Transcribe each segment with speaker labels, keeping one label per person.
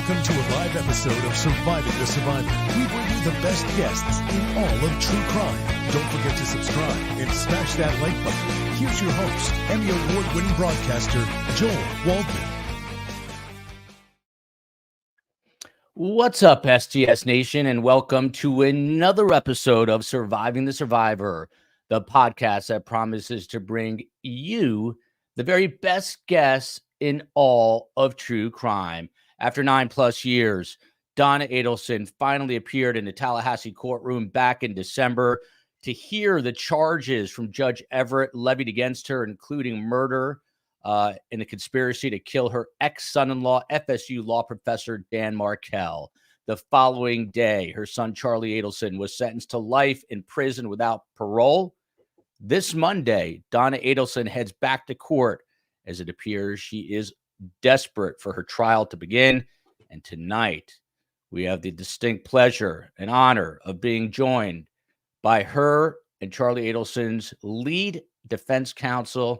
Speaker 1: Welcome to a live episode of Surviving the Survivor. We bring you the best guests in all of true crime. Don't forget to subscribe and smash that like button. Here's your host, Emmy Award-winning broadcaster, Joel Waldman.
Speaker 2: What's up, STS Nation, and welcome to another episode of Surviving the Survivor, the podcast that promises to bring you the very best guests in all of true crime. After 9+ years, Donna Adelson finally appeared in the Tallahassee courtroom back in December to hear the charges from Judge Everett levied against her, including murder in a conspiracy to kill her ex-son-in-law, FSU law professor Dan Markel. The following day, her son, Charlie Adelson, was sentenced to life in prison without parole. This Monday, Donna Adelson heads back to court as it appears she is desperate for her trial to begin. And tonight, we have the distinct pleasure and honor of being joined by her and Charlie Adelson's lead defense counsel,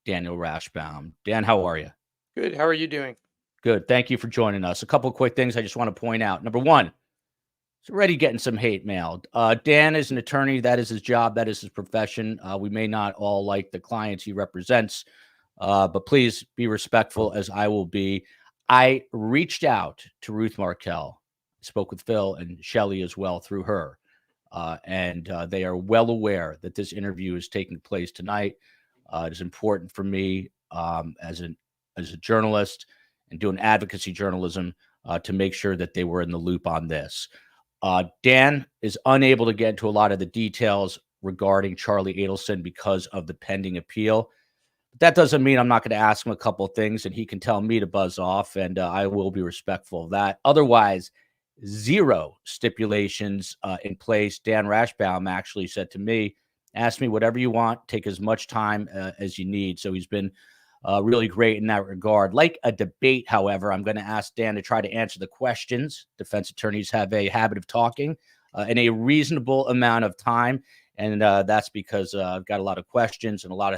Speaker 2: Daniel Rashbaum. Dan, how are you?
Speaker 3: Good. How are you doing?
Speaker 2: Good. Thank you for joining us. A couple of quick things I just want to point out. Number one, it's already getting some hate mail. Dan is an attorney. That is his job. That is his profession. We may not all like the clients he represents, but please be respectful, as I will be. I reached out to Ruth Markel, spoke with Phil and Shelley as well through her, and they are well aware that this interview is taking place tonight. It is important for me as a journalist and doing advocacy journalism to make sure that they were in the loop on this. Dan is unable to get into a lot of the details regarding Charlie Adelson because of the pending appeal. But that doesn't mean I'm not going to ask him a couple of things and he can tell me to buzz off, and I will be respectful of that. Otherwise, zero stipulations in place. Dan Rashbaum actually said to me, ask me whatever you want, take as much time as you need. So he's been really great in that regard. Like a debate, however, I'm going to ask Dan to try to answer the questions. Defense attorneys have a habit of talking in a reasonable amount of time. And that's because I've got a lot of questions and a lot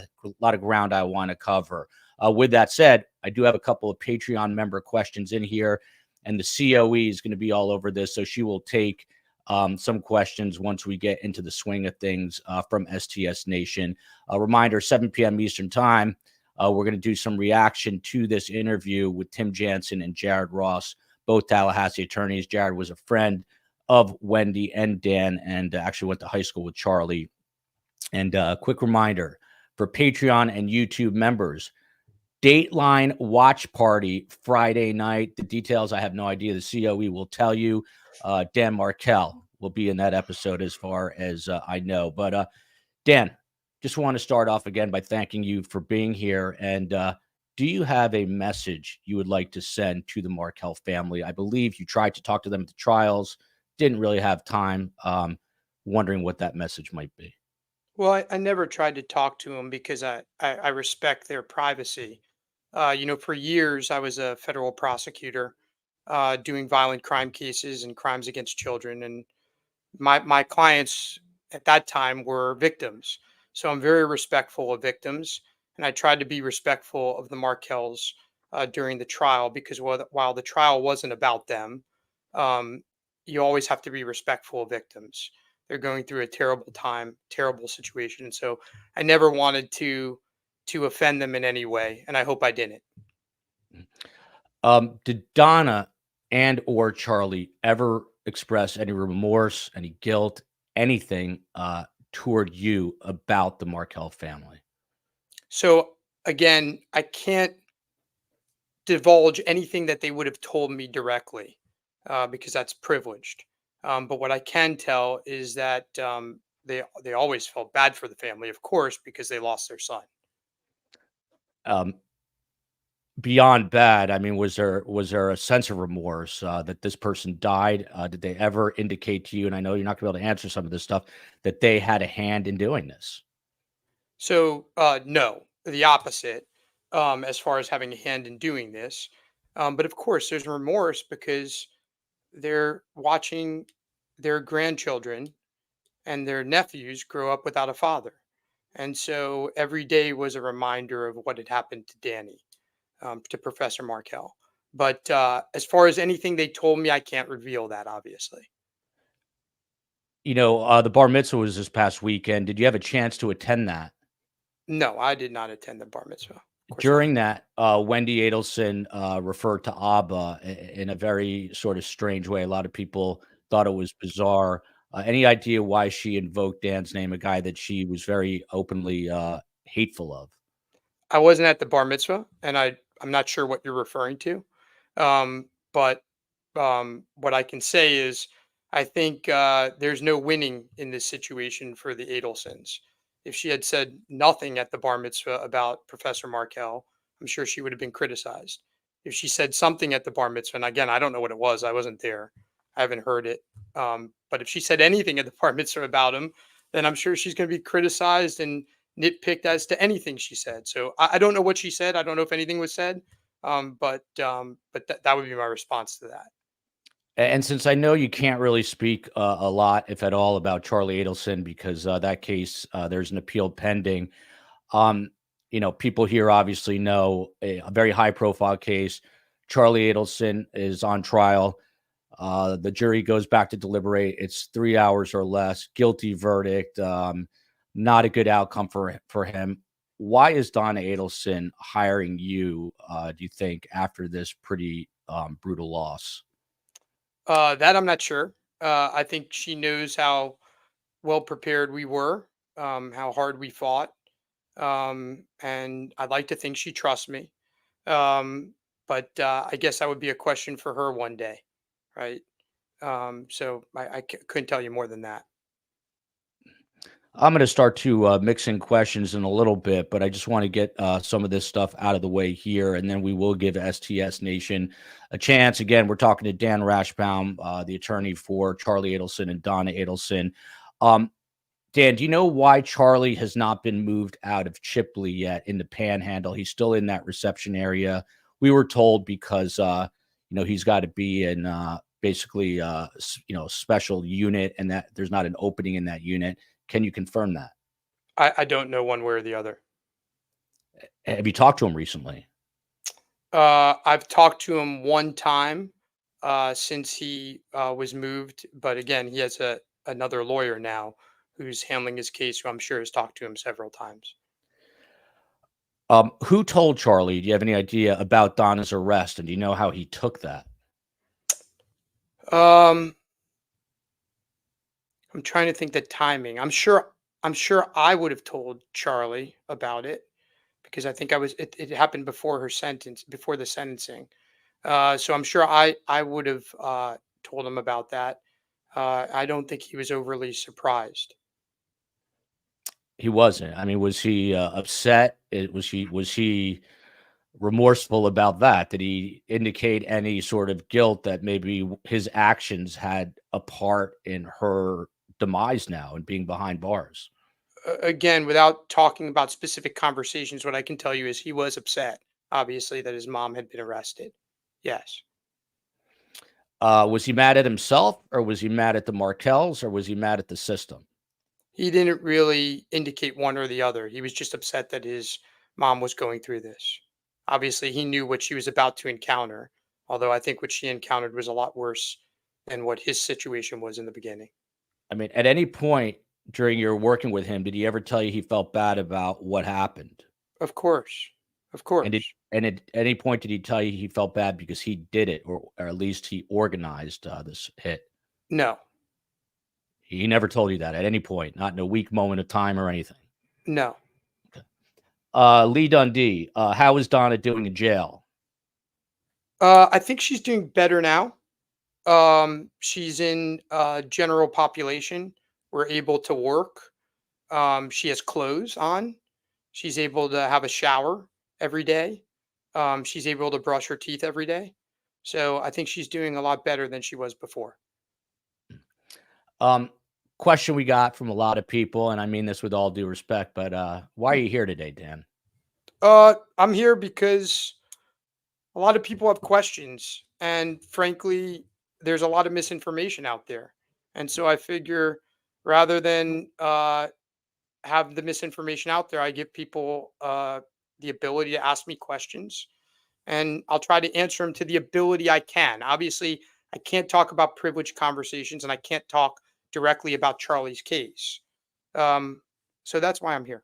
Speaker 2: of ground I want to cover. With that said, I do have a couple of Patreon member questions in here, and the COE is going to be all over this. So she will take some questions once we get into the swing of things from STS Nation. A reminder, 7 p.m. Eastern time, we're going to do some reaction to this interview with Tim Jansen and Jared Ross, both Tallahassee attorneys. Jared was a friend of Wendi and Dan, and actually went to high school with Charlie. And a quick reminder for Patreon and YouTube members, Dateline watch party Friday night. The details, I have no idea. The COE will tell you. Dan Markel will be in that episode as far as I know. But Dan, just want to start off again by thanking you for being here. And do you have a message you would like to send to the Markel family? I believe you tried to talk to them at the trials, didn't really have time. Wondering what that message might be.
Speaker 3: Well, I never tried to talk to them because I respect their privacy. For years, I was a federal prosecutor doing violent crime cases and crimes against children. And my clients at that time were victims. So I'm very respectful of victims. And I tried to be respectful of the Markels during the trial, because while the trial wasn't about them, you always have to be respectful of victims. They're going through a terrible time, terrible situation. And so I never wanted to offend them in any way. And I hope I didn't.
Speaker 2: Did Donna and or Charlie ever express any remorse, any guilt, anything toward you about the Markel family?
Speaker 3: So again, I can't divulge anything that they would have told me directly because that's privileged. But what I can tell is that they always felt bad for the family, of course, because they lost their son.
Speaker 2: Beyond bad, I mean, was there a sense of remorse that this person died? Did they ever indicate to you, and I know you're not going to be able to answer some of this stuff, that they had a hand in doing this?
Speaker 3: So no, the opposite, as far as having a hand in doing this. But of course, there's remorse because they're watching their grandchildren and their nephews grow up without a father. And so every day was a reminder of what had happened to Danny, to Professor Markel. But as far as anything they told me, I can't reveal that, obviously.
Speaker 2: The bar mitzvah was this past weekend. Did you have a chance to attend that?
Speaker 3: No, I did not attend the bar mitzvah. Of course not.
Speaker 2: During that, Wendi Adelson referred to Abba in a very sort of strange way. A lot of people thought it was bizarre. Any idea why she invoked Dan's name, a guy that she was very openly hateful of?
Speaker 3: I wasn't at the bar mitzvah, and I'm not sure what you're referring to. But what I can say is, I think there's no winning in this situation for the Adelsons. If she had said nothing at the bar mitzvah about Professor Markel, I'm sure she would have been criticized. If she said something at the bar mitzvah, and again, I don't know what it was, I wasn't there, I haven't heard it. But if she said anything at the bar mitzvah about him, then I'm sure she's going to be criticized and nitpicked as to anything she said. So I don't know what she said. I don't know if anything was said. But that would be my response to that.
Speaker 2: And since I know you can't really speak a lot, if at all, about Charlie Adelson because that case, there's an appeal pending. Um, people here obviously know a very high-profile case. Charlie Adelson is on trial. The jury goes back to deliberate. It's 3 hours or less. Guilty verdict. Not a good outcome for him. Why is Donna Adelson hiring you? Do you think after this pretty brutal loss?
Speaker 3: That I'm not sure. I think she knows how well prepared we were, how hard we fought, and I'd like to think she trusts me. But I guess that would be a question for her one day, right? So couldn't tell you more than that.
Speaker 2: I'm going to start to mix in questions in a little bit, but I just want to get some of this stuff out of the way here, and then we will give STS Nation a chance. Again, we're talking to Dan Rashbaum, the attorney for Charlie Adelson and Donna Adelson. Dan, do you know why Charlie has not been moved out of Chipley yet in the Panhandle? He's still in that reception area. We were told because he's got to be in basically special unit, and that there's not an opening in that unit. Can you confirm that?
Speaker 3: I don't know one way or the other.
Speaker 2: Have you talked to him recently?
Speaker 3: I've talked to him one time since he was moved, but again, he has another lawyer now who's handling his case, who I'm sure has talked to him several times.
Speaker 2: Who told Charlie? Do you have any idea about Donna's arrest, and do you know how he took that?
Speaker 3: I'm trying to think the timing. I'm sure I would have told Charlie about it because I think it happened before before the sentencing. So I'm sure I would have told him about that. I don't think he was overly surprised.
Speaker 2: He wasn't. I mean, was he upset? Was he remorseful about that? Did he indicate any sort of guilt that maybe his actions had a part in her demise now and being behind bars?
Speaker 3: Again, without talking about specific conversations, what I can tell you is he was upset, obviously, that his mom had been arrested. Yes.
Speaker 2: Was he mad at himself, or was he mad at the Markels, or was he mad at the system?
Speaker 3: He didn't really indicate one or the other. He was just upset that his mom was going through this. Obviously, he knew what she was about to encounter, although I think what she encountered was a lot worse than what his situation was in the beginning.
Speaker 2: I mean, at any point during your working with him, did he ever tell you he felt bad about what happened?
Speaker 3: Of course. Of
Speaker 2: And
Speaker 3: course.
Speaker 2: at any point did he tell you he felt bad because he did it, or at least he organized this hit?
Speaker 3: No.
Speaker 2: He never told you that at any point, not in a weak moment of time or anything.
Speaker 3: No.
Speaker 2: Lee Dundee, how is Donna doing in jail?
Speaker 3: I think she's doing better now. She's in general population. We're able to work. She has clothes on. She's able to have a shower every day. She's able to brush her teeth every day. So I think she's doing a lot better than she was before.
Speaker 2: Question we got from a lot of people, and I mean this with all due respect, but why are you here today, Dan?
Speaker 3: I'm here because a lot of people have questions, and frankly, there's a lot of misinformation out there. And so I figure rather than have the misinformation out there, I give people the ability to ask me questions. and I'll try to answer them to the ability I can. Obviously, I can't talk about privileged conversations, and I can't talk directly about Charlie's case. Um, so that's why I'm here.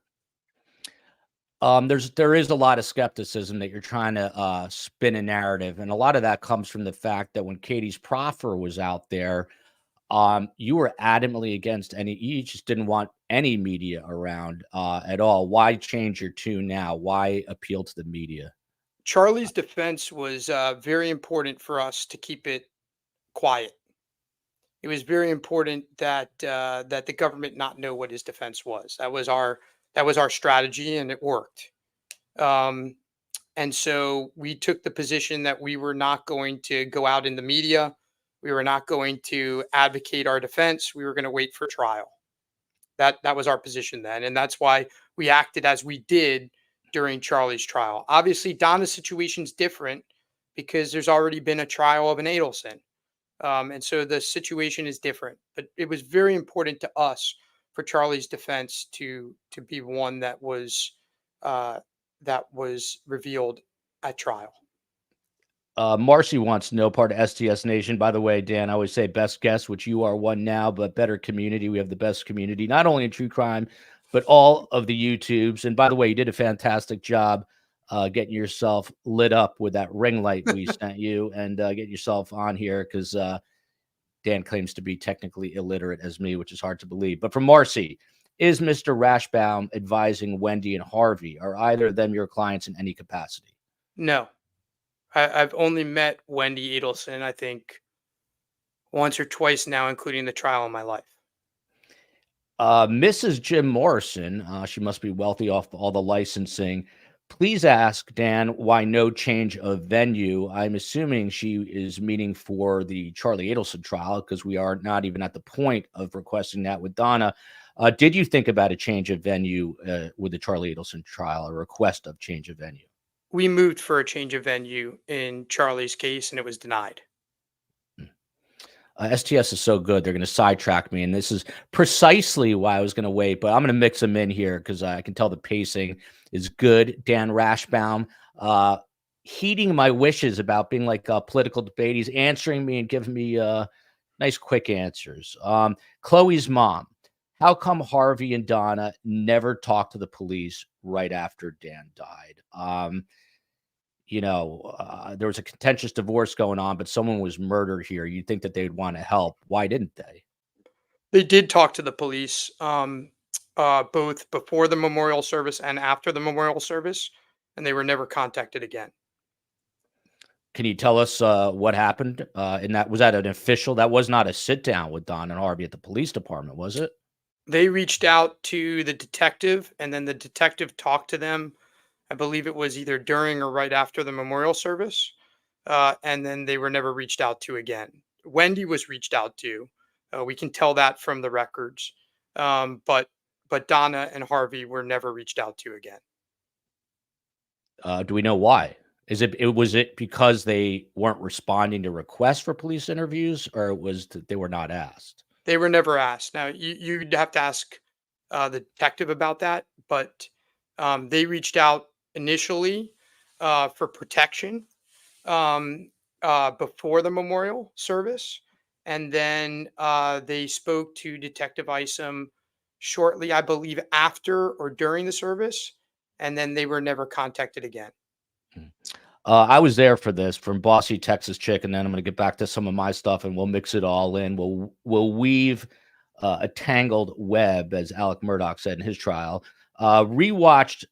Speaker 2: There is a lot of skepticism that you're trying to spin a narrative, and a lot of that comes from the fact that when Katie's proffer was out there, you were adamantly against any. You just didn't want any media around at all. Why change your tune now? Why appeal to the media?
Speaker 3: Charlie's defense was very important for us to keep it quiet. It was very important that that the government not know what his defense was. That was our strategy, and it worked. Um, and so we took the position that we were not going to go out in the media. We were not going to advocate our defense. We were going to wait for trial. That was our position then, and that's why we acted as we did during Charlie's trial. Obviously, Donna's situation's different because there's already been a trial of an Adelson, and so the situation is different. But it was very important to us for Charlie's defense to be one uh, that was revealed at trial.
Speaker 2: Marcy wants no part of STS Nation. By the way, Dan, I always say best guest, which you are one now, but better community. We have the best community, not only in true crime, but all of the YouTubes. And by the way, you did a fantastic job getting yourself lit up with that ring light we sent you, and get yourself on here because Dan claims to be technically illiterate as me, which is hard to believe. But from Marcy, is Mr. Rashbaum advising Wendi and Harvey? Are either of them your clients in any capacity?
Speaker 3: No, I've only met Wendi Adelson, I think, once or twice now, including the trial in my life.
Speaker 2: Mrs. Jim Morrison, she must be wealthy off all the licensing. Please ask Dan why no change of venue. I'm assuming she is meaning for the Charlie Adelson trial because we are not even at the point of requesting that with Donna. Did you think about a change of venue with the Charlie Adelson trial, a request of change of venue?
Speaker 3: We moved for a change of venue in Charlie's case, and it was denied.
Speaker 2: STS is so good, they're going to sidetrack me. And this is precisely why I was going to wait, but I'm going to mix them in here because I can tell the pacing is good. Dan Rashbaum, heeding my wishes about being like a political debate. He's answering me and giving me nice, quick answers. Chloe's mom, how come Harvey and Donna never talked to the police right after Dan died? There was a contentious divorce going on, but someone was murdered here. You'd think that they'd want to help. Why didn't they?
Speaker 3: They did talk to the police, both before the memorial service and after the memorial service, and they were never contacted again.
Speaker 2: Can you tell us what happened? Was that an official? That was not a sit down with Don and Harvey at the police department, was it?
Speaker 3: They reached out to the detective, and then the detective talked to them. I believe it was either during or right after the memorial service, and then they were never reached out to again. Wendi was reached out to. We can tell that from the records, but Donna and Harvey were never reached out to again.
Speaker 2: Do we know why? Was it because they weren't responding to requests for police interviews, or was that they were not asked?
Speaker 3: They were never asked. Now you'd have to ask the detective about that, but they reached out initially for protection before the memorial service, and then they spoke to Detective Isom shortly, I believe, after or during the service, and then they were never contacted again.
Speaker 2: I was there for this from Bossy Texas Chick, and then I'm going to get back to some of my stuff, and we'll mix it all in. We'll weave a tangled web, as Alec Murdoch said in his trial. Rewatched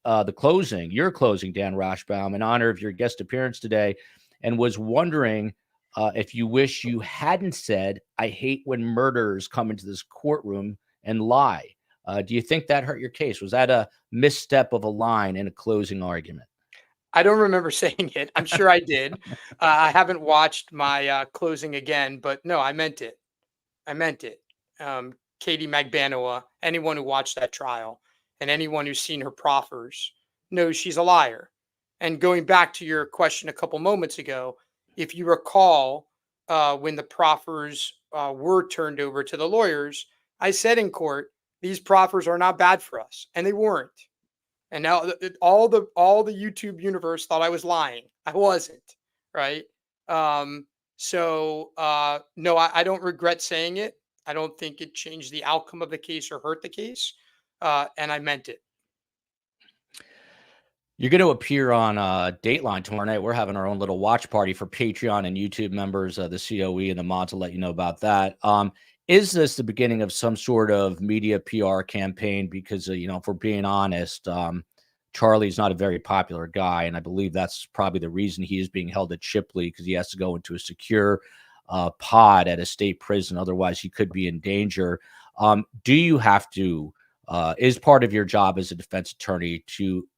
Speaker 2: your closing, Dan Rashbaum, in honor of your guest appearance today, and was wondering if you wish you hadn't said, "I hate when murderers come into this courtroom and lie." Do you think that hurt your case? Was that a misstep of a line in a closing argument?
Speaker 3: I don't remember saying it. I'm sure I did. I haven't watched my closing again, but no, I meant it. I meant it. Katie Magbanoa, anyone who watched that trial and anyone who's seen her proffers knows she's a liar. And going back to your question a couple moments ago, if you recall, when the proffers were turned over to the lawyers, I said in court, these proffers are not bad for us. And they weren't. And now all the YouTube universe thought I was lying. I wasn't, right? No, I don't regret saying it. I don't think it changed the outcome of the case or hurt the case. And I meant it.
Speaker 2: You're going to appear on Dateline tomorrow night. We're having our own little watch party for Patreon and YouTube members, the COE and the mods will let you know about that. Is this the beginning of some sort of media PR campaign? Because, if we're being honest, Charlie's not a very popular guy. And I believe that's probably the reason he is being held at Shipley, because he has to go into a secure pod at a state prison. Otherwise, he could be in danger. Do you have to, is part of your job as a defense attorney to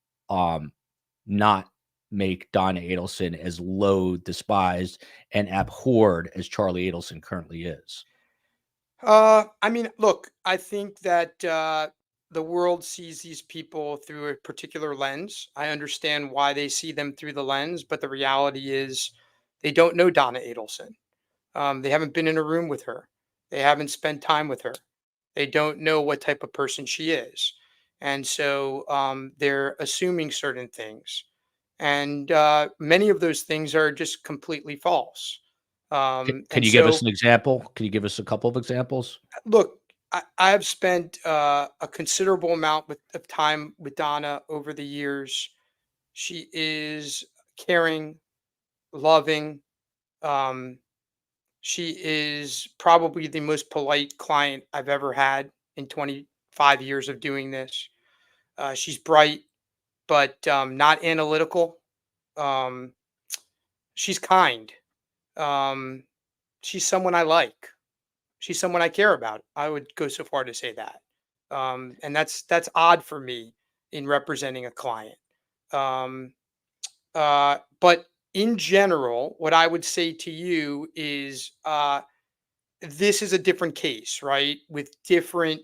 Speaker 2: not make Donna Adelson as low, despised, and abhorred as Charlie Adelson currently is?
Speaker 3: I mean, look, I think that the world sees these people through a particular lens. I understand why they see them through the lens, but the reality is they don't know Donna Adelson. They haven't been in a room with her. They haven't spent time with her. They don't know what type of person she is. And so they're assuming certain things. And many of those things are just completely false.
Speaker 2: Can
Speaker 3: And
Speaker 2: you give us
Speaker 3: so,
Speaker 2: an example? Can you give us a couple of examples?
Speaker 3: look, I have spent a considerable amount of time with Donna over the years. She is caring, loving. Um, she is probably the most polite client I've ever had in 25 years of doing this. She's bright, but not analytical. Um, she's kind. Um, she's someone I like. She's someone I care about. I would go so far to say that. And that's odd for me in representing a client. Um, but in general, what I would say to you is this is a different case, right? With different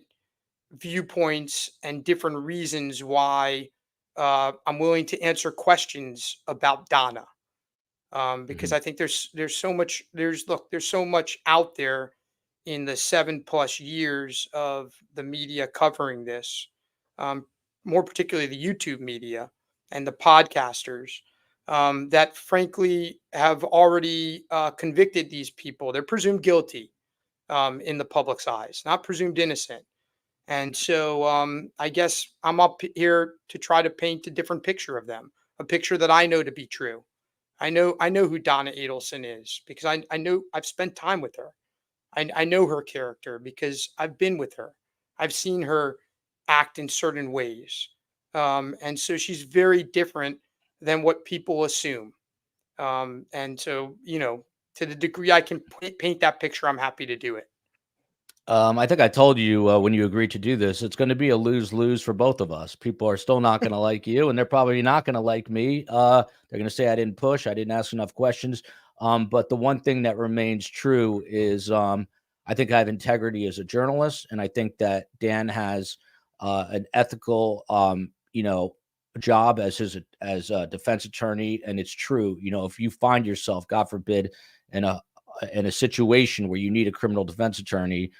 Speaker 3: viewpoints and different reasons why I'm willing to answer questions about Donna. Because
Speaker 2: Mhm.
Speaker 3: I think there's so much there's so much out there in the 7+ years of the media covering this, um, more particularly the YouTube media and the podcasters, that frankly have already convicted these people. They're presumed guilty in the public's eyes, not presumed innocent. And so I guess I'm up here to try to paint a different picture of them, a picture that I know to be true. I know who Donna Adelson is because I know I've spent time with her. I know her character because I've been with her. I've seen her act in certain ways. And so she's very different than what people assume. And so, to the degree I can paint that picture, I'm happy to do it.
Speaker 2: I think I told you when you agreed to do this, it's going to be a lose-lose for both of us. People are still not going to like you, and they're probably not going to like me. They're going to say I didn't push, I didn't ask enough questions. But the one thing that remains true is I think I have integrity as a journalist, and I think that Dan has an ethical, job as a defense attorney. And it's true, if you find yourself, God forbid, in a situation where you need a criminal defense attorney,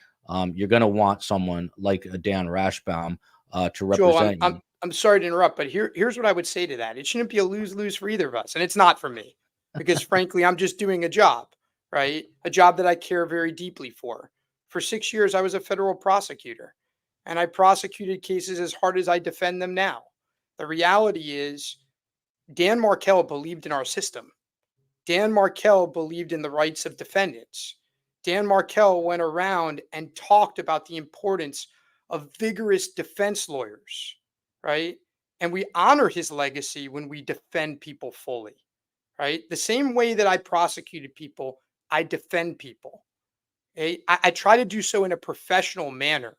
Speaker 2: you're going to want someone like a Dan Rashbaum to
Speaker 3: Joel,
Speaker 2: represent you.
Speaker 3: I'm sorry to interrupt, but here's what I would say to that. It shouldn't be a lose-lose for either of us, and it's not for me because frankly, I'm just doing a job, right? A job that I care very deeply for. For 6 years, I was a federal prosecutor, and I prosecuted cases as hard as I defend them now. The reality is, Dan Markel believed in our system. Dan Markel believed in the rights of defendants. Dan Markel went around and talked about the importance of vigorous defense lawyers, right? And we honor his legacy when we defend people fully, right? The same way that I prosecuted people, I defend people. Okay? I try to do so in a professional manner,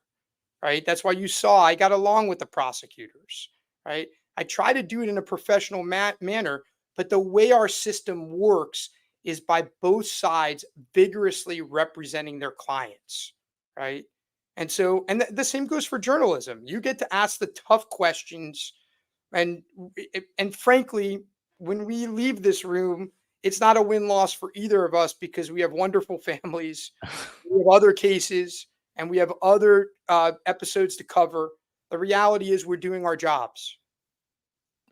Speaker 3: right? That's why you saw I got along with the prosecutors, right? I try to do it in a professional manner, but the way our system works is by both sides vigorously representing their clients, right? And so, and the same goes for journalism. You get to ask the tough questions, and and frankly, when we leave this room, it's not a win loss for either of us because we have wonderful families, we have other cases, and we have other episodes to cover. The reality is we're doing our jobs.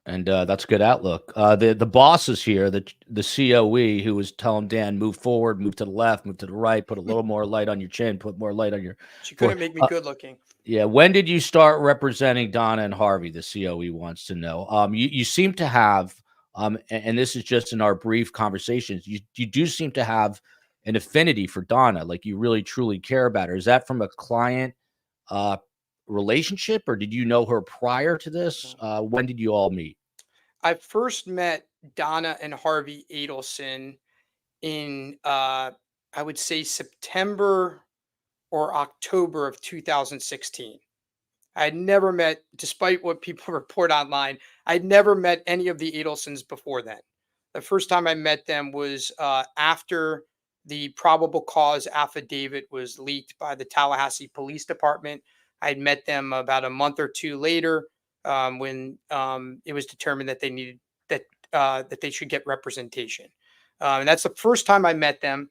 Speaker 2: And that's a good outlook. The boss is here, the COE, who was telling Dan, move forward, move to the left, move to the right, put a little more light on your chin, put more light on your
Speaker 3: She couldn't
Speaker 2: forehead.
Speaker 3: make me good looking.
Speaker 2: Yeah. When did you start representing Donna and Harvey? The COE wants to know. You seem to have, and this is just in our brief conversations, you do seem to have an affinity for Donna, like you really truly care about her. Is that from a client uh, relationship, or did you know her prior to this? When did you all meet?
Speaker 3: I first met Donna and Harvey Adelson in, I would say, September or October of 2016. I had never met, despite what people report online, I'd never met any of the Adelsons before then. The first time I met them was after the probable cause affidavit was leaked by the Tallahassee Police Department. I'd met them about a month or two later when it was determined that they needed that they should get representation, and that's the first time I met them.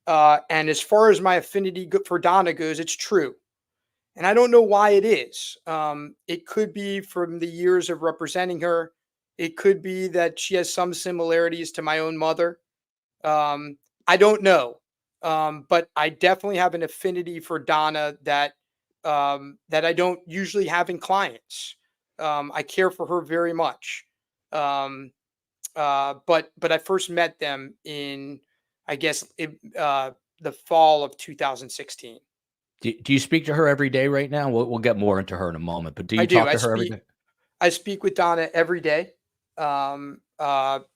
Speaker 3: And as far as my affinity for Donna goes, it's true. And I don't know why it is. It could be from the years of representing her. It could be that she has some similarities to my own mother. I don't know. But I definitely have an affinity for Donna that I don't usually have in clients. I care for her very much. But I first met them in, I guess, the fall of 2016.
Speaker 2: Do you speak to her every day right now? We'll get more into her in a moment, but do
Speaker 3: I
Speaker 2: you
Speaker 3: do.
Speaker 2: talk to her every day?
Speaker 3: I speak with Donna every day. Now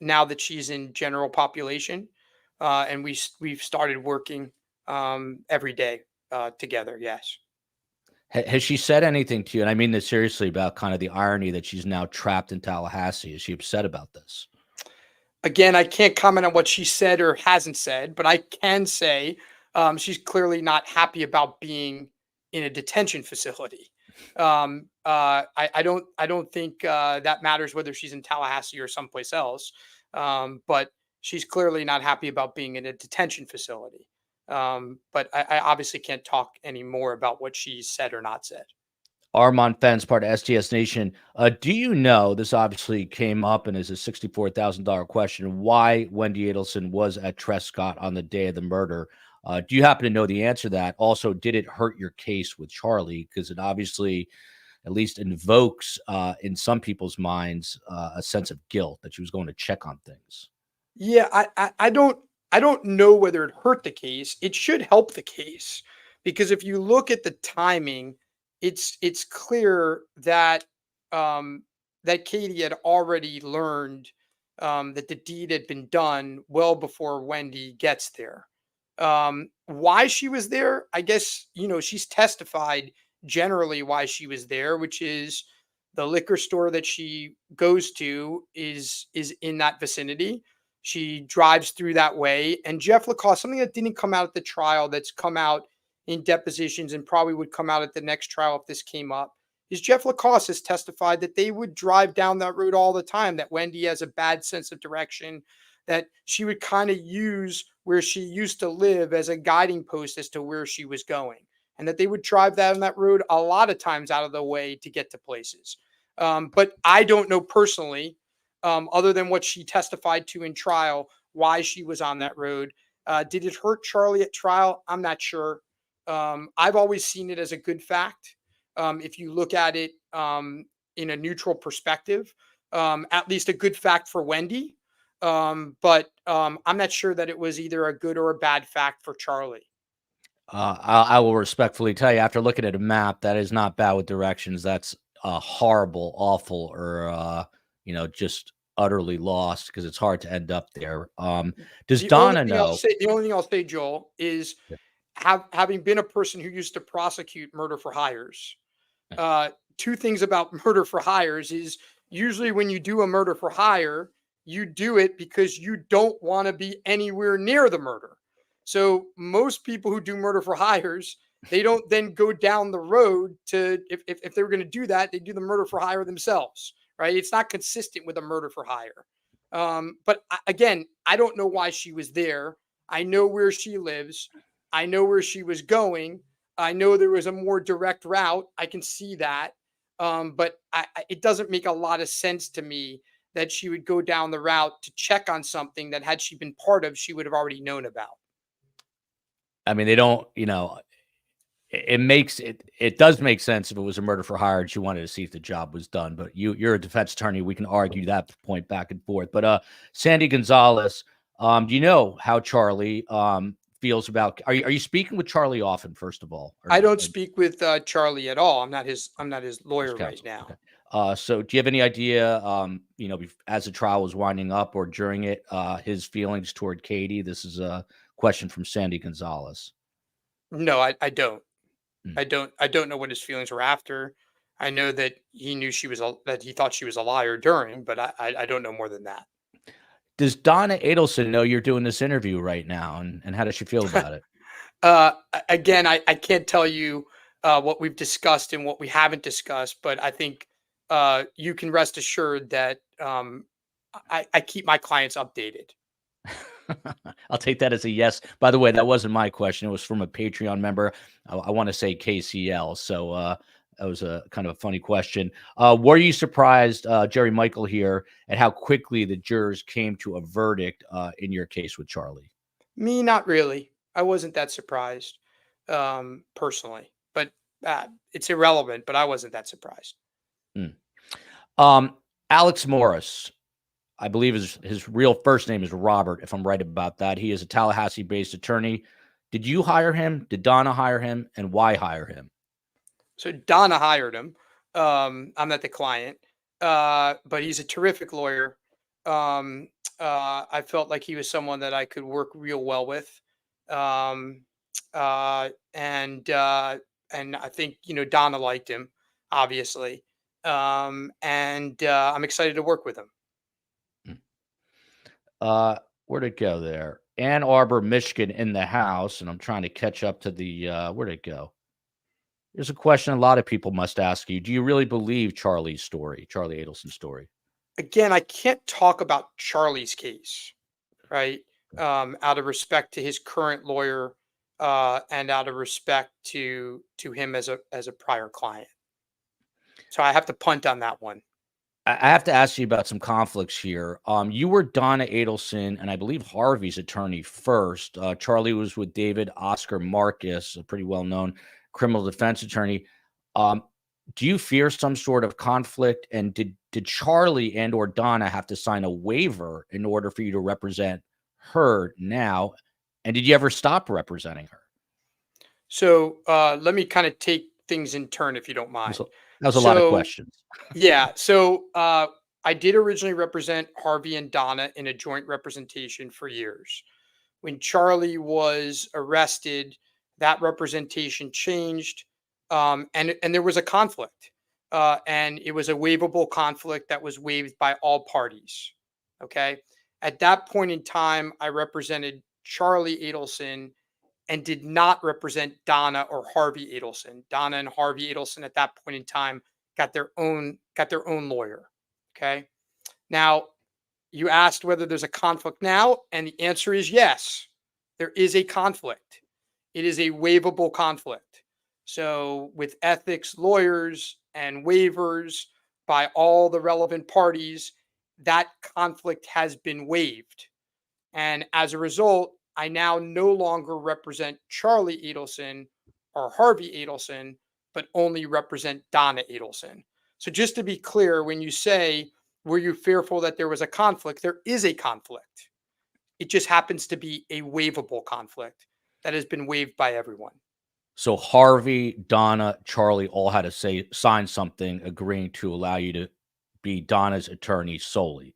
Speaker 3: that she's in general population, and we've started working every day together. Yes.
Speaker 2: Has she said anything to you? And I mean this seriously, about kind of the irony that she's now trapped in Tallahassee. Is she upset about this?
Speaker 3: Again, I can't comment on what she said or hasn't said, but I can say she's clearly not happy about being in a detention facility. I don't think that matters whether she's in Tallahassee or someplace else, but she's clearly not happy about being in a detention facility. But I obviously can't talk any more about what she said or not said.
Speaker 2: Armand Fence, part of STS Nation. Do you know, this obviously came up and is a $64,000 question, why Wendi Adelson was at Trescott on the day of the murder? Do you happen to know the answer to that? Also, did it hurt your case with Charlie? Because it obviously at least invokes in some people's minds a sense of guilt that she was going to check on things.
Speaker 3: Yeah, I don't know whether it hurt the case. It should help the case because if you look at the timing, it's clear that that Katie had already learned that the deed had been done well before Wendi gets there. Why she was there, I guess, she's testified generally why she was there, which is the liquor store that she goes to is in that vicinity. She drives through that way. And Jeff Lacoste, something that didn't come out at the trial, that's come out in depositions and probably would come out at the next trial if this came up, is Jeff Lacoste has testified that they would drive down that road all the time, that Wendi has a bad sense of direction, that she would kind of use where she used to live as a guiding post as to where she was going, and that they would drive down that road a lot of times out of the way to get to places. But I don't know personally, other than what she testified to in trial, why she was on that road. Did it hurt Charlie at trial? I'm not sure. I've always seen it as a good fact. If you look at it in a neutral perspective, at least a good fact for Wendi. But I'm not sure that it was either a good or a bad fact for Charlie.
Speaker 2: I will respectfully tell you, after looking at a map, that is not bad with directions. That's horrible, awful, or just utterly lost, because it's hard to end up there. Does Donna know?
Speaker 3: The only thing I'll say, Joel, is having been a person who used to prosecute murder for hires. Two things about murder for hires is usually when you do a murder for hire, you do it because you don't want to be anywhere near the murder. So most people who do murder for hires, they don't then go down the road to, if they were going to do that, they do the murder for hire themselves, right? It's not consistent with a murder for hire. But again, I don't know why she was there. I know where she lives. I know where she was going. I know there was a more direct route. I can see that. But it doesn't make a lot of sense to me that she would go down the route to check on something that had she been part of, she would have already known about.
Speaker 2: I mean, they don't, it makes it does make sense if it was a murder for hire and she wanted to see if the job was done. But you're a defense attorney. We can argue that point back and forth. But Sandy Gonzalez, do you know how Charlie feels about? Are you speaking with Charlie often, first of all, or
Speaker 3: I
Speaker 2: not?
Speaker 3: don't speak with Charlie at all. I'm not his
Speaker 2: His
Speaker 3: lawyer right
Speaker 2: counsel.
Speaker 3: now.
Speaker 2: Okay. So do you have any idea, as the trial was winding up or during it, his feelings toward Katie? This is a question from Sandy Gonzalez.
Speaker 3: No, I don't.
Speaker 2: Hmm.
Speaker 3: I don't know what his feelings were after. I know that he knew that he thought she was a liar during, but I don't know more than that.
Speaker 2: Does Donna Adelson know you're doing this interview right now, and how does she feel about it?
Speaker 3: Again, I can't tell you what we've discussed and what we haven't discussed, but I think you can rest assured that I keep my clients updated.
Speaker 2: I'll take that as a yes. By the way, that wasn't my question. It was from a Patreon member. I want to say KCL. So that was a kind of a funny question. Were you surprised, Jerry Michael here, at how quickly the jurors came to a verdict in your case with Charlie?
Speaker 3: Me, not really. I wasn't that surprised personally, but it's irrelevant. But I wasn't that surprised.
Speaker 2: Alex Morris, I believe his real first name is Robert, if I'm right about that. He is a Tallahassee-based attorney. Did you hire him? Did Donna hire him? And why hire him?
Speaker 3: So Donna hired him. I'm not the client, but he's a terrific lawyer. I felt like he was someone that I could work real well with, um, and I think Donna liked him, obviously, and I'm excited to work with him.
Speaker 2: Where'd it go there? Ann Arbor, Michigan in the house, and I'm trying to catch up to the where'd it go? There's a question a lot of people must ask you. Do you really believe Charlie Adelson's story?
Speaker 3: Again, I can't talk about Charlie's case, right? Out of respect to his current lawyer, and out of respect to him as a prior client. So I have to punt on that one.
Speaker 2: I have to ask you about some conflicts here. You were Donna Adelson and I believe Harvey's attorney first. Charlie was with David Oscar Marcus, a pretty well-known criminal defense attorney. Do you fear some sort of conflict? And did Charlie and or Donna have to sign a waiver in order for you to represent her now? And did you ever stop representing her?
Speaker 3: So let me kind of take things in turn, if you don't mind.
Speaker 2: That was a lot of questions.
Speaker 3: Yeah. So I did originally represent Harvey and Donna in a joint representation for years. When Charlie was arrested, that representation changed, and there was a conflict, and it was a waivable conflict that was waived by all parties. Okay. At that point in time, I represented Charlie Adelson and did not represent Donna or Harvey Adelson. Donna and Harvey Adelson at that point in time got their own lawyer. Okay. Now, you asked whether there's a conflict now, and the answer is yes. There is a conflict. It is a waivable conflict. So, with ethics lawyers and waivers by all the relevant parties, that conflict has been waived. And as a result, I now no longer represent Charlie Adelson or Harvey Adelson, but only represent Donna Adelson. So just to be clear, when you say, were you fearful that there was a conflict? There is a conflict. It just happens to be a waivable conflict that has been waived by everyone.
Speaker 2: So Harvey, Donna, Charlie all had to sign something agreeing to allow you to be Donna's attorney solely.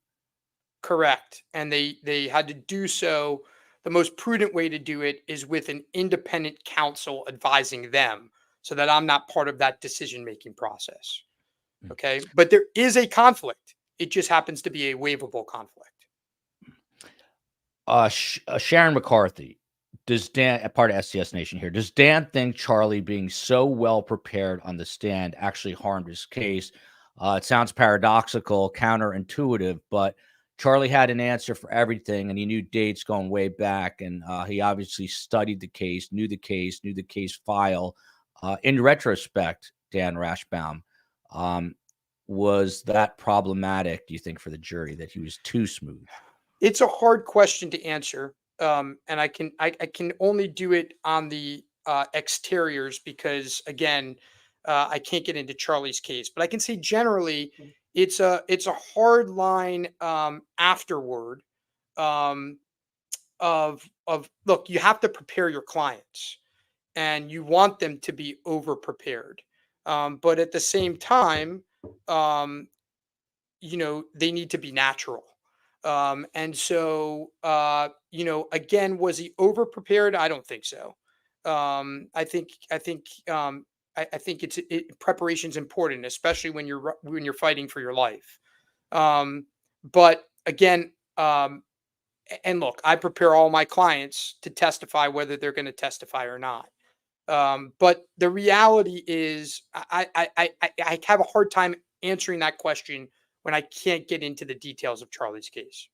Speaker 3: Correct. And they had to do so. The most prudent way to do it is with an independent counsel advising them, so that I'm not part of that decision-making process. Okay. But there is a conflict. It just happens to be a waivable conflict.
Speaker 2: Sharon McCarthy, does Dan, part of STS Nation here, does Dan think Charlie being so well prepared on the stand actually harmed his case? It sounds paradoxical, counterintuitive, but Charlie had an answer for everything, and he knew dates going way back, and he obviously studied the case, knew the case file. In retrospect, Dan Rashbaum, Was that problematic, do you think, for the jury that he was too smooth?
Speaker 3: It's a hard question to answer, and I can only do it on the exteriors because again, I can't get into Charlie's case, but I can say generally, it's a hard line afterward um, of look, you have to prepare your clients, and you want them to be over prepared, but at the same time, um, they need to be natural. And so, again, was he over prepared? I don't think so. I think preparation's important, especially when you're fighting for your life. But again, and look, I prepare all my clients to testify whether they're going to testify or not. But the reality is, I have a hard time answering that question when I can't get into the details of Charlie's case.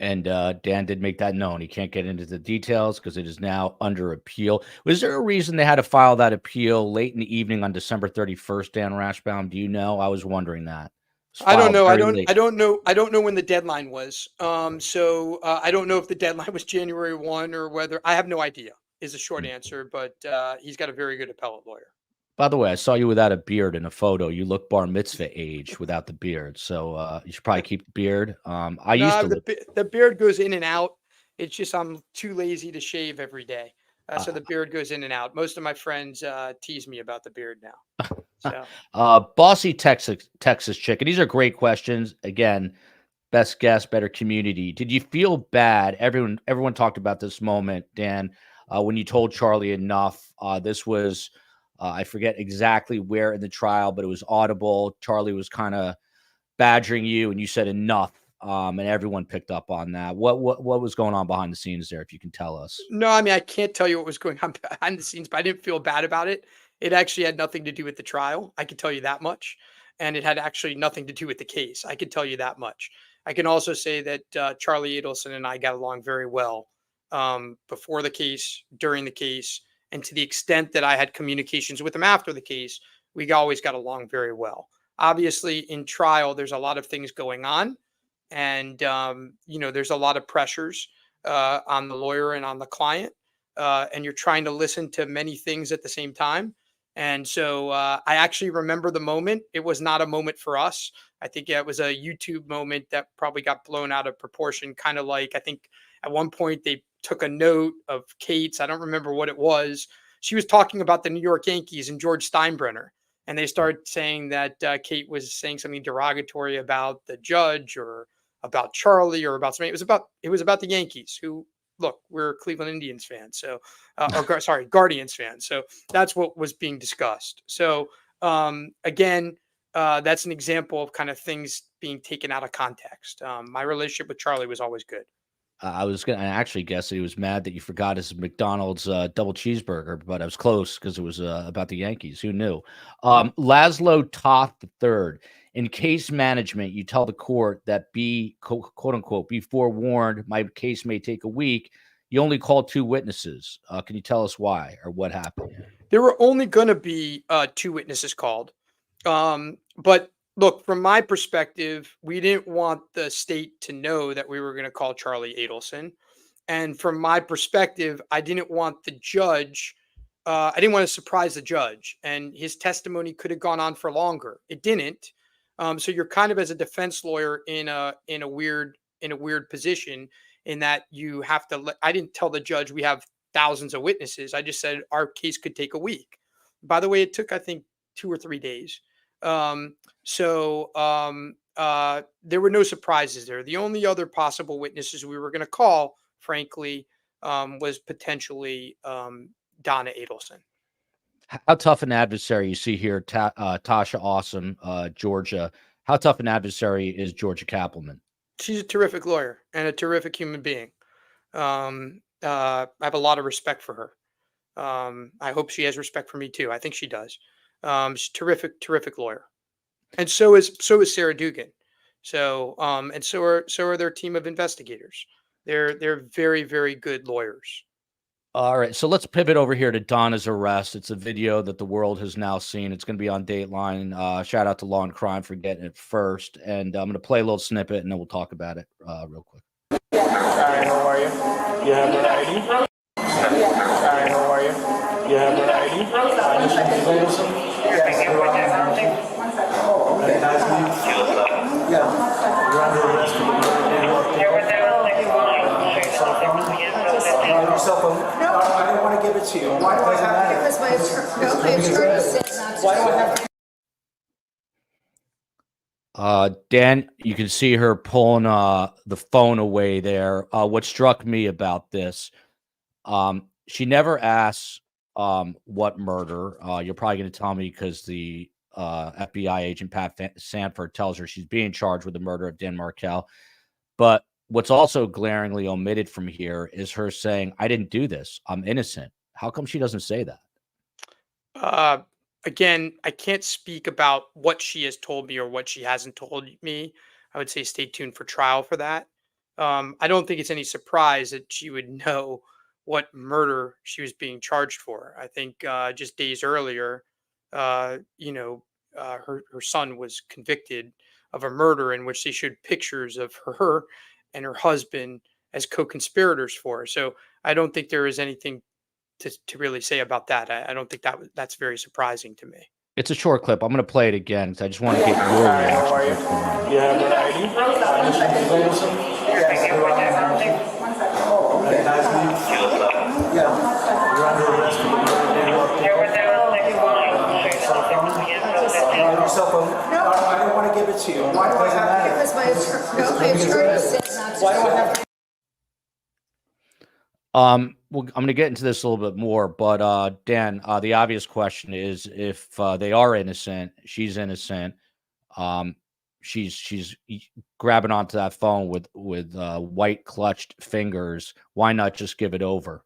Speaker 2: And Dan did make that known. He can't get into the details because it is now under appeal. Was there a reason they had to file that appeal late in the evening on December 31st, Dan Rashbaum? Do you know? I was wondering that. It was
Speaker 3: I don't
Speaker 2: filed
Speaker 3: know.
Speaker 2: very late.
Speaker 3: I don't know when the deadline was. I don't know if the deadline was January 1 or whether I have no idea is a short answer, but he's got a very good appellate lawyer.
Speaker 2: By the way, I saw you without a beard in a photo. You look bar mitzvah age without the beard. So you should probably keep the beard. I used
Speaker 3: No,
Speaker 2: to look.
Speaker 3: the beard goes in and out. It's just I'm too lazy to shave every day. So the beard goes in and out. Most of my friends tease me about the beard now. So
Speaker 2: Bossy Texas chicken. These are great questions. Again, best guess, better community. Did you feel bad? Everyone talked about this moment, Dan, when you told Charlie enough. This was, I forget exactly where in the trial, but it was audible. Charlie was kind of badgering you, and you said enough, and everyone picked up on that. What was going on behind the scenes there? If you can tell us.
Speaker 3: no, I mean I can't tell you what was going on behind the scenes, but I didn't feel bad about it. It actually had nothing to do with the trial. I can tell you that much, and it had actually nothing to do with the case. I can tell you that much. I can also say that Charlie Adelson and I got along very well before the case, during the case, and to the extent that I had communications with him after the case, we always got along very well. Obviously, in trial, there's a lot of things going on, and there's a lot of pressures on the lawyer and on the client, and you're trying to listen to many things at the same time. And so I actually remember the moment. It was not a moment for us. I think it was a YouTube moment that probably got blown out of proportion. Kind of like I think at one point they took a note of Kate's. I don't remember what it was. She was talking about the New York Yankees and George Steinbrenner, and they started saying that Kate was saying something derogatory about the judge or about Charlie or about something. It was about the Yankees, who look, we're Cleveland Indians fans, so sorry, Guardians fans. So that's what was being discussed. So again, that's an example of kind of things being taken out of context. My relationship with Charlie was always good.
Speaker 2: I was going to actually guess that he was mad that you forgot his McDonald's double cheeseburger, but I was close because it was about the Yankees. Who knew? Laszlo Toth III. In case management, you tell the court that quote unquote, be forewarned, my case may take a week. You only called 2 witnesses. Can you tell us why or what happened?
Speaker 3: There were only going to be 2 witnesses called. But look, from my perspective, we didn't want the state to know that we were going to call Charlie Adelson. And from my perspective, I didn't want the judge, I didn't want to surprise the judge. And his testimony could have gone on for longer. It didn't. So you're kind of as a defense lawyer in a weird position in that you have to I didn't tell the judge we have thousands of witnesses. I just said our case could take a week. By the way, it took I think 2 or 3 days. There were no surprises there. The only other possible witnesses we were going to call, frankly, was potentially Donna Adelson.
Speaker 2: How tough an adversary you see here, Tasha Awesome, Georgia. How tough an adversary is Georgia Kappelman?
Speaker 3: She's a terrific lawyer and a terrific human being. I have a lot of respect for her. I hope she has respect for me too. I think she does. She's a terrific lawyer, and so is Sarah Dugan. So and so are their team of investigators. They're very, very good lawyers.
Speaker 2: All right, so let's pivot over here to Donna's arrest. It's a video that the world has now seen. It's going to be on Dateline. Shout out to Law and Crime for getting it first. And I'm going to play a little snippet, and then we'll talk about it real quick.
Speaker 4: Hi, how are you? You have an ID? Hi, how are you? You have an ID? Mr. Adelson? Nice to meet you. Yeah. You're under arrest for the cell phone. No, I don't want to give it to you. Why do I have to?
Speaker 5: Because my attorney said not to.
Speaker 4: Why do I have to?
Speaker 2: Dan, you can see her pulling the phone away there. What struck me about this, she never asks what murder. You're probably going to tell me because the FBI agent Pat Sanford tells her she's being charged with the murder of Dan Markel. But what's also glaringly omitted from here is her saying, "I didn't do this. I'm innocent." How come she doesn't say that?
Speaker 3: Again, I can't speak about what she has told me or what she hasn't told me. I would say stay tuned for trial for that. I don't think it's any surprise that she would know what murder she was being charged for. I think just days earlier, her son was convicted of a murder in which they showed pictures of her and her husband as co-conspirators for. So I don't think there is anything to really say about that. I don't think that's very surprising to me.
Speaker 2: It's a short clip. I'm going to play it again because I just want to get your
Speaker 4: Hi, how are you?
Speaker 2: reaction.
Speaker 4: You have an ID? Mr. Adelson? Nice to meet you. Yeah. You're under arrest for the cell phone. No, I don't want to give it to you. Why do I have to?
Speaker 5: Because my attorney said not to.
Speaker 4: Why do I have to?
Speaker 2: Well, I'm going to get into this a little bit more, but Dan, the obvious question is if they are innocent, she's innocent. She's grabbing onto that phone with white clutched fingers. Why not just give it over?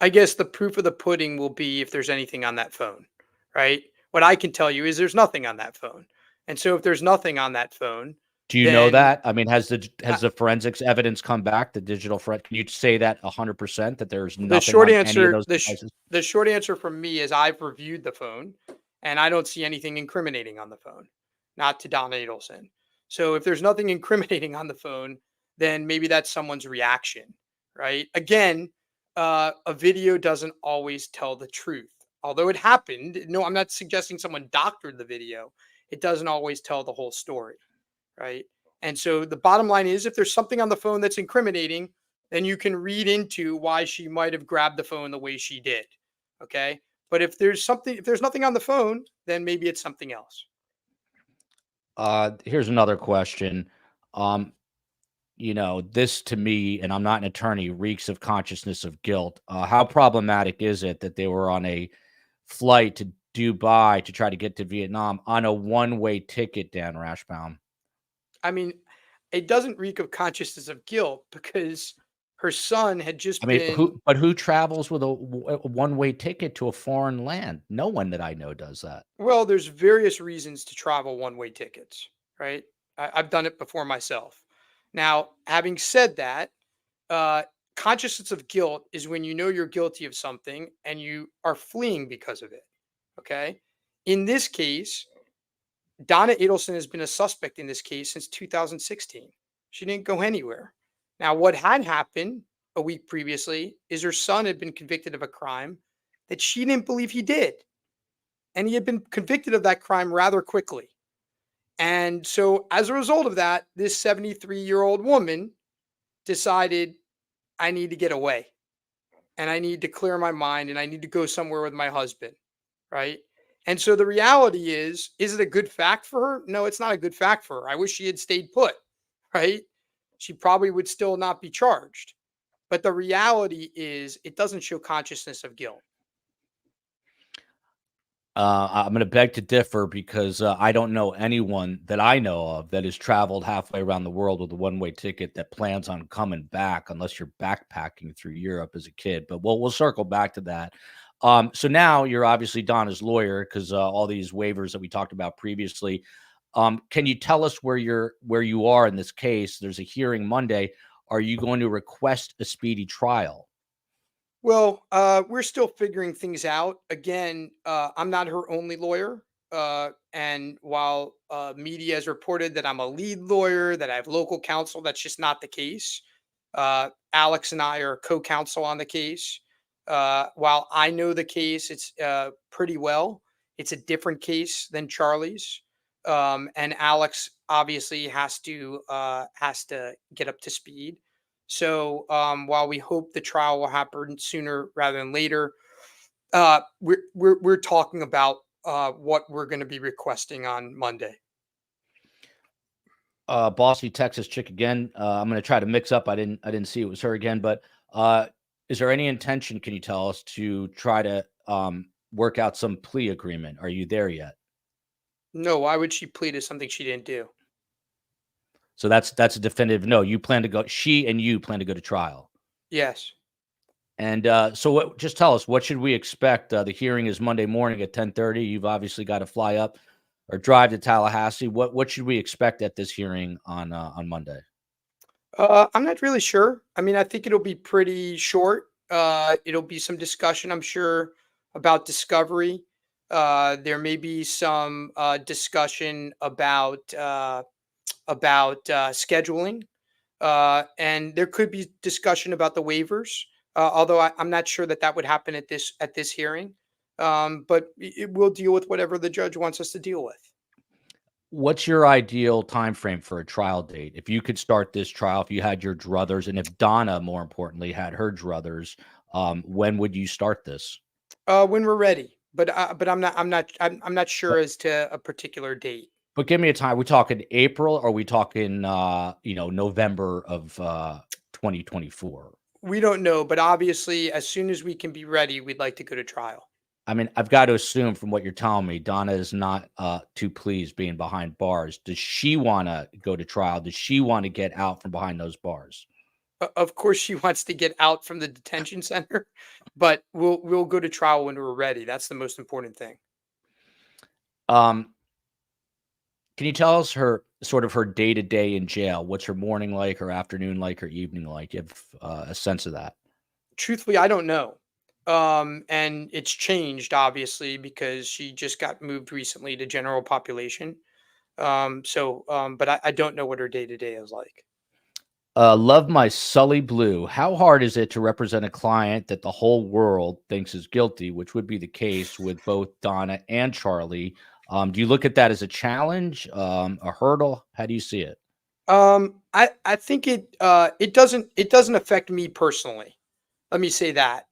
Speaker 3: I guess the proof of the pudding will be if there's anything on that phone, right? What I can tell you is there's nothing on that phone. And so if there's nothing on that phone,
Speaker 2: Do you know
Speaker 3: then
Speaker 2: that? I mean, has the forensics evidence come back? The digital forensic? Can you say that 100% that there's nothing
Speaker 3: the short
Speaker 2: on any of
Speaker 3: answer,
Speaker 2: those
Speaker 3: the
Speaker 2: devices?
Speaker 3: short answer from me is I've reviewed the phone and I don't see anything incriminating on the phone, not to Donna Adelson. So if there's nothing incriminating on the phone, then maybe that's someone's reaction, right? Again, a video doesn't always tell the truth. Although it happened, no, I'm not suggesting someone doctored the video. It doesn't always tell the whole story, right? And so the bottom line is if there's something on the phone that's incriminating, then you can read into why she might have grabbed the phone the way she did. Okay. But if there's nothing on the phone, then maybe it's something else.
Speaker 2: Here's another question. This to me, and I'm not an attorney, reeks of consciousness of guilt. How problematic is it that they were on a flight to Dubai to try to get to Vietnam on a one-way ticket, Dan Rashbaum?
Speaker 3: I mean, it doesn't reek of consciousness of guilt because her son had just
Speaker 2: I mean,
Speaker 3: been.
Speaker 2: who travels with a one-way ticket to a foreign land? No one that I know does that.
Speaker 3: Well, there's various reasons to travel one-way tickets, right? I've done it before myself. Now, having said that, consciousness of guilt is when you know you're guilty of something and you are fleeing because of it. Okay. In this case, Donna Adelson has been a suspect in this case since 2016. She didn't go anywhere. Now, what had happened a week previously is her son had been convicted of a crime that she didn't believe he did. And he had been convicted of that crime rather quickly. And so as a result of that, this 73-year-old woman decided, I need to get away and I need to clear my mind and I need to go somewhere with my husband. Right. And so the reality is it a good fact for her? No, it's not a good fact for her. I wish she had stayed put. Right. She probably would still not be charged. But the reality is it doesn't show consciousness of guilt.
Speaker 2: I'm going to beg to differ because I don't know anyone that I know of that has traveled halfway around the world with a one-way ticket that plans on coming back unless you're backpacking through Europe as a kid. But we'll circle back to that. So now you're obviously Donna's lawyer because all these waivers that we talked about previously. Can you tell us where you are in this case? There's a hearing Monday. Are you going to request a speedy trial?
Speaker 3: Well, we're still figuring things out. Again, I'm not her only lawyer. And while media has reported that I'm a lead lawyer, that I have local counsel, that's just not the case. Alex and I are co-counsel on the case. While I know the case, it's pretty well. It's a different case than Charlie's, and Alex obviously has to get up to speed. So while we hope the trial will happen sooner rather than later, we're talking about what we're going to be requesting on Monday.
Speaker 2: Bossy Texas chick again. I'm going to try to mix up. I didn't see it was her again, but is there any intention, can you tell us, to try to work out some plea agreement? Are you there yet?
Speaker 3: No, why would she plead to something she didn't do?
Speaker 2: So that's a definitive no. You plan to go. She and you plan to go to trial.
Speaker 3: Yes.
Speaker 2: And so just tell us, what should we expect? The hearing is Monday morning at 10:30. You've obviously got to fly up or drive to Tallahassee. What should we expect at this hearing on Monday?
Speaker 3: I'm not really sure. I mean, I think it'll be pretty short. It'll be some discussion, I'm sure, about discovery. There may be some discussion about scheduling, and there could be discussion about the waivers. Although I'm not sure that that would happen at this hearing, but we'll deal with whatever the judge wants us to deal with.
Speaker 2: What's your ideal time frame for a trial date? If you could start this trial, if you had your druthers, and if Donna, more importantly, had her druthers, when would you start this?
Speaker 3: When we're ready, but I'm not sure as to a particular date.
Speaker 2: But give me a time. Are we talking April, or are we talking November of 2024?
Speaker 3: We don't know, but obviously, as soon as we can be ready, we'd like to go to trial.
Speaker 2: I mean, I've got to assume from what you're telling me, Donna is not too pleased being behind bars. Does she want to go to trial? Does she want to get out from behind those bars?
Speaker 3: Of course, she wants to get out from the detention center, but we'll go to trial when we're ready. That's the most important thing.
Speaker 2: Can you tell us her day to day in jail? What's her morning like, her afternoon like, her evening like? You have a sense of that?
Speaker 3: Truthfully, I don't know. And it's changed obviously because she just got moved recently to general population. But I don't know what her day to day is like.
Speaker 2: Love my Sully Blue. How hard is it to represent a client that the whole world thinks is guilty, which would be the case with both Donna and Charlie? Do you look at that as a challenge, a hurdle? How do you see it?
Speaker 3: I think it doesn't affect me personally. Let me say that.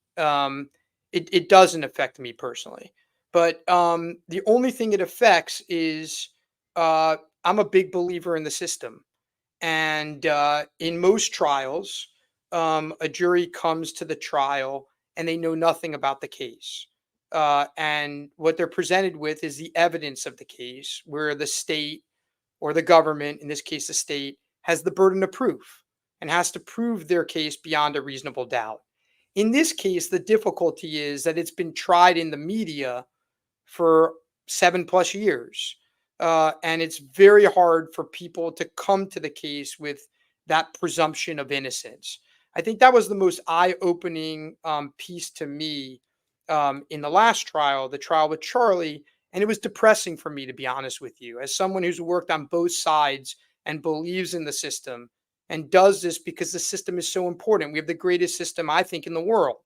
Speaker 3: It doesn't affect me personally, but the only thing it affects is I'm a big believer in the system, and in most trials, a jury comes to the trial and they know nothing about the case. And what they're presented with is the evidence of the case, where the state or the government, in this case the state, has the burden of proof and has to prove their case beyond a reasonable doubt. In this case, the difficulty is that it's been tried in the media for 7+ years. And it's very hard for people to come to the case with that presumption of innocence. I think that was the most eye-opening piece to me in the last trial, the trial with Charlie. And it was depressing for me, to be honest with you, as someone who's worked on both sides and believes in the system and does this because the system is so important. We have the greatest system, I think, in the world.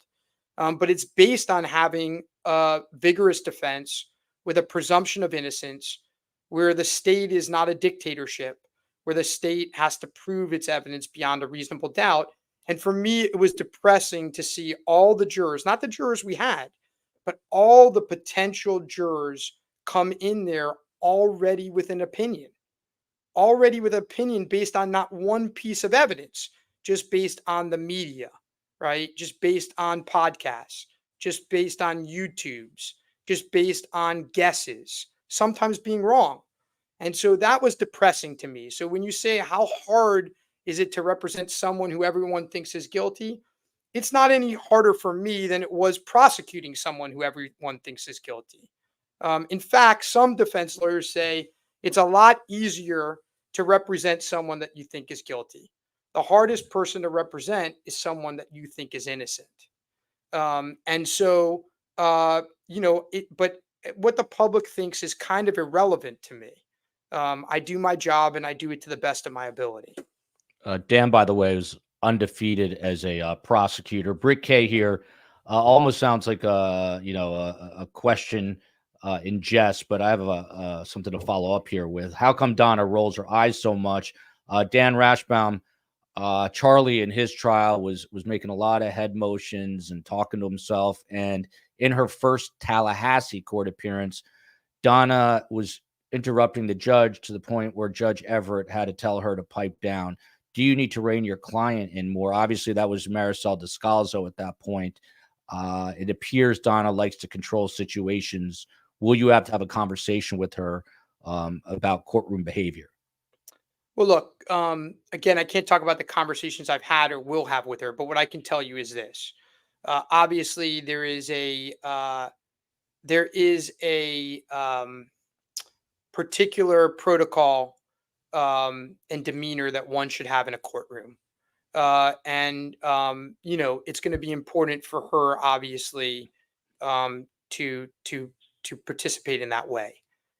Speaker 3: But it's based on having a vigorous defense with a presumption of innocence, where the state is not a dictatorship, where the state has to prove its evidence beyond a reasonable doubt. And for me, it was depressing to see all the jurors, not the jurors we had, but all the potential jurors come in there already with an opinion based on not one piece of evidence, just based on the media, right? Just based on podcasts, just based on YouTubes, just based on guesses, sometimes being wrong. And so that was depressing to me. So when you say how hard is it to represent someone who everyone thinks is guilty, it's not any harder for me than it was prosecuting someone who everyone thinks is guilty. In fact, some defense lawyers say it's a lot easier to represent someone that you think is guilty. The hardest person to represent is someone that you think is innocent. And so, but what the public thinks is kind of irrelevant to me. I do my job and I do it to the best of my ability.
Speaker 2: Dan, by the way, was undefeated as a prosecutor. Brick K here almost sounds like a question in jest, but I have something to follow up here with. How come Donna rolls her eyes so much? Dan Rashbaum, Charlie in his trial was making a lot of head motions and talking to himself. And in her first Tallahassee court appearance, Donna was interrupting the judge to the point where Judge Everett had to tell her to pipe down. Do you need to rein your client in more? Obviously, that was Marisol Descalzo at that point. It appears Donna likes to control situations. Will you have to have a conversation with her about courtroom behavior?
Speaker 3: Well, look, again, I can't talk about the conversations I've had or will have with her, but what I can tell you is this. Obviously, there is a particular protocol and demeanor that one should have in a courtroom. It's going to be important for her, obviously, to participate in that way.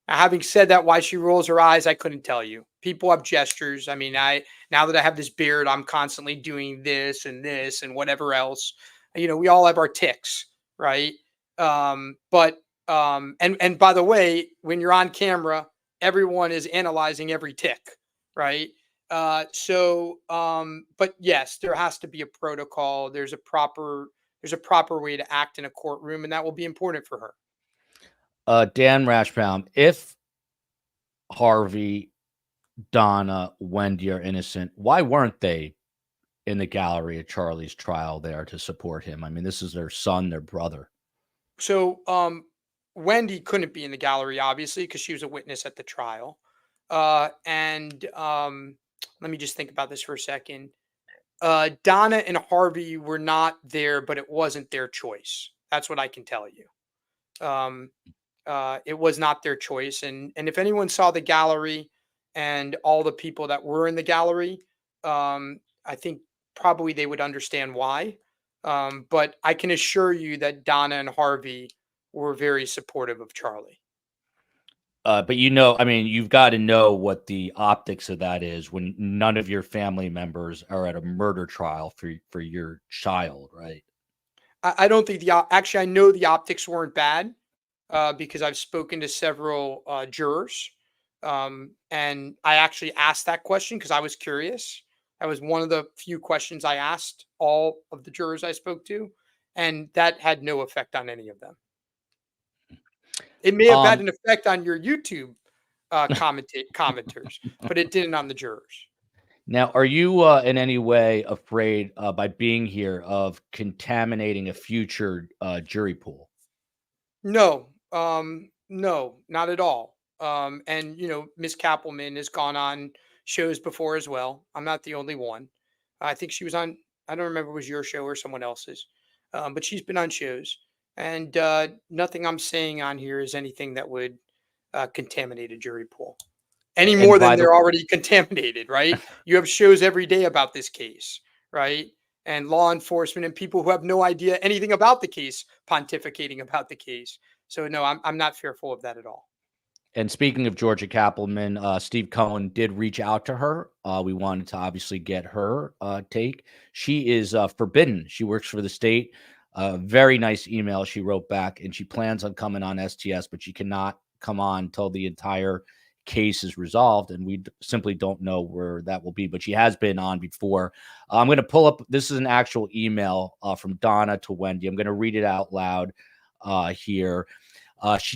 Speaker 3: Now, having said that, why she rolls her eyes, I couldn't tell you. People have gestures. I mean, now that I have this beard, I'm constantly doing this and whatever else. We all have our tics, right? And by the way, when you're on camera, everyone is analyzing every tick, right? But yes, there has to be a protocol. There's a proper way to act in a courtroom, and that will be important for her.
Speaker 2: Dan Rashbaum, if Harvey, Donna, Wendi are innocent, why weren't they in the gallery at Charlie's trial there to support him? I mean, this is their son, their brother.
Speaker 3: So Wendi couldn't be in the gallery, obviously, because she was a witness at the trial. Let me just think about this for a second. Donna and Harvey were not there, but it wasn't their choice. That's what I can tell you. It was not their choice. And if anyone saw the gallery and all the people that were in the gallery, I think probably they would understand why. But I can assure you that Donna and Harvey were very supportive of Charlie.
Speaker 2: But I mean, you've got to know what the optics of that is when none of your family members are at a murder trial for your child, right?
Speaker 3: I don't think actually, I know the optics weren't bad because I've spoken to several jurors. And I actually asked that question because I was curious. That was one of the few questions I asked all of the jurors I spoke to, and that had no effect on any of them. It may have had an effect on your YouTube commenters, but it didn't on the jurors.
Speaker 2: Now, are you in any way afraid by being here of contaminating a future jury pool?
Speaker 3: No, no, not at all. And Miss Kappelman has gone on shows before as well. I'm not the only one. I think she was on, I don't remember if it was your show or someone else's, but she's been on shows. And nothing I'm saying on here is anything that would contaminate a jury pool any more than they're already contaminated, right? You have shows every day about this case, right? And law enforcement and people who have no idea anything about the case pontificating about the case. So no, I'm not fearful of that at all.
Speaker 2: And speaking of Georgia Kappelman, Steve Cohen did reach out to her. We wanted to obviously get her take. She is forbidden. She works for the state. Very nice email she wrote back, and she plans on coming on STS, but she cannot come on until the entire case is resolved, and we simply don't know where that will be. But she has been on before. I'm going to pull up. This is an actual email from Donna to Wendi. I'm going to read it out loud here.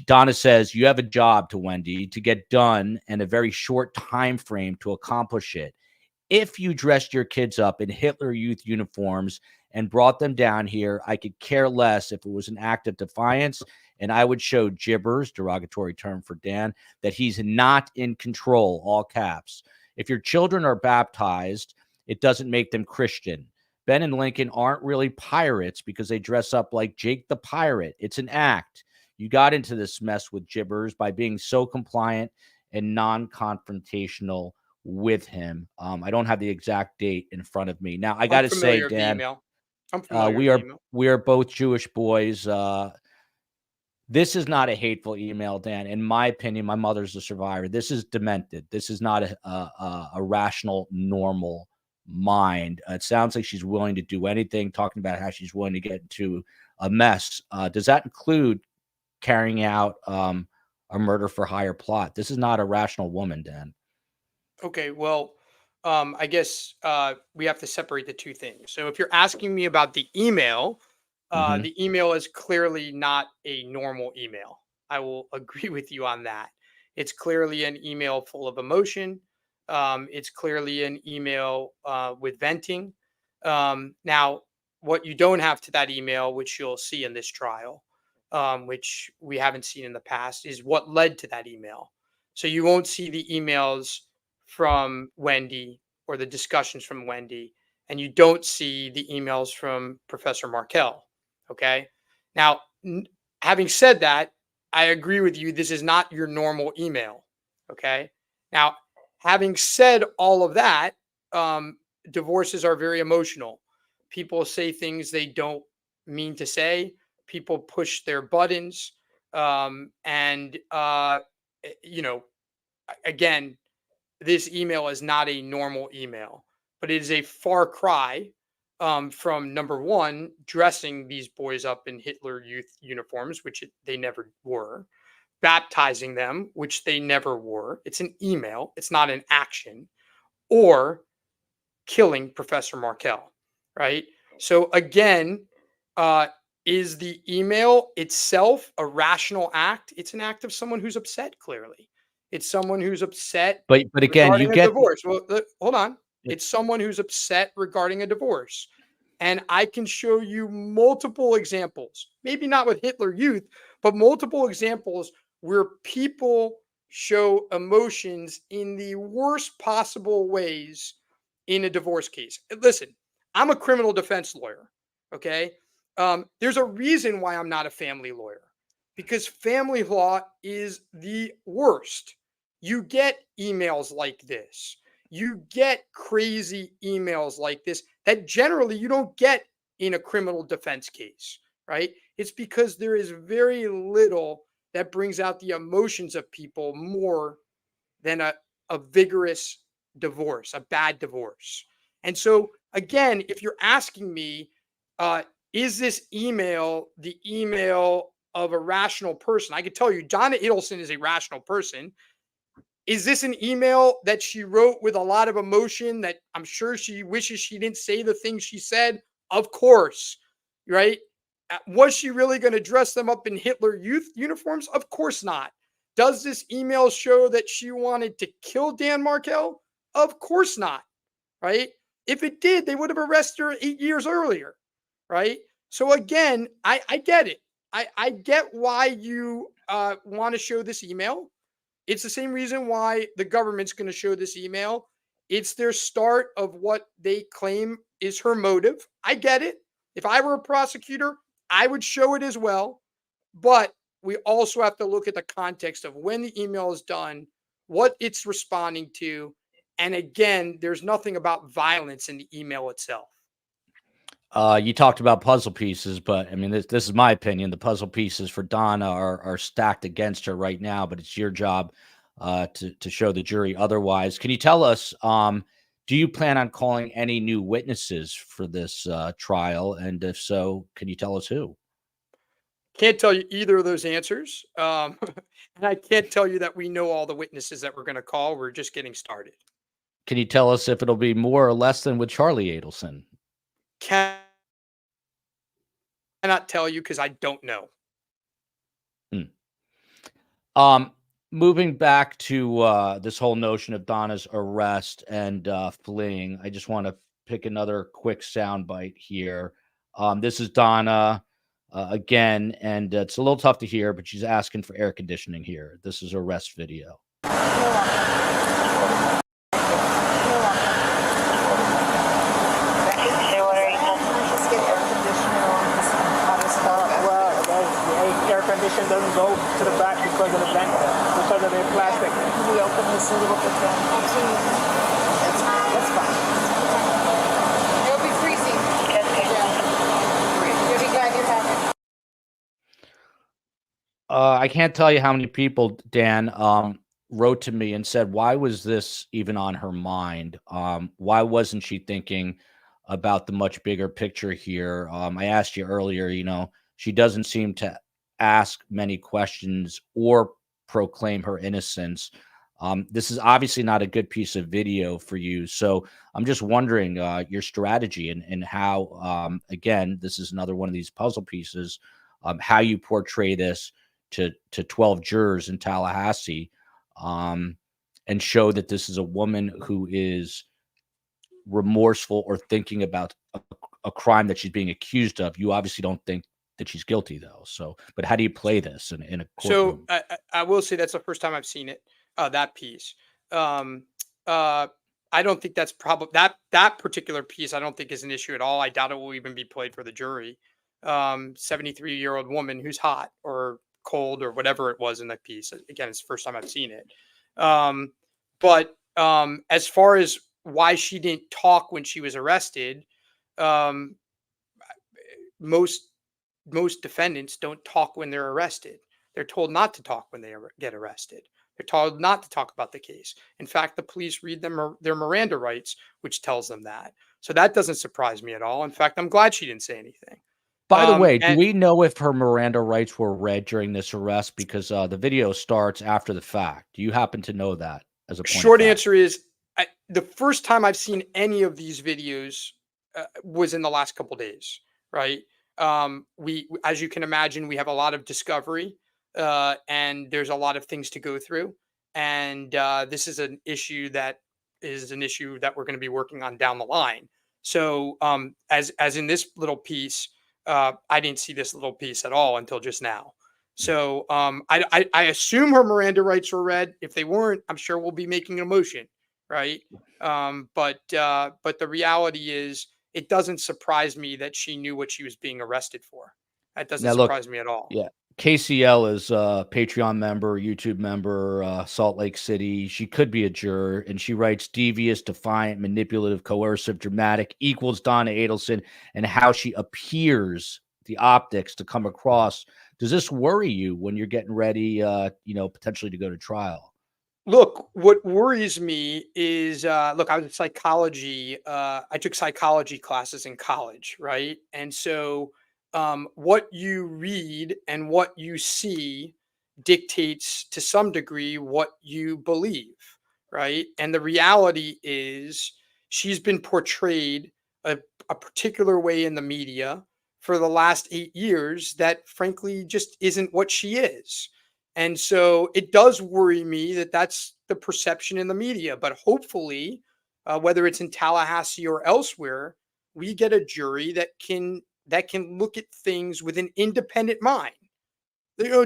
Speaker 2: Donna says, "You have a job to Wendi to get done and a very short time frame to accomplish it. If you dressed your kids up in Hitler Youth uniforms and brought them down here, I could care less if it was an act of defiance, and I would show Jibbers, derogatory term for Dan, that he's not in control, all caps. If your children are baptized, it doesn't make them Christian. Ben and Lincoln aren't really pirates because they dress up like Jake the Pirate. It's an act. You got into this mess with Jibbers by being so compliant and non-confrontational with him." I don't have the exact date in front of me. Now, I got to say, Dan,
Speaker 3: I'm familiar
Speaker 2: we
Speaker 3: with
Speaker 2: are
Speaker 3: the email.
Speaker 2: we are both Jewish boys. This is not a hateful email, Dan. In my opinion, my mother's a survivor. This is demented. This is not a rational, normal mind. It sounds like she's willing to do anything, talking about how she's willing to get into a mess. Does that include carrying out a murder for hire plot? This is not a rational woman, Dan.
Speaker 3: Okay, well, I guess we have to separate the two things. So if you're asking me about the email is clearly not a normal email. I will agree with you on that. It's clearly an email full of emotion. It's clearly an email with venting. Now, what you don't have to that email, which you'll see in this trial, which we haven't seen in the past, is what led to that email. So you won't see the emails from Wendi or the discussions from Wendi, and you don't see the emails from Professor Markel. Okay. Now, having said that, I agree with you. This is not your normal email. Okay. Now, having said all of that, divorces are very emotional. People say things they don't mean to say. People push their buttons. Again, this email is not a normal email, but it is a far cry from, number one, dressing these boys up in Hitler Youth uniforms, which they never were, baptizing them, which they never were. It's an email, it's not an action, or killing Professor Markel, right? So again, is the email itself a rational act? It's an act of someone who's upset, clearly. It's someone who's upset
Speaker 2: But again, you
Speaker 3: regarding a
Speaker 2: get
Speaker 3: divorce. Well, hold on. It's someone who's upset regarding a divorce. And I can show you multiple examples, maybe not with Hitler Youth, but multiple examples where people show emotions in the worst possible ways in a divorce case. Listen, I'm a criminal defense lawyer. Okay. There's a reason why I'm not a family lawyer, because family law is the worst. You get emails like this. You get crazy emails like this that generally you don't get in a criminal defense case, right? It's because there is very little that brings out the emotions of people more than a vigorous divorce, a bad divorce. And so, again, if you're asking me, is this email the email of a rational person? I can tell you, Donna Adelson is a rational person. Is this an email that she wrote with a lot of emotion that I'm sure she wishes she didn't say the things she said? Of course, right? Was she really going to dress them up in Hitler Youth uniforms? Of course not. Does this email show that she wanted to kill Dan Markel? Of course not, right? If it did, they would have arrested her 8 years earlier, right? So again, I get it. I get why you want to show this email. It's the same reason why the government's going to show this email. It's their start of what they claim is her motive. I get it. If I were a prosecutor, I would show it as well. But we also have to look at the context of when the email is done, what it's responding to. And again, there's nothing about violence in the email itself.
Speaker 2: You talked about puzzle pieces, but I mean, this is my opinion. The puzzle pieces for Donna are stacked against her right now, but it's your job to show the jury otherwise. Can you tell us, do you plan on calling any new witnesses for this trial? And if so, can you tell us who?
Speaker 3: Can't tell you either of those answers. And I can't tell you that we know all the witnesses that we're going to call. We're just getting started.
Speaker 2: Can you tell us if it'll be more or less than with Charlie Adelson?
Speaker 3: Cannot tell you because I don't know.
Speaker 2: Moving back to this whole notion of Donna's arrest and fleeing, I just want to pick another quick soundbite here. This is Donna again, and it's a little tough to hear, but she's asking for air conditioning here. This is her arrest video.
Speaker 4: Condition doesn't go to the back because of the vent, because of the plastic.
Speaker 5: Can we open this a little bit then? Absolutely. That's fine. It'll be freezing. Yeah.
Speaker 2: I can't tell you how many people, Dan, wrote to me and said, why was this even on her mind? Why wasn't she thinking about the much bigger picture here? I asked you earlier, she doesn't seem to ask many questions or proclaim her innocence. This is obviously not a good piece of video for you. So I'm just wondering your strategy and how, again, this is another one of these puzzle pieces, how you portray this to 12 jurors in Tallahassee, and show that this is a woman who is remorseful or thinking about a crime that she's being accused of. You obviously don't think that she's guilty, though. So, but how do you play this in a
Speaker 3: So
Speaker 2: courtroom?
Speaker 3: I will say that's the first time I've seen it, that piece. Um, I don't think that's probably that particular piece. I don't think is an issue at all. I doubt it will even be played for the jury. 73-year-old woman who's hot or cold or whatever it was in that piece. Again, it's the first time I've seen it. But as far as why she didn't talk when she was arrested, um, most defendants don't talk when they're arrested. They're told not to talk when they get arrested. They're told not to talk about the case. In fact, the police read them their Miranda rights, which tells them that. So that doesn't surprise me at all. In fact, I'm glad she didn't say anything.
Speaker 2: By the way, do
Speaker 3: And
Speaker 2: we know if her Miranda rights were read during this arrest? Because the video starts after the fact. Do you happen to know that as a point of
Speaker 3: short
Speaker 2: fact?
Speaker 3: answer is the first time I've seen any of these videos was in the last couple days, right? As you can imagine, we have a lot of discovery, and there's a lot of things to go through. And this is an issue that we're going to be working on down the line. So, as in this little piece, I didn't see this little piece at all until just now. So, I assume her Miranda rights were read. If they weren't, I'm sure we'll be making a motion, right? But the reality is, it doesn't surprise me that she knew what she was being arrested for. That doesn't
Speaker 2: Now, look,
Speaker 3: surprise me at all.
Speaker 2: yeah, KCL is a Patreon member, YouTube member, Salt Lake City. She could be a juror, and she writes devious, defiant, manipulative, coercive, dramatic equals Donna Adelson, and how she appears, the optics to come across. Does this worry you when you're getting ready, potentially to go to trial?
Speaker 3: Look, what worries me is, look, I was in psychology. I took psychology classes in college, right? And so, what you read and what you see dictates to some degree what you believe, right? And the reality is, she's been portrayed a particular way in the media for the last 8 years that, frankly, just isn't what she is. And so it does worry me that that's the perception in the media. But hopefully, whether it's in Tallahassee or elsewhere, we get a jury that can look at things with an independent mind.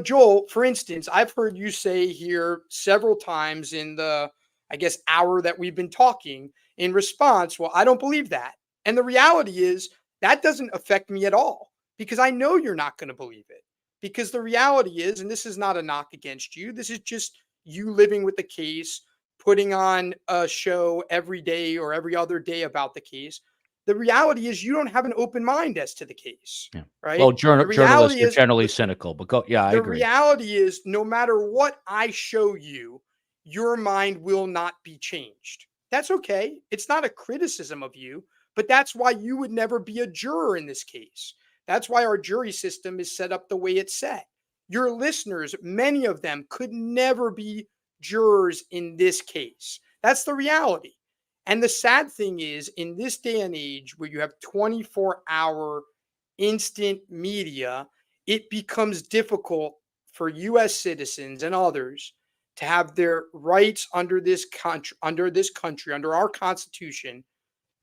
Speaker 3: Joel, for instance, I've heard you say here several times in the, I guess, hour that we've been talking in response, well, I don't believe that. And the reality is that doesn't affect me at all because I know you're not going to believe it. Because the reality is, and this is not a knock against you, this is just you living with the case, putting on a show every day or every other day about the case. The reality is you don't have an open mind as to the case,
Speaker 2: Yeah.
Speaker 3: right?
Speaker 2: Well,
Speaker 3: The
Speaker 2: journalists
Speaker 3: reality
Speaker 2: are
Speaker 3: is
Speaker 2: generally cynical, but go. Yeah, I
Speaker 3: the
Speaker 2: agree.
Speaker 3: reality is no matter what I show you, your mind will not be changed. That's okay. It's not a criticism of you, but that's why you would never be a juror in this case. That's why our jury system is set up the way it's set. Your listeners, many of them could never be jurors in this case. That's the reality. And the sad thing is, in this day and age where you have 24-hour instant media, it becomes difficult for US citizens and others to have their rights under this country, under our Constitution,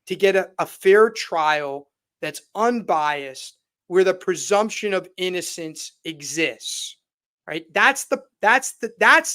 Speaker 3: to get a fair trial that's unbiased, where the presumption of innocence exists. Right? That's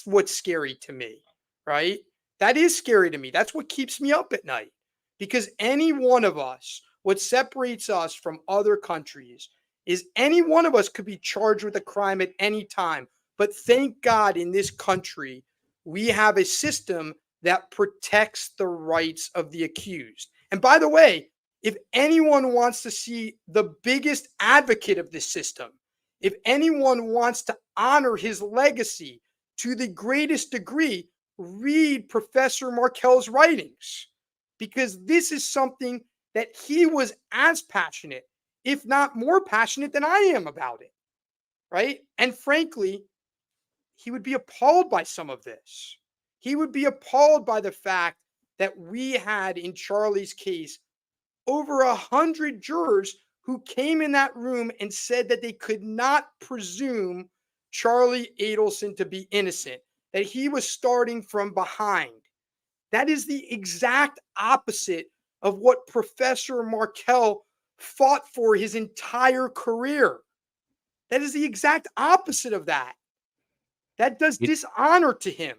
Speaker 3: what's scary to me, right? That is scary to me. That's what keeps me up at night. Because any one of us, what separates us from other countries is any one of us could be charged with a crime at any time. But thank God in this country, we have a system that protects the rights of the accused. And by the way, if anyone wants to see the biggest advocate of this system, If anyone wants to honor his legacy to the greatest degree, read Professor Markel's writings, because this is something that he was as passionate, if not more passionate than I am about it, right? And frankly, he would be appalled by some of this. He would be appalled by the fact that we had in Charlie's case over 100 jurors who came in that room and said that they could not presume Charlie Adelson to be innocent, that he was starting from behind. That is the exact opposite of what Professor Markel fought for his entire career. That is the exact opposite of that. That does dishonor to him.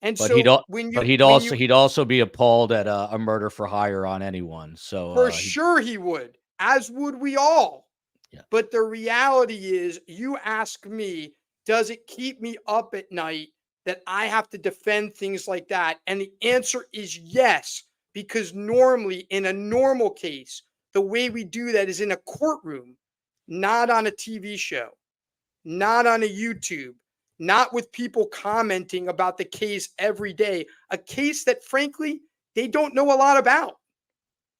Speaker 3: And
Speaker 2: But
Speaker 3: so
Speaker 2: he'd also be appalled at a murder for hire on anyone. So
Speaker 3: for sure he would, as would we all.
Speaker 2: Yeah.
Speaker 3: But the reality is, you ask me, does it keep me up at night that I have to defend things like that? And the answer is yes, because normally in a normal case, the way we do that is in a courtroom, not on a TV show, not on a YouTube, not with people commenting about the case every day, a case that frankly, they don't know a lot about,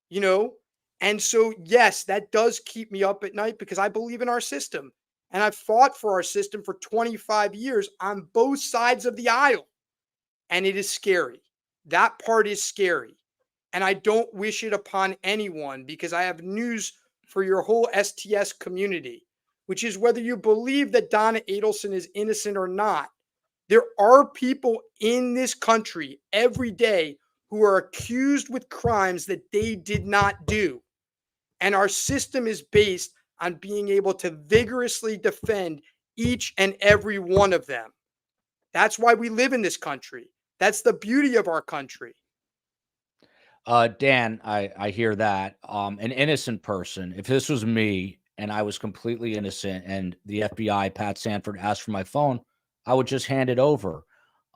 Speaker 3: you know? And so, yes, that does keep me up at night because I believe in our system. And I've fought for our system for 25 years on both sides of the aisle. And it is scary. That part is scary. And I don't wish it upon anyone, because I have news for your whole STS community, which is whether you believe that Donna Adelson is innocent or not, there are people in this country every day who are accused with crimes that they did not do. And our system is based on being able to vigorously defend each and every one of them. That's why we live in this country. That's the beauty of our country.
Speaker 2: Dan, I hear that. An innocent person, if this was me and I was completely innocent and the FBI, Pat Sanford, asked for my phone, I would just hand it over.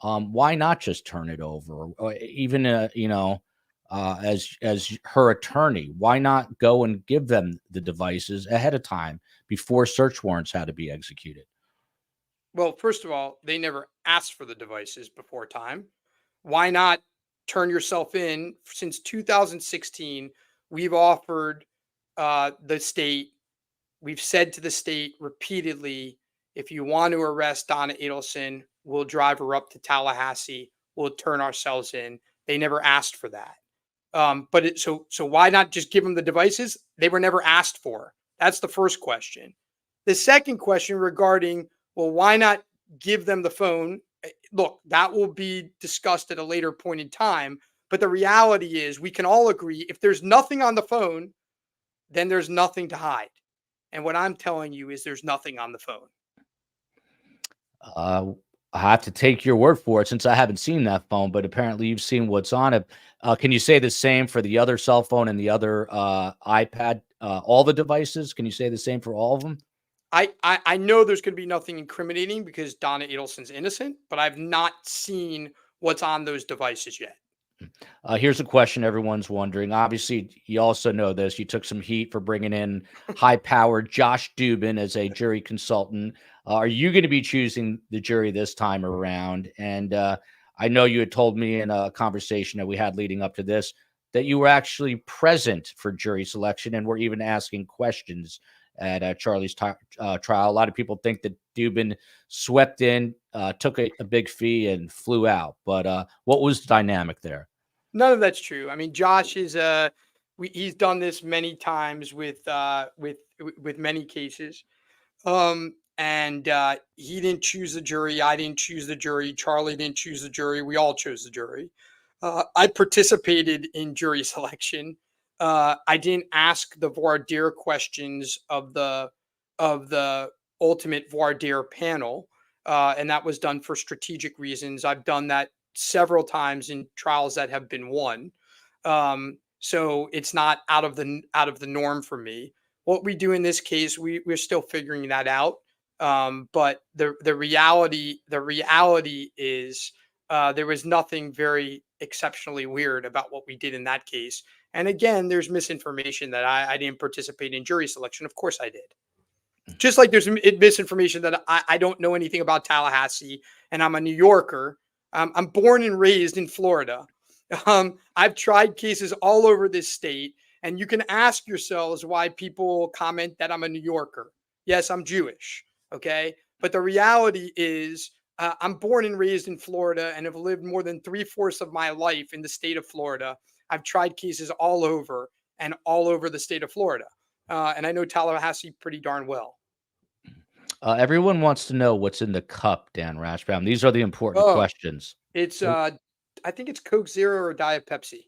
Speaker 2: Why not just turn it over? Or even, as her attorney, why not go and give them the devices ahead of time before search warrants had to be executed?
Speaker 3: Well, first of all, they never asked for the devices before time. Why not turn yourself in? Since 2016, we've offered the state, we've said to the state repeatedly, if you want to arrest Donna Adelson, we'll drive her up to Tallahassee. We'll turn ourselves in. They never asked for that. So why not just give them the devices? They were never asked for. That's the first question. The second question regarding, well, why not give them the phone? Look, that will be discussed at a later point in time. But the reality is, we can all agree, if there's nothing on the phone, then there's nothing to hide. And what I'm telling you is there's nothing on the phone.
Speaker 2: I have to take your word for it, since I haven't seen that phone, but apparently you've seen what's on it. Can you say the same for the other cell phone and the other iPad, all the devices? Can you say the same for all of them?
Speaker 3: I know there's going to be nothing incriminating because Donna Adelson's innocent, but I've not seen what's on those devices yet.
Speaker 2: Here's a question everyone's wondering. Obviously, you also know this. You took some heat for bringing in high-powered Josh Dubin as a jury consultant. Are you going to be choosing the jury this time around? And I know you had told me in a conversation that we had leading up to this that you were actually present for jury selection and were even asking questions at Charlie's trial. A lot of people think that Dubin swept in, took a big fee, and flew out. But what was the dynamic there?
Speaker 3: None of that's true. I mean, Josh is he's done this many times with many cases, and he didn't choose the jury. I didn't choose the jury. Charlie didn't choose the jury. We all chose the jury. I participated in jury selection. I didn't ask the voir dire questions of the ultimate voir dire panel, and that was done for strategic reasons. I've done that several times in trials that have been won. So it's not out of the norm for me. What we do in this case, we're still figuring that out. But the reality is there was nothing very exceptionally weird about what we did in that case. And again, there's misinformation that I didn't participate in jury selection. Of course I did. Just like there's misinformation that I don't know anything about Tallahassee and I'm a New Yorker. I'm born and raised in Florida. I've tried cases all over this state, and you can ask yourselves why people comment that I'm a New Yorker. Yes, I'm Jewish. Okay. But the reality is, I'm born and raised in Florida and have lived more than 3/4 of my life in the state of Florida. I've tried cases all over the state of Florida. And I know Tallahassee pretty darn well.
Speaker 2: Everyone wants to know what's in the cup, Dan Rashbaum. These are the important
Speaker 3: Oh,
Speaker 2: questions.
Speaker 3: it's I think it's Coke Zero or Diet Pepsi.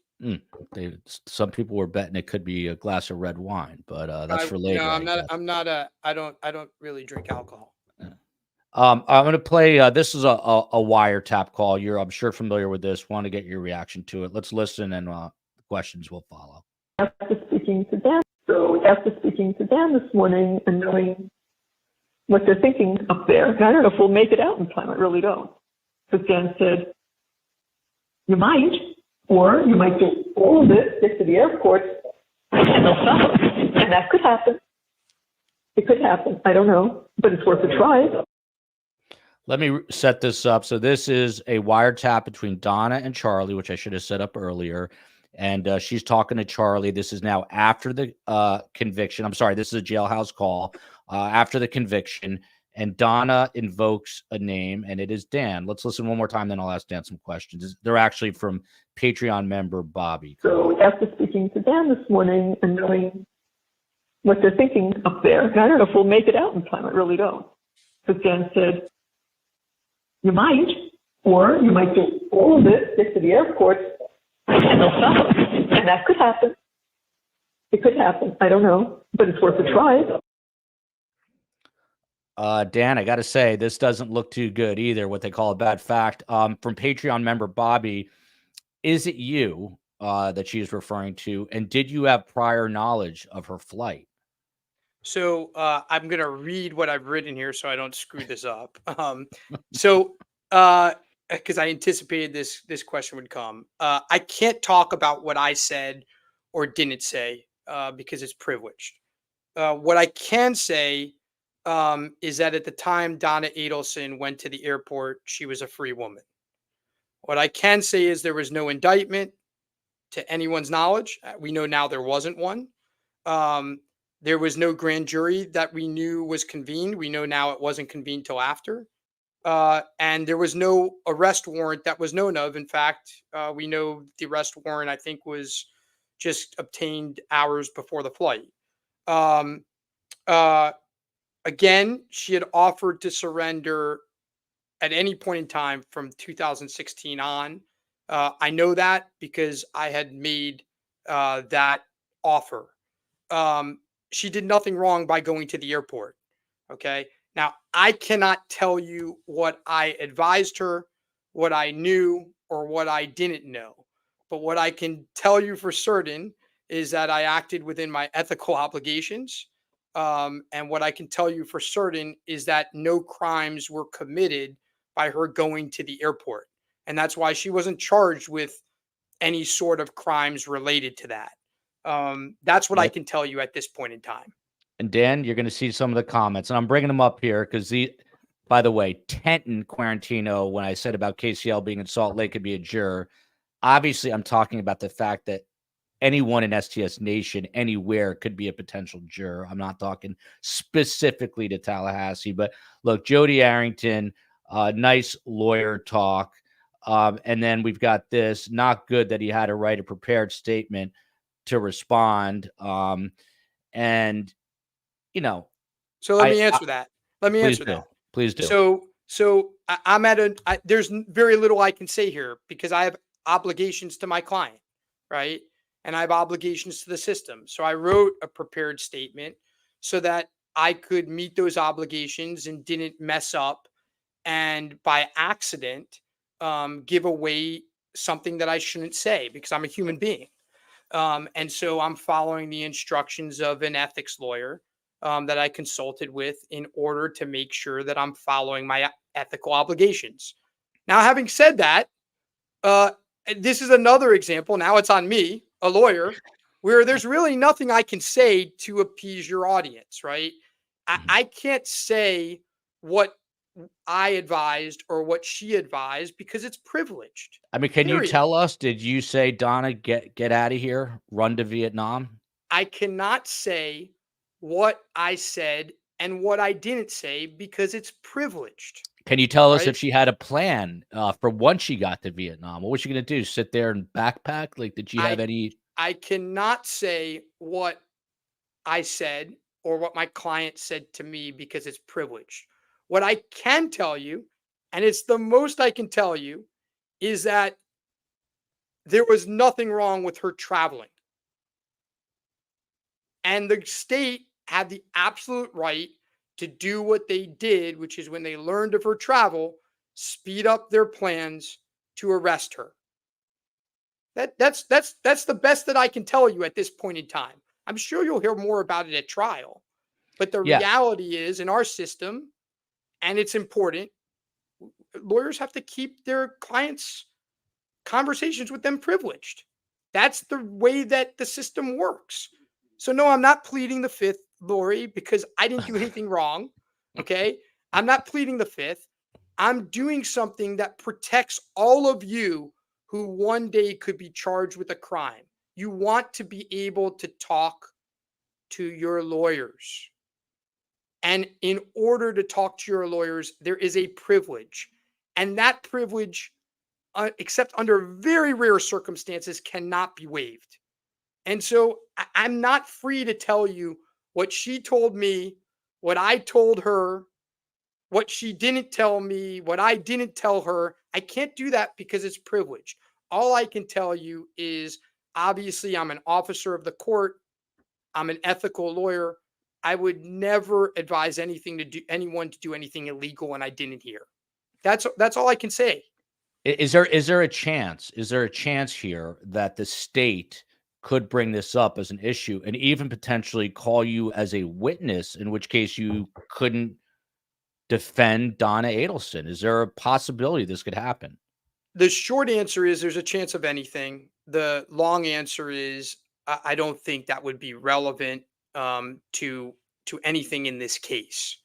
Speaker 2: Some people were betting it could be a glass of red wine, but that's for later.
Speaker 3: No,
Speaker 2: I guess.
Speaker 3: I don't really drink alcohol.
Speaker 2: I'm going to play. This is a wiretap call. I'm sure familiar with this. Want to get your reaction to it. Let's listen, and the questions will follow.
Speaker 6: After speaking to Dan this morning and knowing what they're thinking up there, and I don't know if we'll make it out in time. I really don't. Because Dan said, you might, or you might do all of this, get to the airport, and they'll stop. And that could happen. It could happen. I don't know, but it's worth a try.
Speaker 2: Let me set this up. So this is a wiretap between Donna and Charlie, which I should have set up earlier. And she's talking to Charlie. This is now after the conviction. I'm sorry, this is a jailhouse call after the conviction. And Donna invokes a name, and it is Dan. Let's listen one more time, then I'll ask Dan some questions. They're actually from Patreon member Bobby.
Speaker 6: So after speaking to Dan this morning and knowing what they're thinking up there, and I don't know if we'll make it out in time. I really don't. Because Dan said, you might, or you might do all of this, get to the airport, and they'll stop. And that could happen. It could happen. I don't know, but it's worth a try.
Speaker 2: Dan, I got to say, this doesn't look too good either, what they call a bad fact. From Patreon member Bobby, is it you that she's referring to? And did you have prior knowledge of her flight?
Speaker 3: So I'm going to read what I've written here so I don't screw this up. Because I anticipated this question would come. I can't talk about what I said or didn't say because it's privileged. What I can say is that at the time Donna Adelson went to the airport, she was a free woman. What I can say is there was no indictment to anyone's knowledge. We know now there wasn't one. There was no grand jury that we knew was convened. We know now it wasn't convened till after. And there was no arrest warrant that was known of. In fact, we know the arrest warrant, I think, was just obtained hours before the flight. Again, she had offered to surrender at any point in time from 2016 on. I know that because I had made that offer. She did nothing wrong by going to the airport. Okay. Now, I cannot tell you what I advised her, what I knew, or what I didn't know. But what I can tell you for certain is that I acted within my ethical obligations. And what I can tell you for certain is that no crimes were committed by her going to the airport. And that's why she wasn't charged with any sort of crimes related to that. That's what I can tell you at this point in time.
Speaker 2: And Dan, you're going to see some of the comments, and I'm bringing them up here because by the way, Tenton Quarantino, when I said about KCL being in Salt Lake could be a juror, obviously I'm talking about the fact that anyone in STS Nation anywhere could be a potential juror. I'm not talking specifically to Tallahassee, but look, Jody Arrington, nice lawyer talk. And then we've got this, not good that he had to write a prepared statement to respond. And you know,
Speaker 3: so let me answer that. Let me answer that.
Speaker 2: Please do.
Speaker 3: So I'm at there's very little I can say here because I have obligations to my client, right? And I have obligations to the system. So I wrote a prepared statement so that I could meet those obligations and didn't mess up and by accident give away something that I shouldn't say because I'm a human being. And so I'm following the instructions of an ethics lawyer that I consulted with in order to make sure that I'm following my ethical obligations. Now, having said that, this is another example. Now it's on me, a lawyer, where there's really nothing I can say to appease your audience, right? I can't say what I advised or what she advised because it's privileged.
Speaker 2: I mean, can you
Speaker 3: Period.
Speaker 2: tell us, did you say, Donna, get out of here, run to Vietnam?
Speaker 3: I cannot say what I said and what I didn't say because it's privileged,
Speaker 2: Can you tell us if
Speaker 3: right?
Speaker 2: she had a plan for once she got to Vietnam? What was she going to do? Sit there and backpack? Like, did she have any?
Speaker 3: I cannot say what I said or what my client said to me because it's privileged. What I can tell you, and it's the most I can tell you, is that there was nothing wrong with her traveling. And the state had the absolute right to do what they did, which is when they learned of her travel, speed up their plans to arrest her. That's the best that I can tell you at this point in time. I'm sure you'll hear more about it at trial. But the
Speaker 2: Yeah.
Speaker 3: reality is in our system, and it's important, lawyers have to keep their clients' conversations with them privileged. That's the way that the system works. So no, I'm not pleading the fifth, Lori, because I didn't do anything wrong. Okay. I'm not pleading the fifth. I'm doing something that protects all of you who one day could be charged with a crime. You want to be able to talk to your lawyers. And in order to talk to your lawyers, there is a privilege. And that privilege, except under very rare circumstances, cannot be waived. And so I'm not free to tell you what she told me, what I told her, what she didn't tell me, what I didn't tell her. I can't do that because it's privileged. All I can tell you is obviously I'm an officer of the court. I'm an ethical lawyer. I would never advise anyone to do anything illegal, and I didn't hear. That's all I can say.
Speaker 2: Is there a chance? Is there a chance here that the state could bring this up as an issue and even potentially call you as a witness, in which case you couldn't defend Donna Adelson? Is there a possibility this could happen?
Speaker 3: The short answer is there's a chance of anything. The long answer is I don't think that would be relevant to anything in this case.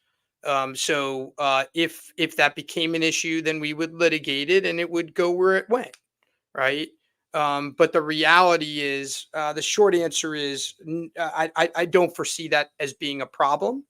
Speaker 3: So if that became an issue, then we would litigate it and it would go where it went, right? But the reality is, the short answer is I don't foresee that as being a problem.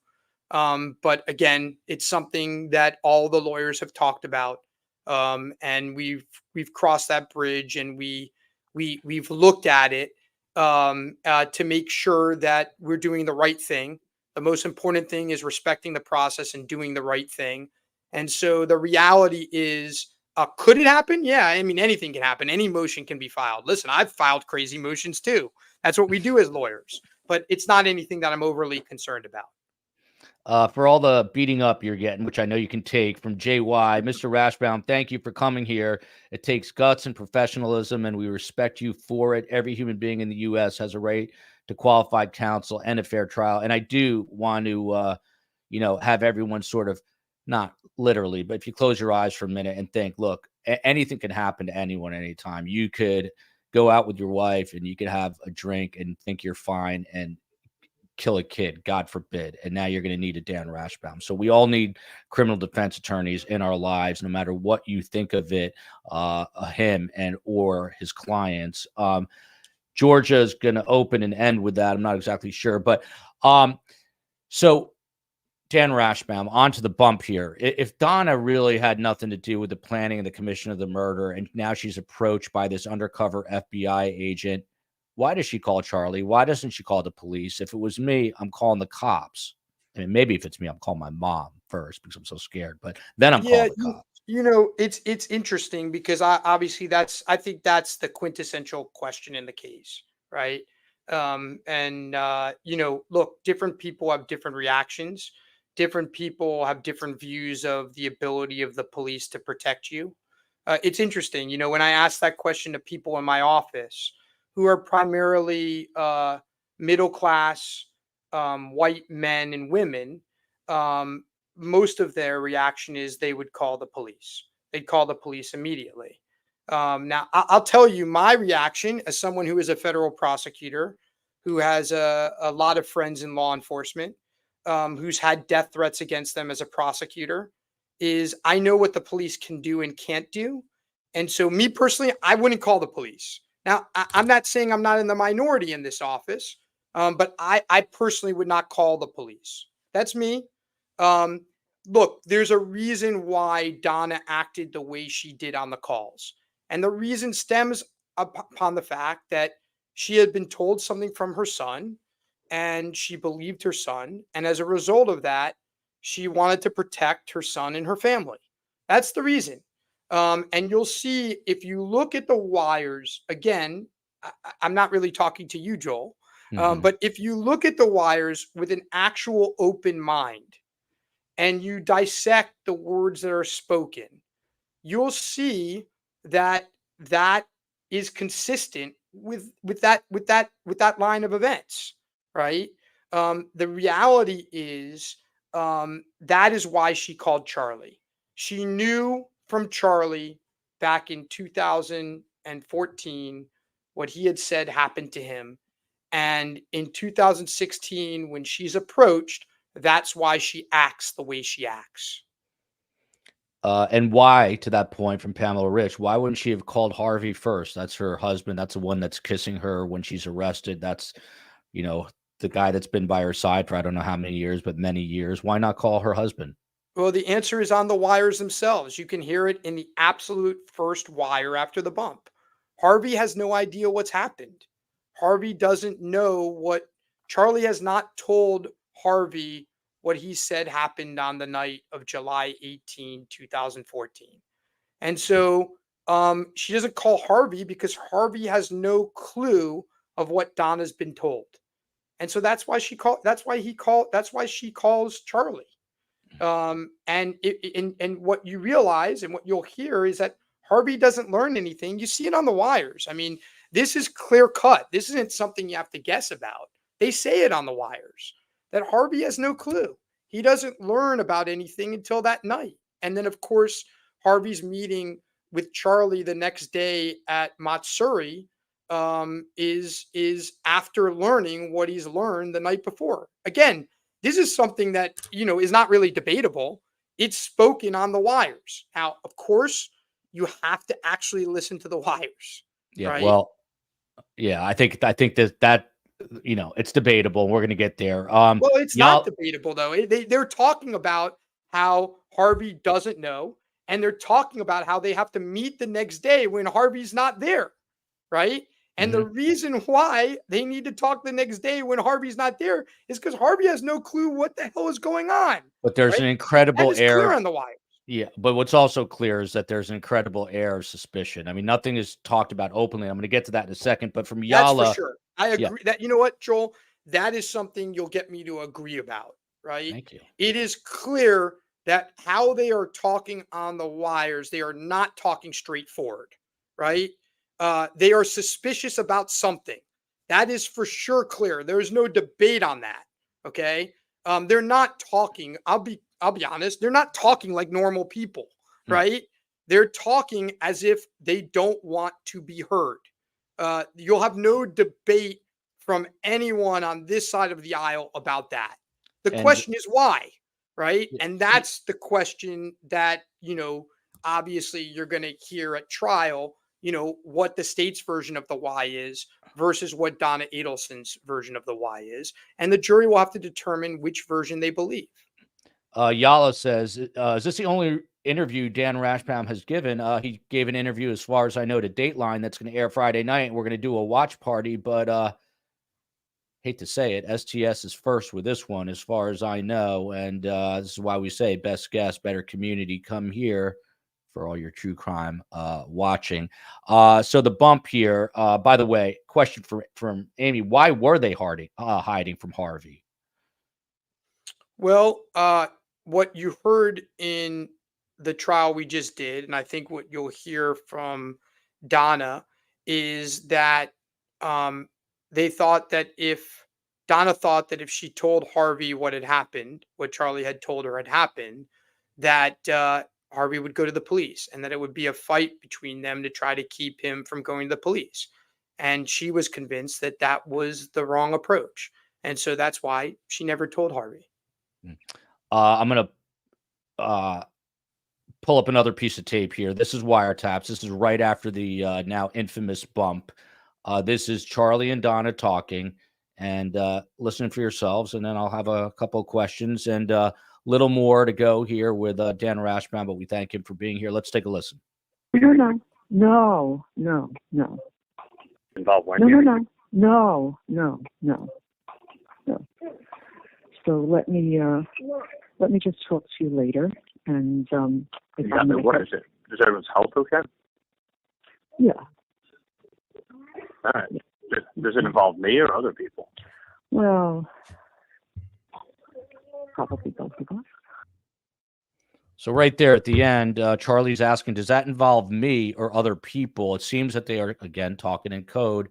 Speaker 3: But again, it's something that all the lawyers have talked about, and we've crossed that bridge, and we've looked at it to make sure that we're doing the right thing. The most important thing is respecting the process and doing the right thing. And so the reality is, could it happen? Yeah, I mean, anything can happen. Any motion can be filed. Listen, I've filed crazy motions too. That's what we do as lawyers. But it's not anything that I'm overly concerned about.
Speaker 2: For all the beating up you're getting, which I know you can take from JY, Mr. Rashbaum, thank you for coming here. It takes guts and professionalism, and we respect you for it. Every human being in the U.S. has a right to qualified counsel and a fair trial. And I do want to, have everyone sort of, not literally, but if you close your eyes for a minute and think, look, anything can happen to anyone anytime. You could go out with your wife and you could have a drink and think you're fine and kill a kid, God forbid. And now you're going to need a Dan Rashbaum. So we all need criminal defense attorneys in our lives, no matter what you think of it, him and or his clients. Georgia is going to open and end with that. I'm not exactly sure, but so Dan Rashbaum, onto the bump here. If Donna really had nothing to do with the planning and the commission of the murder, and now she's approached by this undercover FBI agent, why does she call Charlie? Why doesn't she call the police? If it was me, I'm calling the cops. I mean, maybe if it's me, I'm calling my mom first because I'm so scared, but then I'm calling the cops.
Speaker 3: It's interesting because I think that's the quintessential question in the case, right? Look, different people have different reactions. Different people have different views of the ability of the police to protect you. It's interesting, when I ask that question to people in my office who are primarily middle class white men and women, most of their reaction is they would call the police. They'd call the police immediately. Now, I'll tell you my reaction as someone who is a federal prosecutor, who has a lot of friends in law enforcement. who's had death threats against them as a prosecutor, is I know what the police can do and can't do. And so me personally, I wouldn't call the police. Now, I'm not saying I'm not in the minority in this office, but I personally would not call the police. That's me. Um, Look, there's a reason why Donna acted the way she did on the calls. And the reason stems upon the fact that she had been told something from her son and she believed her son. And as a result of that, she wanted to protect her son and her family. That's the reason. And you'll see if you look at the wires again, I'm not really talking to you, Joel, but if you look at the wires with an actual open mind and you dissect the words that are spoken, you'll see that that is consistent with that line of events, right? The reality is that is why she called Charlie. She knew from Charlie back in 2014 what he had said happened to him. And in 2016, when she's approached, that's why she acts the way she acts.
Speaker 2: And why, to that point from Pamela Rich, why wouldn't she have called Harvey first? That's her husband. That's the one that's kissing her when she's arrested. That's, the guy that's been by her side for I don't know how many years, but many years. Why not call her husband?
Speaker 3: Well, the answer is on the wires themselves. You can hear it in the absolute first wire after the bump. Harvey has no idea what's happened. Harvey doesn't know what Charlie has not told Harvey what he said happened on the night of July 18, 2014. And so she doesn't call Harvey because Harvey has no clue of what Donna's been told. And so that's why she calls Charlie. And what you realize and what you'll hear is that Harvey doesn't learn anything. You see it on the wires. I mean, this is clear cut. This isn't something you have to guess about. They say it on the wires that Harvey has no clue. He doesn't learn about anything until that night. And then, of course, Harvey's meeting with Charlie the next day at Matsuri is after learning what he's learned the night before. Again, this is something that, is not really debatable. It's spoken on the wires. Now, of course, you have to actually listen to the wires.
Speaker 2: Yeah.
Speaker 3: Right?
Speaker 2: Well, yeah, I think that it's debatable. We're going to get there.
Speaker 3: Well, it's not debatable though. They're talking about how Harvey doesn't know, and they're talking about how they have to meet the next day when Harvey's not there. Right. And the reason why they need to talk the next day when Harvey's not there is because Harvey has no clue what the hell is going on.
Speaker 2: But there's an incredible
Speaker 3: clear on the wire.
Speaker 2: Yeah, but what's also clear is that there's an incredible air of suspicion. I mean, nothing is talked about openly. I'm going to get to that in a second. But from Yala,
Speaker 3: that's for sure. I agree that, you know what, Joel, that is something you'll get me to agree about, right?
Speaker 2: Thank you.
Speaker 3: It is clear that how they are talking on the wires, they are not talking straightforward, right? They are suspicious about something. That is for sure clear. There's no debate on that. Okay. They're not talking. I'll be honest. They're not talking like normal people, right? They're talking as if they don't want to be heard. You'll have no debate from anyone on this side of the aisle about that. The question is why, right? And that's the question that, obviously you're going to hear at trial, what the state's version of the why is versus what Donna Adelson's version of the why is. And the jury will have to determine which version they believe.
Speaker 2: Yala says, is this the only interview Dan Rashbaum has given? He gave an interview, as far as I know, to Dateline that's going to air Friday night. And we're going to do a watch party, but hate to say it, STS is first with this one, as far as I know. And this is why we say best guest, better community. Come here for all your true crime watching. So the bump here, by the way, question from Amy, why were they hiding from Harvey?
Speaker 3: Well, what you heard in the trial we just did, and I think what you'll hear from Donna, is that Donna thought that if she told Harvey what had happened, what Charlie had told her had happened, that Harvey would go to the police and that it would be a fight between them to try to keep him from going to the police. And she was convinced that that was the wrong approach. And so that's why she never told Harvey.
Speaker 2: I'm going to pull up another piece of tape here. This is wiretaps. This is right after the now infamous bump. This is Charlie and Donna talking, and listen for yourselves, and then I'll have a couple of questions and little more to go here with Dan Rashbaum, but we thank him for being here. Let's take a listen.
Speaker 7: No.
Speaker 8: Involve Wendi?
Speaker 7: No. So let me just talk to you later. And
Speaker 8: what is it? Is everyone's health okay?
Speaker 7: Yeah.
Speaker 8: All right. Does it involve me or other people?
Speaker 7: Well, probably both of us.
Speaker 2: So right there at the end, Charlie's asking, does that involve me or other people? It seems that they are, again, talking in code.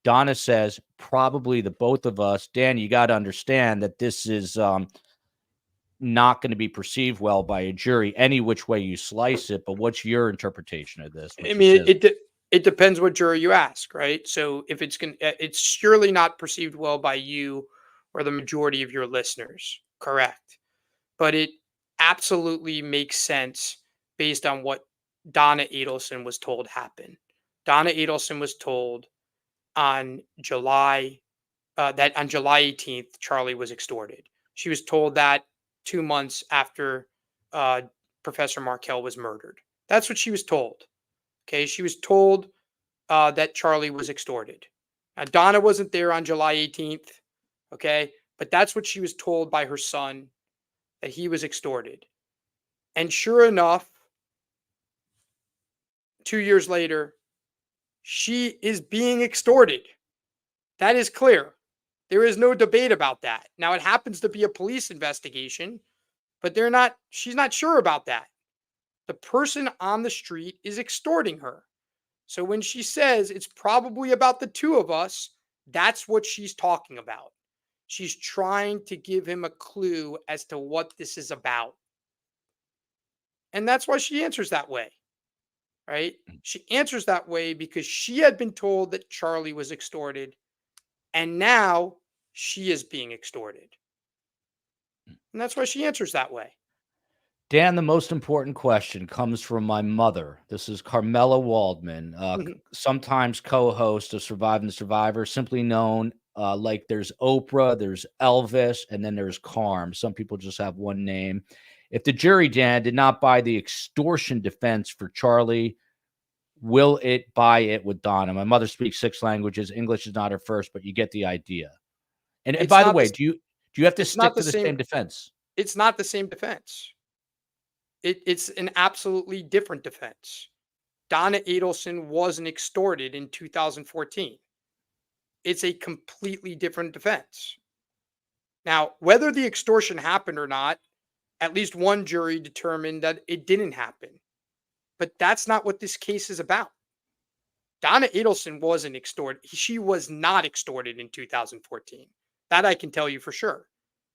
Speaker 2: Donna says, probably the both of us. Dan, you got to understand that this is not going to be perceived well by a jury, any which way you slice it. But what's your interpretation of this?
Speaker 3: I mean, it depends what jury you ask, right? So if it's surely not perceived well by you or the majority of your listeners, correct? But it absolutely makes sense based on what Donna Adelson was told happened. Donna Adelson was told on July 18th, Charlie was extorted. She was told that 2 months after Professor Markel was murdered. That's what she was told. Okay, she was told that Charlie was extorted. Now, Donna wasn't there on July 18th. Okay, but that's what she was told by her son, that he was extorted. And sure enough, 2 years later, she is being extorted. That is clear. There is no debate about that. Now, it happens to be a police investigation, but she's not sure about that. The person on the street is extorting her. So when she says it's probably about the two of us, that's what she's talking about. She's trying to give him a clue as to what this is about. And that's why she answers that way, right? She answers that way because she had been told that Charlie was extorted, and now she is being extorted. And that's why she answers that way.
Speaker 2: Dan, the most important question comes from my mother. This is Carmela Waldman, sometimes co-host of Surviving the Survivor, simply known like there's Oprah, there's Elvis, and then there's Carm. Some people just have one name. If the jury, Dan, did not buy the extortion defense for Charlie, will it buy it with Donna? My mother speaks 6 languages. English is not her first, but you get the idea. And by the way, do you have to stick to the same defense?
Speaker 3: It's not the same defense. It's an absolutely different defense. Donna Adelson wasn't extorted in 2014. It's a completely different defense. Now, whether the extortion happened or not, at least one jury determined that it didn't happen. But that's not what this case is about. Donna Adelson wasn't extorted. She was not extorted in 2014. That I can tell you for sure.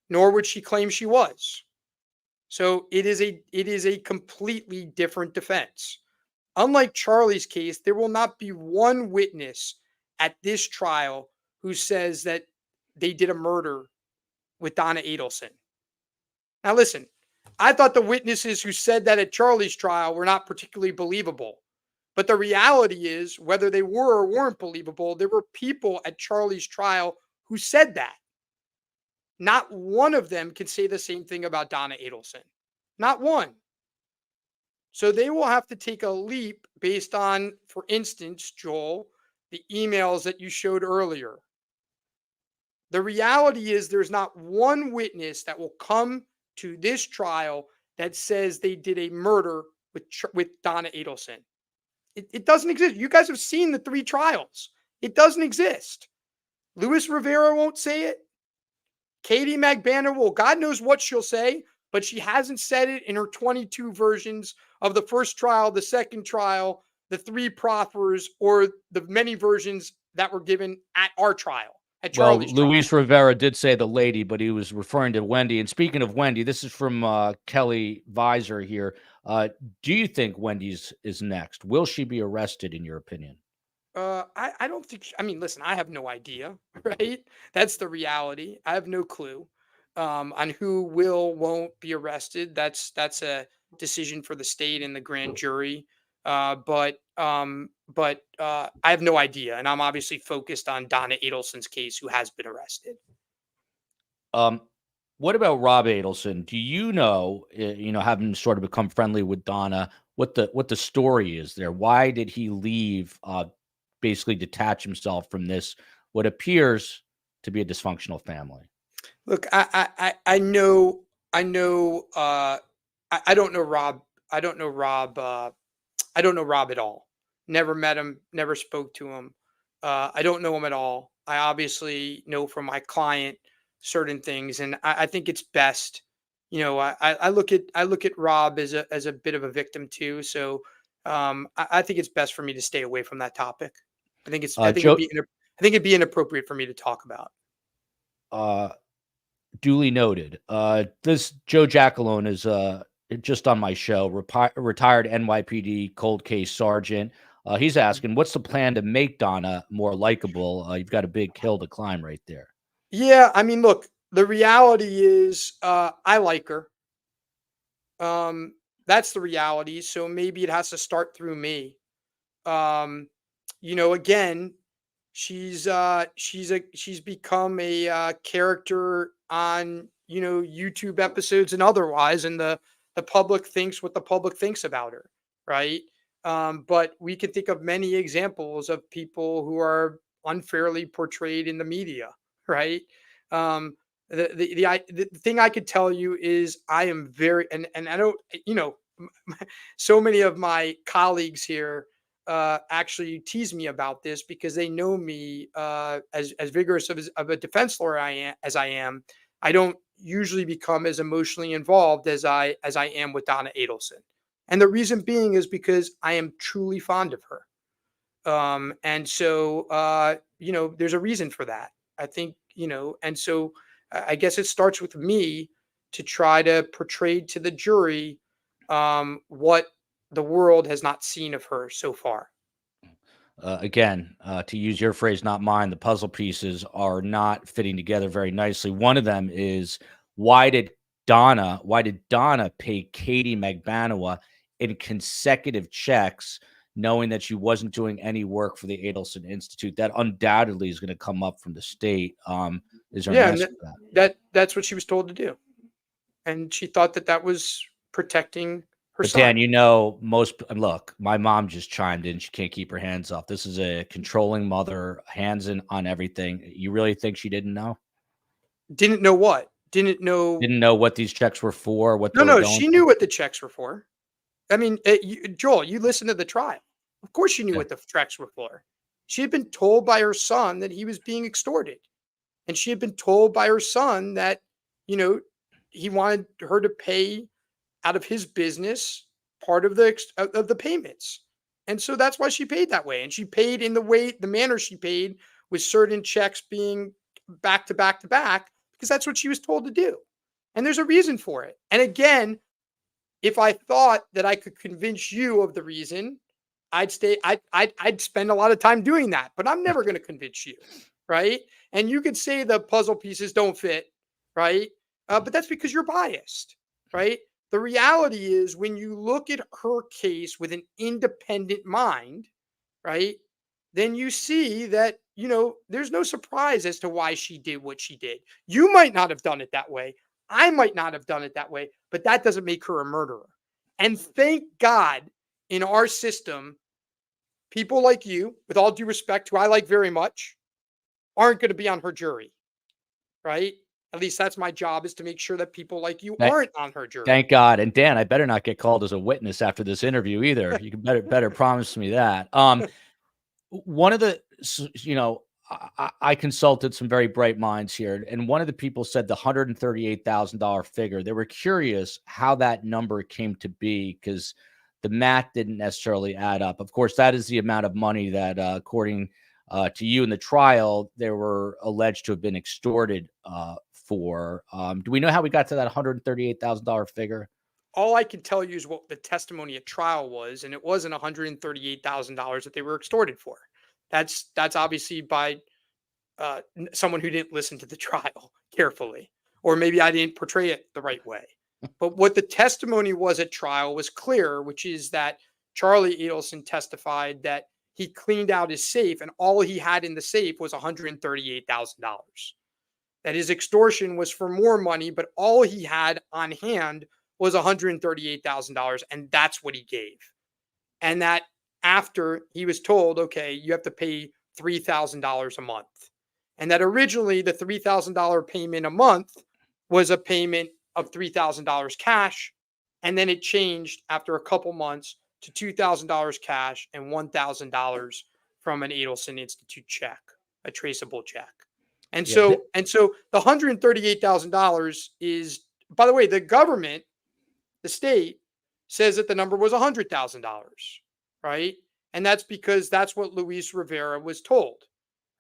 Speaker 3: Nor would she claim she was. So it is a completely different defense. Unlike Charlie's case, there will not be one witness at this trial who says that they did a murder with Donna Adelson. Now listen, I thought the witnesses who said that at Charlie's trial were not particularly believable. But the reality is, whether they were or weren't believable, there were people at Charlie's trial who said that. Not one of them can say the same thing about Donna Adelson. Not one. So they will have to take a leap based on, for instance, Joel, the emails that you showed earlier. The reality is there's not one witness that will come to this trial that says they did a murder with Donna Adelson. It doesn't exist. You guys have seen the 3 trials. It doesn't exist. Luis Rivera won't say it. Katie McBanner will, God knows what she'll say, but she hasn't said it in her 22 versions of the first trial, the second trial, the 3 proffers, or the many versions that were given at our trial, at Charlie's trial.
Speaker 2: Luis Rivera did say the lady, but he was referring to Wendi. And speaking of Wendi, this is from Kelly Visor here. Do you think Wendy's is next? Will she be arrested, in your opinion?
Speaker 3: I don't think, listen, I have no idea, right? That's the reality. I have no clue. On who won't be arrested, that's a decision for the state and the grand jury. But I have no idea, and I'm obviously focused on Donna Adelson's case, who has been arrested.
Speaker 2: Um, what about Rob Adelson? Do you know, having sort of become friendly with Donna, what the story is there? Why did he leave? Basically, detach himself from this what appears to be a dysfunctional family.
Speaker 3: Look, I know, I know, I don't know Rob. I don't know Rob. I don't know Rob at all. Never met him. Never spoke to him. I don't know him at all. I obviously know from my client certain things, and I think it's best. I look at Rob as a bit of a victim too. So I think it's best for me to stay away from that topic. I think
Speaker 2: Joe,
Speaker 3: it'd be inappropriate for me to talk about.
Speaker 2: Duly noted. This Joe Jackalone is just on my show, retired NYPD cold case sergeant. He's asking, what's the plan to make Donna more likable? You've got a big hill to climb right there.
Speaker 3: Yeah, I mean, look, the reality is I like her. That's the reality. So maybe it has to start through me. Again, she's become a character on YouTube episodes and otherwise, and the public thinks what the public thinks about her, right? But we can think of many examples of people who are unfairly portrayed in the media, right? The thing I could tell you is I am very, and I don't, so many of my colleagues here actually tease me about this because they know me as vigorous of a defense lawyer as I am. I don't usually become as emotionally involved as I am with Donna Adelson, and the reason being is because I am truly fond of her. And so there's a reason for that. I think and so I guess it starts with me to try to portray to the jury what the world has not seen of her so far.
Speaker 2: Again, to use your phrase, not mine, the puzzle pieces are not fitting together very nicely. One of them is why did Donna pay Katie Magbanowa in consecutive checks, knowing that she wasn't doing any work for the Adelson Institute? That undoubtedly is going to come up from the state. Is there an answer to that?
Speaker 3: That's what she was told to do, and she thought that was protecting her
Speaker 2: But
Speaker 3: son.
Speaker 2: Dan, look, my mom just chimed in. She can't keep her hands off. This is a controlling mother, hands in on everything. You really think she didn't know?
Speaker 3: Didn't know what? Didn't know
Speaker 2: what these checks were for?
Speaker 3: No, she knew what the checks were for. I mean, Joel, you listened to the trial. Of course she knew what the checks were for. She had been told by her son that he was being extorted. And she had been told by her son that, he wanted her to pay out of his business part of the payments. And so that's why she paid that way. And she paid in the manner she paid, with certain checks being back to back to back, because that's what she was told to do. And there's a reason for it. And again, if I thought that I could convince you of the reason, I'd spend a lot of time doing that, but I'm never going to convince you. Right. And you could say the puzzle pieces don't fit. Right. But that's because you're biased. Right. The reality is, when you look at her case with an independent mind, right, then you see that, there's no surprise as to why she did what she did. You might not have done it that way. I might not have done it that way, but that doesn't make her a murderer. And thank God, in our system, people like you, with all due respect, who I like very much, aren't going to be on her jury, right? At least that's my job, is to make sure that people like you aren't on her jury.
Speaker 2: Thank God. And Dan, I better not get called as a witness after this interview either. You can better promise me that. One of the, I consulted some very bright minds here, and one of the people said the $138,000 figure. They were curious how that number came to be, because the math didn't necessarily add up. Of course, that is the amount of money that, according to you in the trial, they were alleged to have been extorted for. Do we know how we got to that $138,000 figure?
Speaker 3: All I can tell you is what the testimony at trial was, and it wasn't $138,000 that they were extorted for. That's obviously by someone who didn't listen to the trial carefully, or maybe I didn't portray it the right way. But what the testimony was at trial was clear, which is that Charlie Adelson testified that he cleaned out his safe and all he had in the safe was $138,000. That his extortion was for more money, but all he had on hand was $138,000, and that's what he gave. And that after he was told, okay, you have to pay $3,000 a month. And that originally the $3,000 payment a month was a payment of $3,000 cash. And then it changed after a couple months to $2,000 cash and $1,000 from an Adelson Institute check, a traceable check. And so the $138,000 is, by the way, the government, the state says that the number was $100,000, right? And that's because that's what Luis Rivera was told,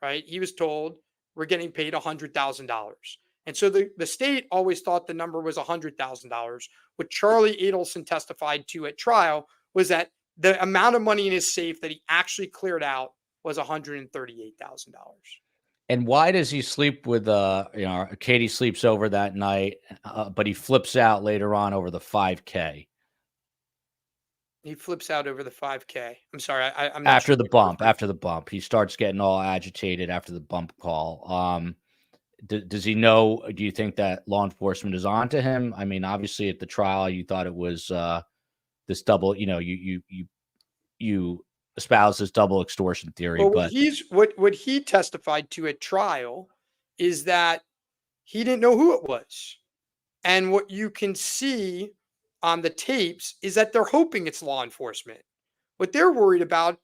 Speaker 3: right? He was told we're getting paid $100,000. And so the state always thought the number was $100,000. What Charlie Adelson testified to at trial was that the amount of money in his safe that he actually cleared out was $138,000.
Speaker 2: And why does he sleep with, Katie sleeps over that night, but he flips out later on over the 5K?
Speaker 3: He flips out over the 5K. I'm sorry. I'm not
Speaker 2: after
Speaker 3: sure.
Speaker 2: After the bump, he starts getting all agitated after the bump call. Does he know, do you think that law enforcement is on to him? I mean, obviously at the trial, you thought it was this double, you espouse this double extortion theory.
Speaker 3: Well,
Speaker 2: but
Speaker 3: what he testified to at trial is that he didn't know who it was. And what you can see on the tapes is that they're hoping it's law enforcement. What they're worried about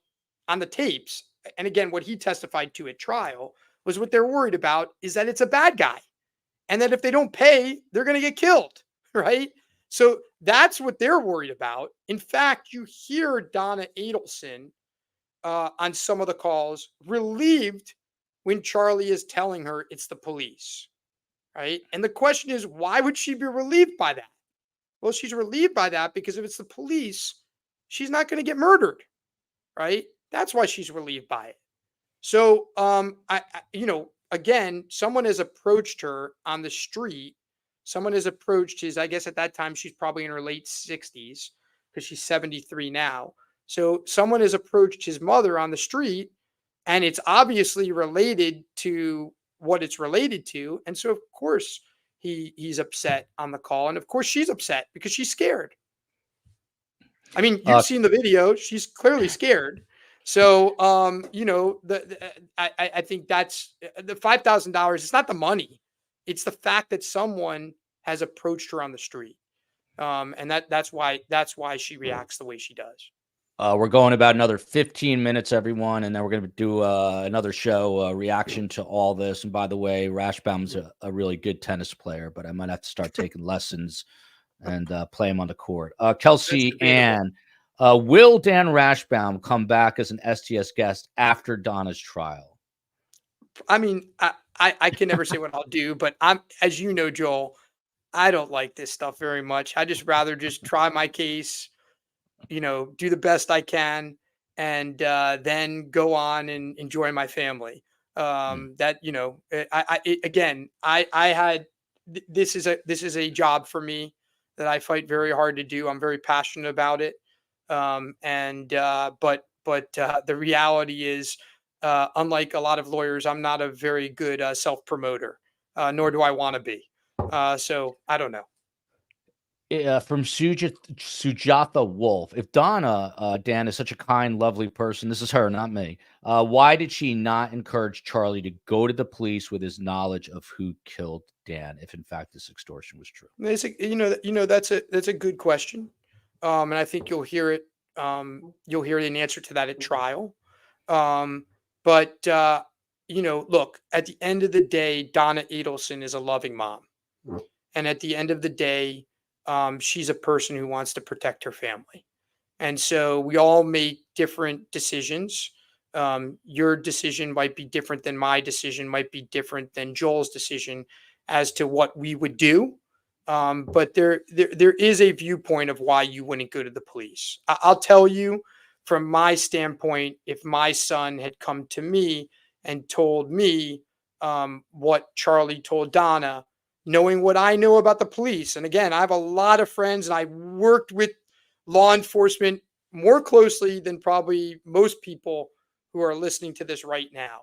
Speaker 3: on the tapes, and again, what he testified to at trial, was what they're worried about is that it's a bad guy. And that if they don't pay, they're going to get killed, right? So that's what they're worried about. In fact, you hear Donna Adelson on some of the calls relieved when Charlie is telling her it's the police, right? And the question is, why would she be relieved by that? Well, she's relieved by that because if it's the police, she's not going to get murdered, right? That's why she's relieved by it. So, again, someone has approached her on the street. Someone has approached I guess at that time, she's probably in her late 60s because she's 73 now. So someone has approached his mother on the street and it's obviously related to what it's related to. And so, of course, he's upset on the call. And of course, she's upset because she's scared. I mean, you've seen the video. She's clearly scared. So, I think that's the $5,000. It's not the money. It's the fact that someone has approached her on the street. And that's why she reacts the way she does.
Speaker 2: We're going about another 15 minutes, everyone, and then we're going to do another show reaction to all this. And by the way, Rashbaum's a really good tennis player, but I might have to start taking lessons and play him on the court. Kelsey Ann, will Dan Rashbaum come back as an STS guest after Donna's trial?
Speaker 3: I mean, I can never say what I'll do, but as you know, Joel, I don't like this stuff very much. I just rather just try my case, do the best I can, and then go on and enjoy my family. This is a job for me that I fight very hard to do. I'm very passionate about it. But the reality is, unlike a lot of lawyers, I'm not a very good self-promoter, nor do I want to be. So I don't know.
Speaker 2: From Sujatha Wolf, if Donna, Dan, is such a kind, lovely person, this is her, not me, why did she not encourage Charlie to go to the police with his knowledge of who killed Dan, if in fact this extortion was true?
Speaker 3: That's a good question. And I think you'll hear it. You'll hear an answer to that at trial. Look, at the end of the day, Donna Adelson is a loving mom. And at the end of the day, she's a person who wants to protect her family. And so we all make different decisions. Your decision might be different than my decision, might be different than Joel's decision as to what we would do. But there is a viewpoint of why you wouldn't go to the police. I'll tell you from my standpoint, if my son had come to me and told me what Charlie told Donna, knowing what I know about the police. And again, I have a lot of friends and I worked with law enforcement more closely than probably most people who are listening to this right now.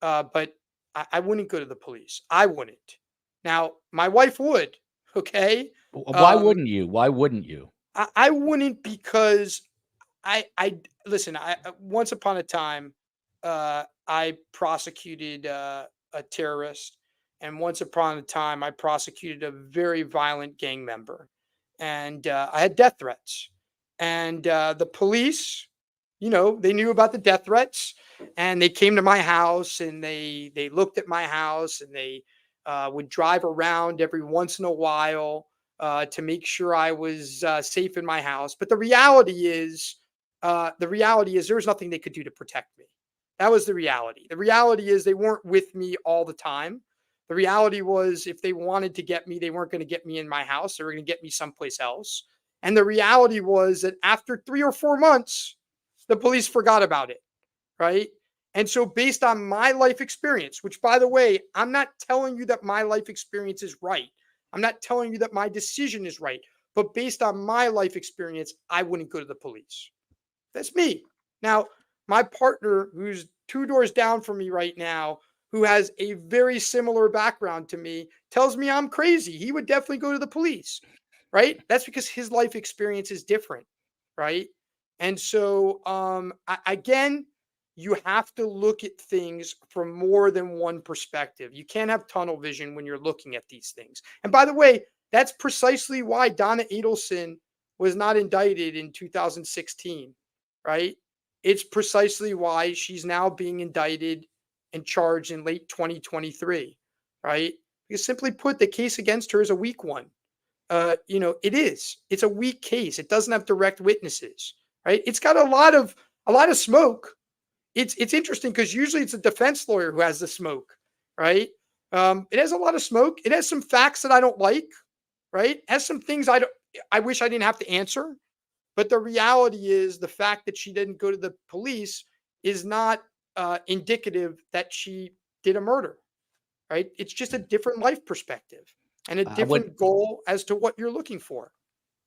Speaker 3: But I wouldn't go to the police. I wouldn't. Now, my wife would. Okay.
Speaker 2: Why wouldn't you? Why wouldn't you?
Speaker 3: I wouldn't because I listen. Once upon a time, I prosecuted a terrorist, and once upon a time, I prosecuted a very violent gang member, and I had death threats, and the police, they knew about the death threats, and they came to my house, and they looked at my house, and they would drive around every once in a while to make sure I was safe in my house. But the reality is there was nothing they could do to protect me. That was the reality. The reality is they weren't with me all the time. The reality was if they wanted to get me, they weren't going to get me in my house. They were going to get me someplace else. And the reality was that after 3 or 4 months, the police forgot about it. Right. And so based on my life experience, which by the way, I'm not telling you that my life experience is right. I'm not telling you that my decision is right. But based on my life experience, I wouldn't go to the police. That's me. Now, my partner, who's 2 doors down from me right now, who has a very similar background to me, tells me I'm crazy. He would definitely go to the police, right? That's because his life experience is different, right? And so, again, you have to look at things from more than one perspective. You can't have tunnel vision when you're looking at these things. And by the way, that's precisely why Donna Adelson was not indicted in 2016, right? It's precisely why she's now being indicted and charged in late 2023, right? Because simply put, the case against her is a weak one. It is. It's a weak case. It doesn't have direct witnesses, right? It's got a lot of smoke. It's interesting because usually it's a defense lawyer who has the smoke, right? It has a lot of smoke. It has some facts that I don't like, right? It has some things I wish I didn't have to answer. But the reality is the fact that she didn't go to the police is not indicative that she did a murder, right? It's just a different life perspective and a different goal as to what you're looking for.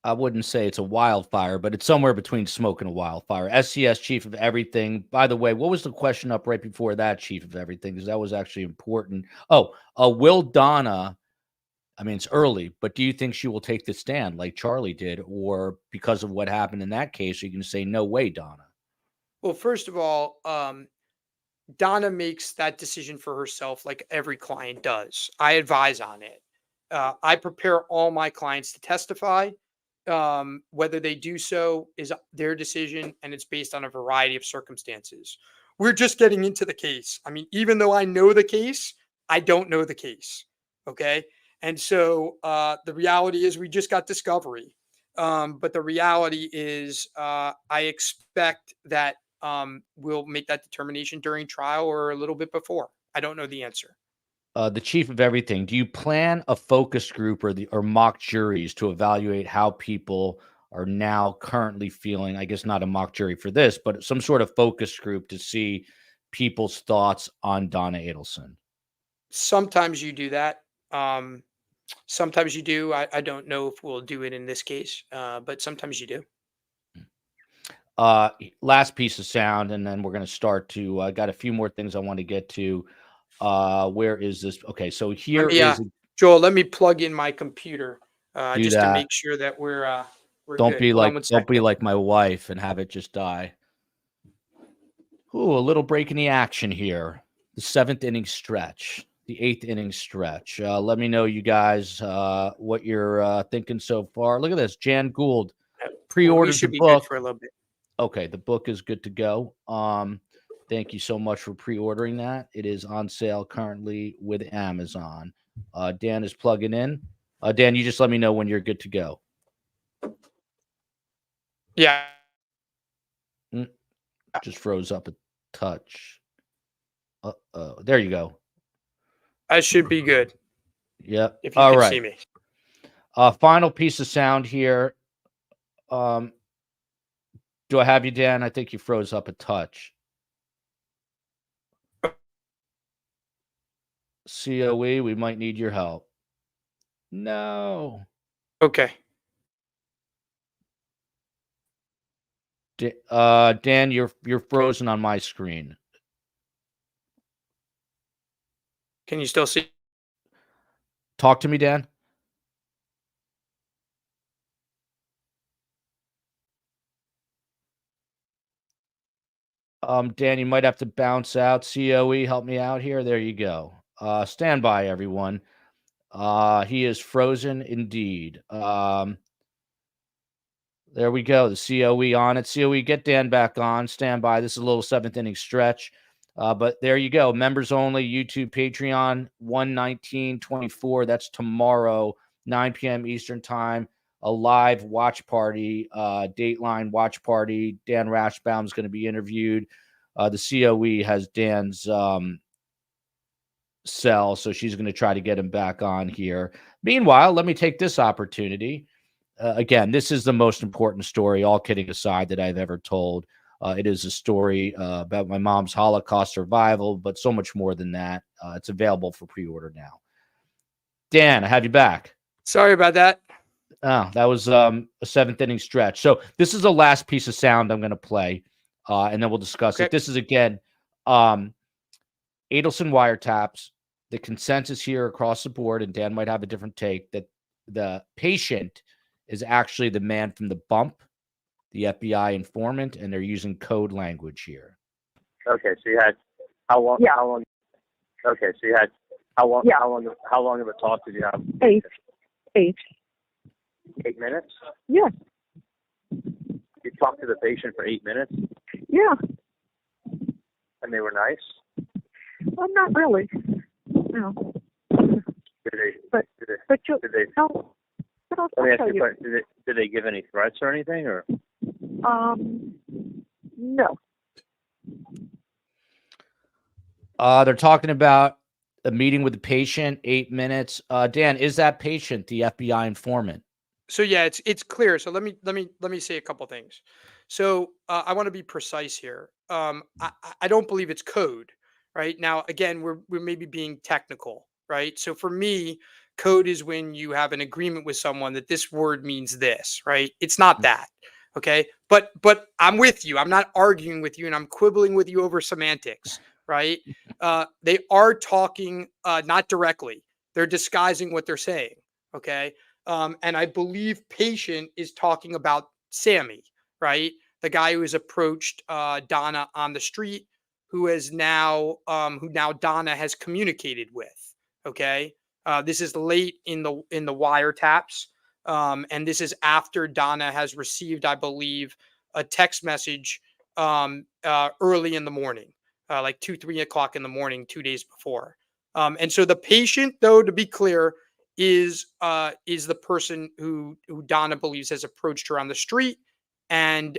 Speaker 2: I wouldn't say it's a wildfire, but it's somewhere between smoke and a wildfire. STS chief of everything. By the way, what was the question up right before that, chief of everything? Because that was actually important. Oh, will Donna, I mean, it's early, but do you think she will take the stand like Charlie did? Or because of what happened in that case, you can say, no way, Donna?
Speaker 3: Well, first of all, Donna makes that decision for herself like every client does. I advise on it. I prepare all my clients to testify. Whether they do so is their decision, and it's based on a variety of circumstances. We're just getting into the case. I mean, even though I know the case, I don't know the case. Okay. And so the reality is we just got discovery. But the reality is I expect that we'll make that determination during trial or a little bit before. I don't know the answer.
Speaker 2: The chief of everything, do you plan a focus group or mock juries to evaluate how people are now currently feeling? I guess not a mock jury for this, but some sort of focus group to see people's thoughts on Donna Adelson.
Speaker 3: Sometimes you do that. Sometimes you do. I don't know if we'll do it in this case, but sometimes you do.
Speaker 2: Last piece of sound, and then we're going to start to, I got a few more things I want to get to. Where is this? Okay, so here is
Speaker 3: Joel. Let me plug in my computer just
Speaker 2: that.
Speaker 3: to make sure that we're
Speaker 2: don't
Speaker 3: good.
Speaker 2: be like my wife and have it just die. Ooh, a little break in the action here. The 7th inning stretch, the 8th inning stretch. Let me know, you guys, what you're thinking so far. Look at this, Jan Gould pre-ordered the book
Speaker 3: for a little bit.
Speaker 2: Okay, the book is good to go. Thank you so much for pre-ordering that. It is on sale currently with Amazon. Dan is plugging in. Dan, you just let me know when you're good to go.
Speaker 3: Yeah.
Speaker 2: Just froze up a touch. There you go.
Speaker 3: I should be good.
Speaker 2: Yep.
Speaker 3: If you can see me.
Speaker 2: Final piece of sound here. Do I have you, Dan? I think you froze up a touch. COE, we might need your help. No.
Speaker 3: Okay.
Speaker 2: Dan, you're frozen on my screen.
Speaker 3: Can you still see?
Speaker 2: Talk to me, Dan. Dan, you might have to bounce out. COE, help me out here. There you go. Stand by, everyone. He is frozen indeed. There we go. The COE on it. COE, get Dan back on. Stand by. This is a little seventh inning stretch. But there you go. Members only, YouTube, Patreon, 1/19/24. That's tomorrow, 9 p.m. Eastern time. A live watch party, Dateline watch party. Dan Rashbaum is going to be interviewed. The COE has Dan's cell, so she's going to try to get him back on here. Meanwhile, let me take this opportunity. Again, this is the most important story, all kidding aside, that I've ever told. It is a story about my mom's Holocaust survival, but so much more than that. It's available for pre-order now. Dan, I have you back.
Speaker 3: Sorry about that.
Speaker 2: Oh, that was a seventh inning stretch. So this is the last piece of sound I'm going to play, and then we'll discuss it. This is, again, Adelson wiretaps. The consensus here across the board, and Dan might have a different take, that the patient is actually the man from the bump, the FBI informant, and they're using code language here.
Speaker 8: Okay, so you had how long?
Speaker 7: Yeah.
Speaker 8: How long? Okay, so you had how long?
Speaker 7: Yeah.
Speaker 8: How long of a talk did you have?
Speaker 7: 8.
Speaker 8: 8 minutes.
Speaker 7: Yeah.
Speaker 8: You talked to the patient for 8 minutes,
Speaker 7: Yeah.
Speaker 8: and they were nice.
Speaker 7: Well, not really. No.
Speaker 8: Did they?
Speaker 7: But
Speaker 8: Did they?
Speaker 7: but you
Speaker 8: Did they?
Speaker 7: no. But I'll
Speaker 8: Let me ask
Speaker 7: tell
Speaker 8: you a
Speaker 7: you.
Speaker 8: question. Did they give any threats or anything, or?
Speaker 7: No.
Speaker 2: They're talking about a meeting with the patient, 8 minutes. Dan, is that patient the FBI informant?
Speaker 3: So yeah, it's clear. So let me say a couple things. So I want to be precise here. I don't believe it's code, right? Now again, we're maybe being technical, right? So for me, code is when you have an agreement with someone that this word means this, right? It's not that, okay? But I'm with you. I'm not arguing with you, and I'm quibbling with you over semantics, right? They are talking not directly. They're disguising what they're saying, okay? And I believe patient is talking about Sammy, right? The guy who has approached Donna on the street, who now Donna has communicated with. Okay, this is late in the wiretaps, and this is after Donna has received, I believe, a text message early in the morning, like 2-3 o'clock in the morning, 2 days before. And so the patient, though, to be clear, is the person who Donna believes has approached her on the street, and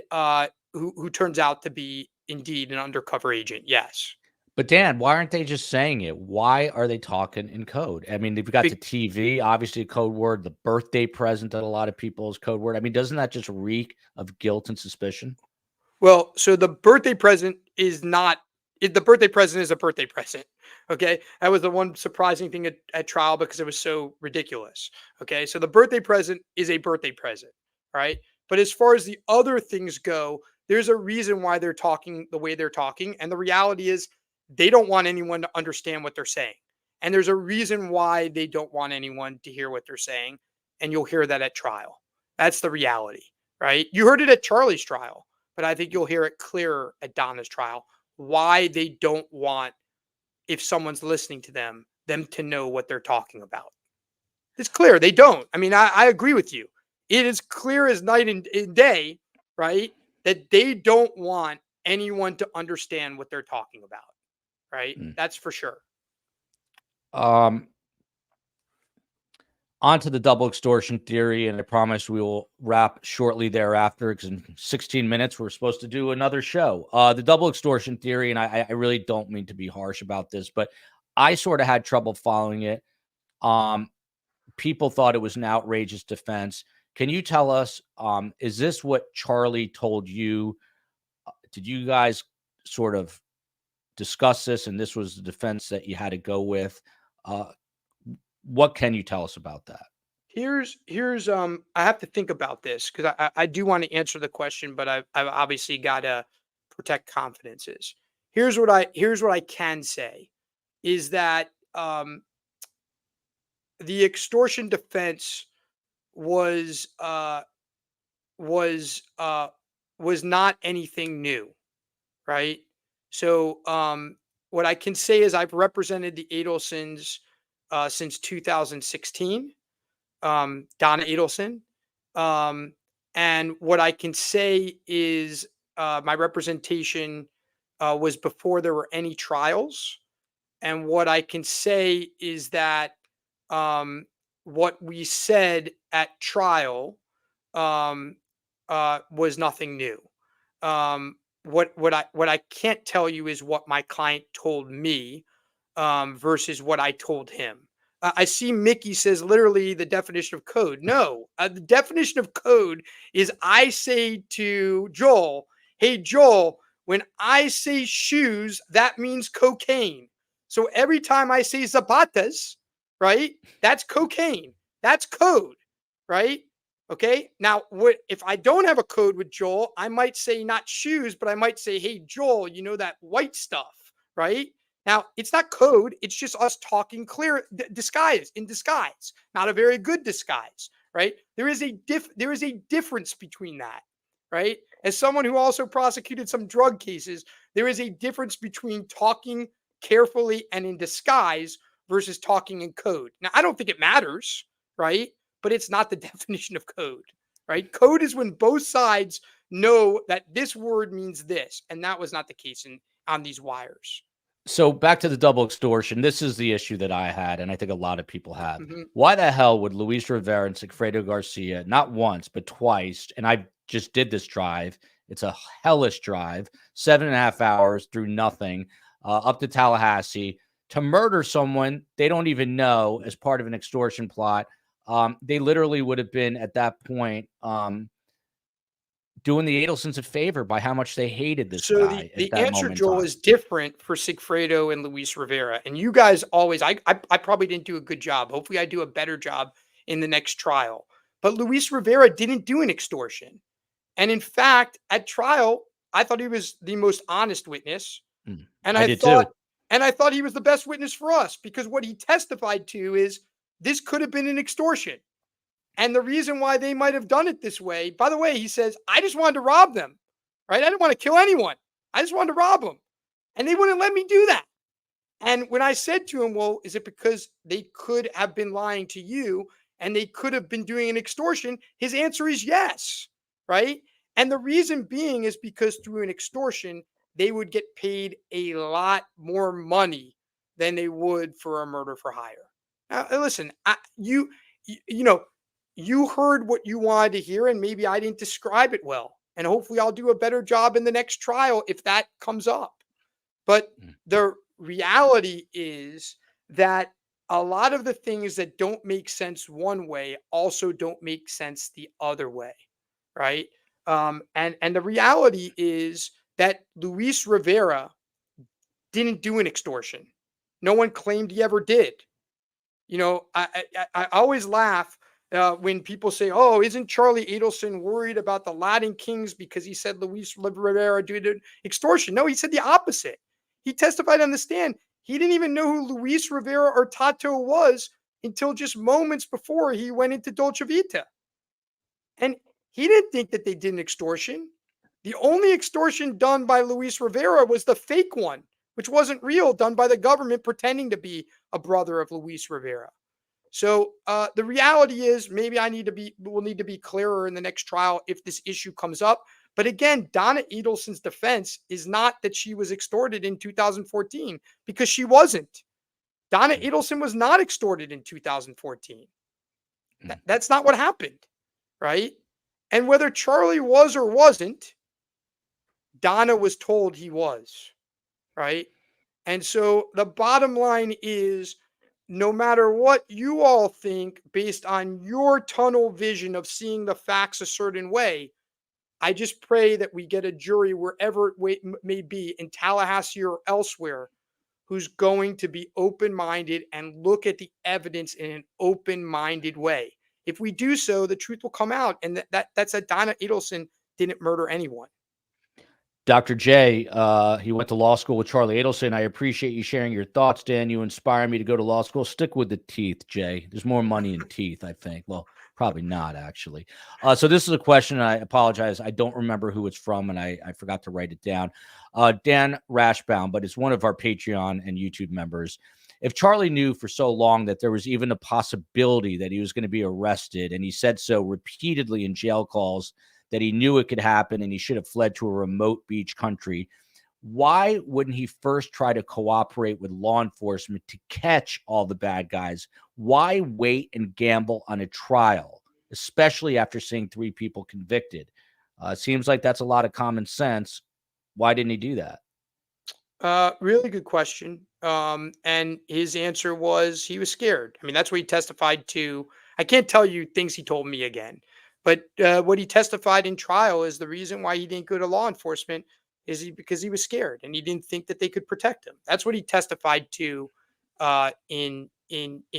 Speaker 3: who turns out to be indeed an undercover agent. Yes.
Speaker 2: But Dan, why aren't they just saying it? Why are they talking in code? I mean, they've got the TV, obviously a code word, the birthday present that a lot of people's code word. I mean, doesn't that just reek of guilt and suspicion?
Speaker 3: Well, so the birthday present is not the birthday present is a birthday present. Okay. That was the one surprising thing at trial because it was so ridiculous. Okay. So the birthday present is a birthday present. Right. But as far as the other things go, there's a reason why they're talking the way they're talking. And the reality is they don't want anyone to understand what they're saying. And there's a reason why they don't want anyone to hear what they're saying. And you'll hear that at trial. That's the reality. Right. You heard it at Charlie's trial, but I think you'll hear it clearer at Donna's trial. Why they don't want, if someone's listening to them to know what they're talking about. It's clear they don't. I mean, I agree with you. It is clear as night and day, right, that they don't want anyone to understand what they're talking about, right? That's for sure.
Speaker 2: On to the double extortion theory, and I promise we will wrap shortly thereafter because in 16 minutes we're supposed to do another show. The double extortion theory, and I really don't mean to be harsh about this, but I sort of had trouble following it. People thought it was an outrageous defense. Can you tell us, is this what Charlie told you? Did you guys sort of discuss this, and this was the defense that you had to go with? What can you tell us about that?
Speaker 3: Here's I have to think about this because I do want to answer the question, but I've obviously got to protect confidences. Here's what I can say is that the extortion defense was uh was uh was not anything new, right? So what I can say is I've represented the Adelsons since 2016. Donna Adelson. Um, and what I can say is my representation was before there were any trials. And what I can say is that um, what we said at trial um, was nothing new. What I can't tell you is what my client told me versus what I told him. I see Mickey says literally the definition of code. No, the definition of code is I say to Joel, "Hey Joel, when I say shoes, that means cocaine." So every time I say zapatas, right, that's cocaine. That's code, right? Okay. Now, what if I don't have a code with Joel? I might say not shoes, but I might say, "Hey Joel, you know that white stuff, right?" Now, it's not code. It's just us talking clear, disguise in disguise. Not a very good disguise, right? There is a difference between that, right? As someone who also prosecuted some drug cases, there is a difference between talking carefully and in disguise versus talking in code. Now, I don't think it matters, right? But it's not the definition of code, right? Code is when both sides know that this word means this, and that was not the case on these wires.
Speaker 2: So back to the double extortion. This is the issue that I had, and I think a lot of people have.
Speaker 3: Mhm.
Speaker 2: Why the hell would Luis Rivera and Sigfredo Garcia, not once, but twice, and I just did this drive. It's a hellish drive, 7.5 hours through nothing, up to Tallahassee to murder someone they don't even know as part of an extortion plot. They literally would have been at that point doing the Adelsons a favor by how much they hated this
Speaker 3: So
Speaker 2: guy at
Speaker 3: the
Speaker 2: that
Speaker 3: answer,
Speaker 2: moment in
Speaker 3: Joel,
Speaker 2: time.
Speaker 3: is different for Sigfredo and Luis Rivera. And you guys always, I probably didn't do a good job. Hopefully, I do a better job in the next trial. But Luis Rivera didn't do an extortion. And in fact, at trial, I thought he was the most honest witness. And
Speaker 2: I
Speaker 3: I
Speaker 2: did
Speaker 3: thought,
Speaker 2: too.
Speaker 3: and I thought he was the best witness for us because what he testified to is this could have been an extortion. And the reason why they might have done it this way, by the way, he says, I just wanted to rob them, right? I didn't want to kill anyone. I just wanted to rob them. And they wouldn't let me do that. And when I said to him, well, is it because they could have been lying to you and they could have been doing an extortion? His answer is yes, right? And the reason being is because through an extortion, they would get paid a lot more money than they would for a murder for hire. Now, listen, you know, you heard what you wanted to hear, and maybe I didn't describe it well. And hopefully, I'll do a better job in the next trial if that comes up. But the reality is that a lot of the things that don't make sense one way also don't make sense the other way, right? And the reality is that Luis Rivera didn't do an extortion. No one claimed he ever did. You know, I always laugh when people say, "Oh, isn't Charlie Adelson worried about the Latin Kings because he said Luis Rivera did extortion?" No, he said the opposite. He testified on the stand. He didn't even know who Luis Rivera or Tato was until just moments before he went into Dolce Vita. And he didn't think that they did an extortion. The only extortion done by Luis Rivera was the fake one, which wasn't real, done by the government pretending to be a brother of Luis Rivera. So the reality is maybe we'll need to be clearer in the next trial if this issue comes up. But again, Donna Adelson's defense is not that she was extorted in 2014 because she wasn't. Donna Adelson was not extorted in 2014. That's not what happened, right? And whether Charlie was or wasn't, Donna was told he was, right? And so the bottom line is no matter what you all think based on your tunnel vision of seeing the facts a certain way, I just pray that we get a jury wherever it may be in Tallahassee or elsewhere who's going to be open-minded and look at the evidence in an open-minded way. If we do so, the truth will come out, and that's that Donna Adelson didn't murder anyone.
Speaker 2: Dr. J, he went to law school with Charlie Adelson. I appreciate you sharing your thoughts, Dan. You inspire me to go to law school. Stick with the teeth, Jay. There's more money in teeth, I think. Well, probably not, actually. So this is a question. I apologize. I don't remember who it's from, and I forgot to write it down. Dan Rashbaum, but it's one of our Patreon and YouTube members. If Charlie knew for so long that there was even a possibility that he was going to be arrested, and he said so repeatedly in jail calls, that he knew it could happen and he should have fled to a remote beach country, why wouldn't he first try to cooperate with law enforcement to catch all the bad guys? Why wait and gamble on a trial, especially after seeing 3 people convicted? It seems like that's a lot of common sense. Why didn't he do that?
Speaker 3: Really good question. And his answer was he was scared. I mean, that's what he testified to. I can't tell you things he told me again, but what he testified in trial is the reason why he didn't go to law enforcement is because he was scared and he didn't think that they could protect him. That's what he testified to in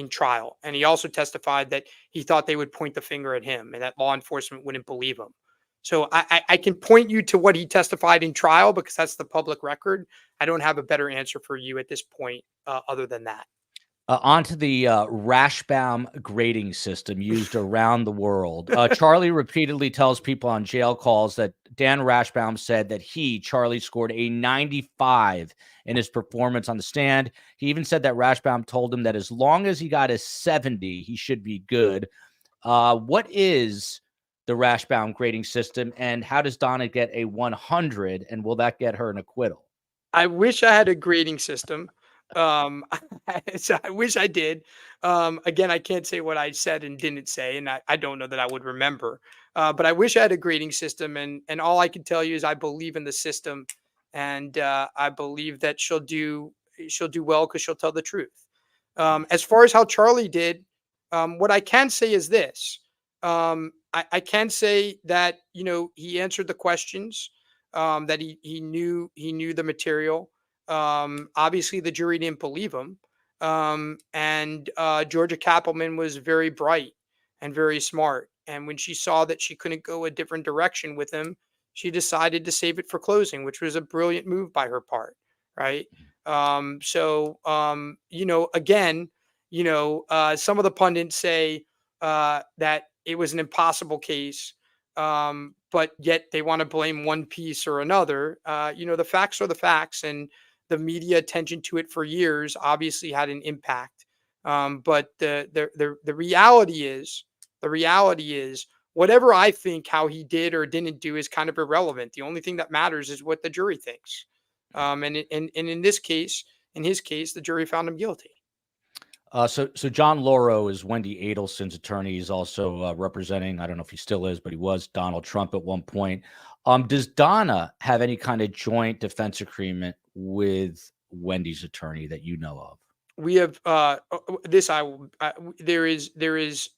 Speaker 3: trial. And he also testified that he thought they would point the finger at him and that law enforcement wouldn't believe him. So I can point you to what he testified in trial because that's the public record. I don't have a better answer for you at this point other than that.
Speaker 2: Onto the Rashbaum grading system used around the world. Charlie repeatedly tells people on jail calls that Dan Rashbaum said that Charlie, scored a 95 in his performance on the stand. He even said that Rashbaum told him that as long as he got a 70, he should be good. What is the Rashbaum grading system, and how does Donna get a 100, and will that get her an acquittal?
Speaker 3: I wish I had a grading system. So I wish I did. Again, I can't say what I said and didn't say, and I don't know that I would remember. But I wish I had a grading system, and all I can tell you is I believe in the system, and I believe that she'll do well because she'll tell the truth. As far as how Charlie did, what I can say is this: I can say that he answered the questions, that he knew the material. Obviously, the jury didn't believe him. And Georgia Kappelman was very bright and very smart. And when she saw that she couldn't go a different direction with him, she decided to save it for closing, which was a brilliant move by her part. Right. Again, some of the pundits say that it was an impossible case. But yet they want to blame one piece or another. The facts are the facts, and the media attention to it for years obviously had an impact. But the reality is whatever I think how he did or didn't do is kind of irrelevant. The only thing that matters is what the jury thinks. And in his case, the jury found him guilty.
Speaker 2: So John Lauro is Wendi Adelson's attorney. He's also representing, I don't know if he still is, but he was Donald Trump at one point. Does Donna have any kind of joint defense agreement with Wendy's attorney that you know of?
Speaker 3: We have this. There is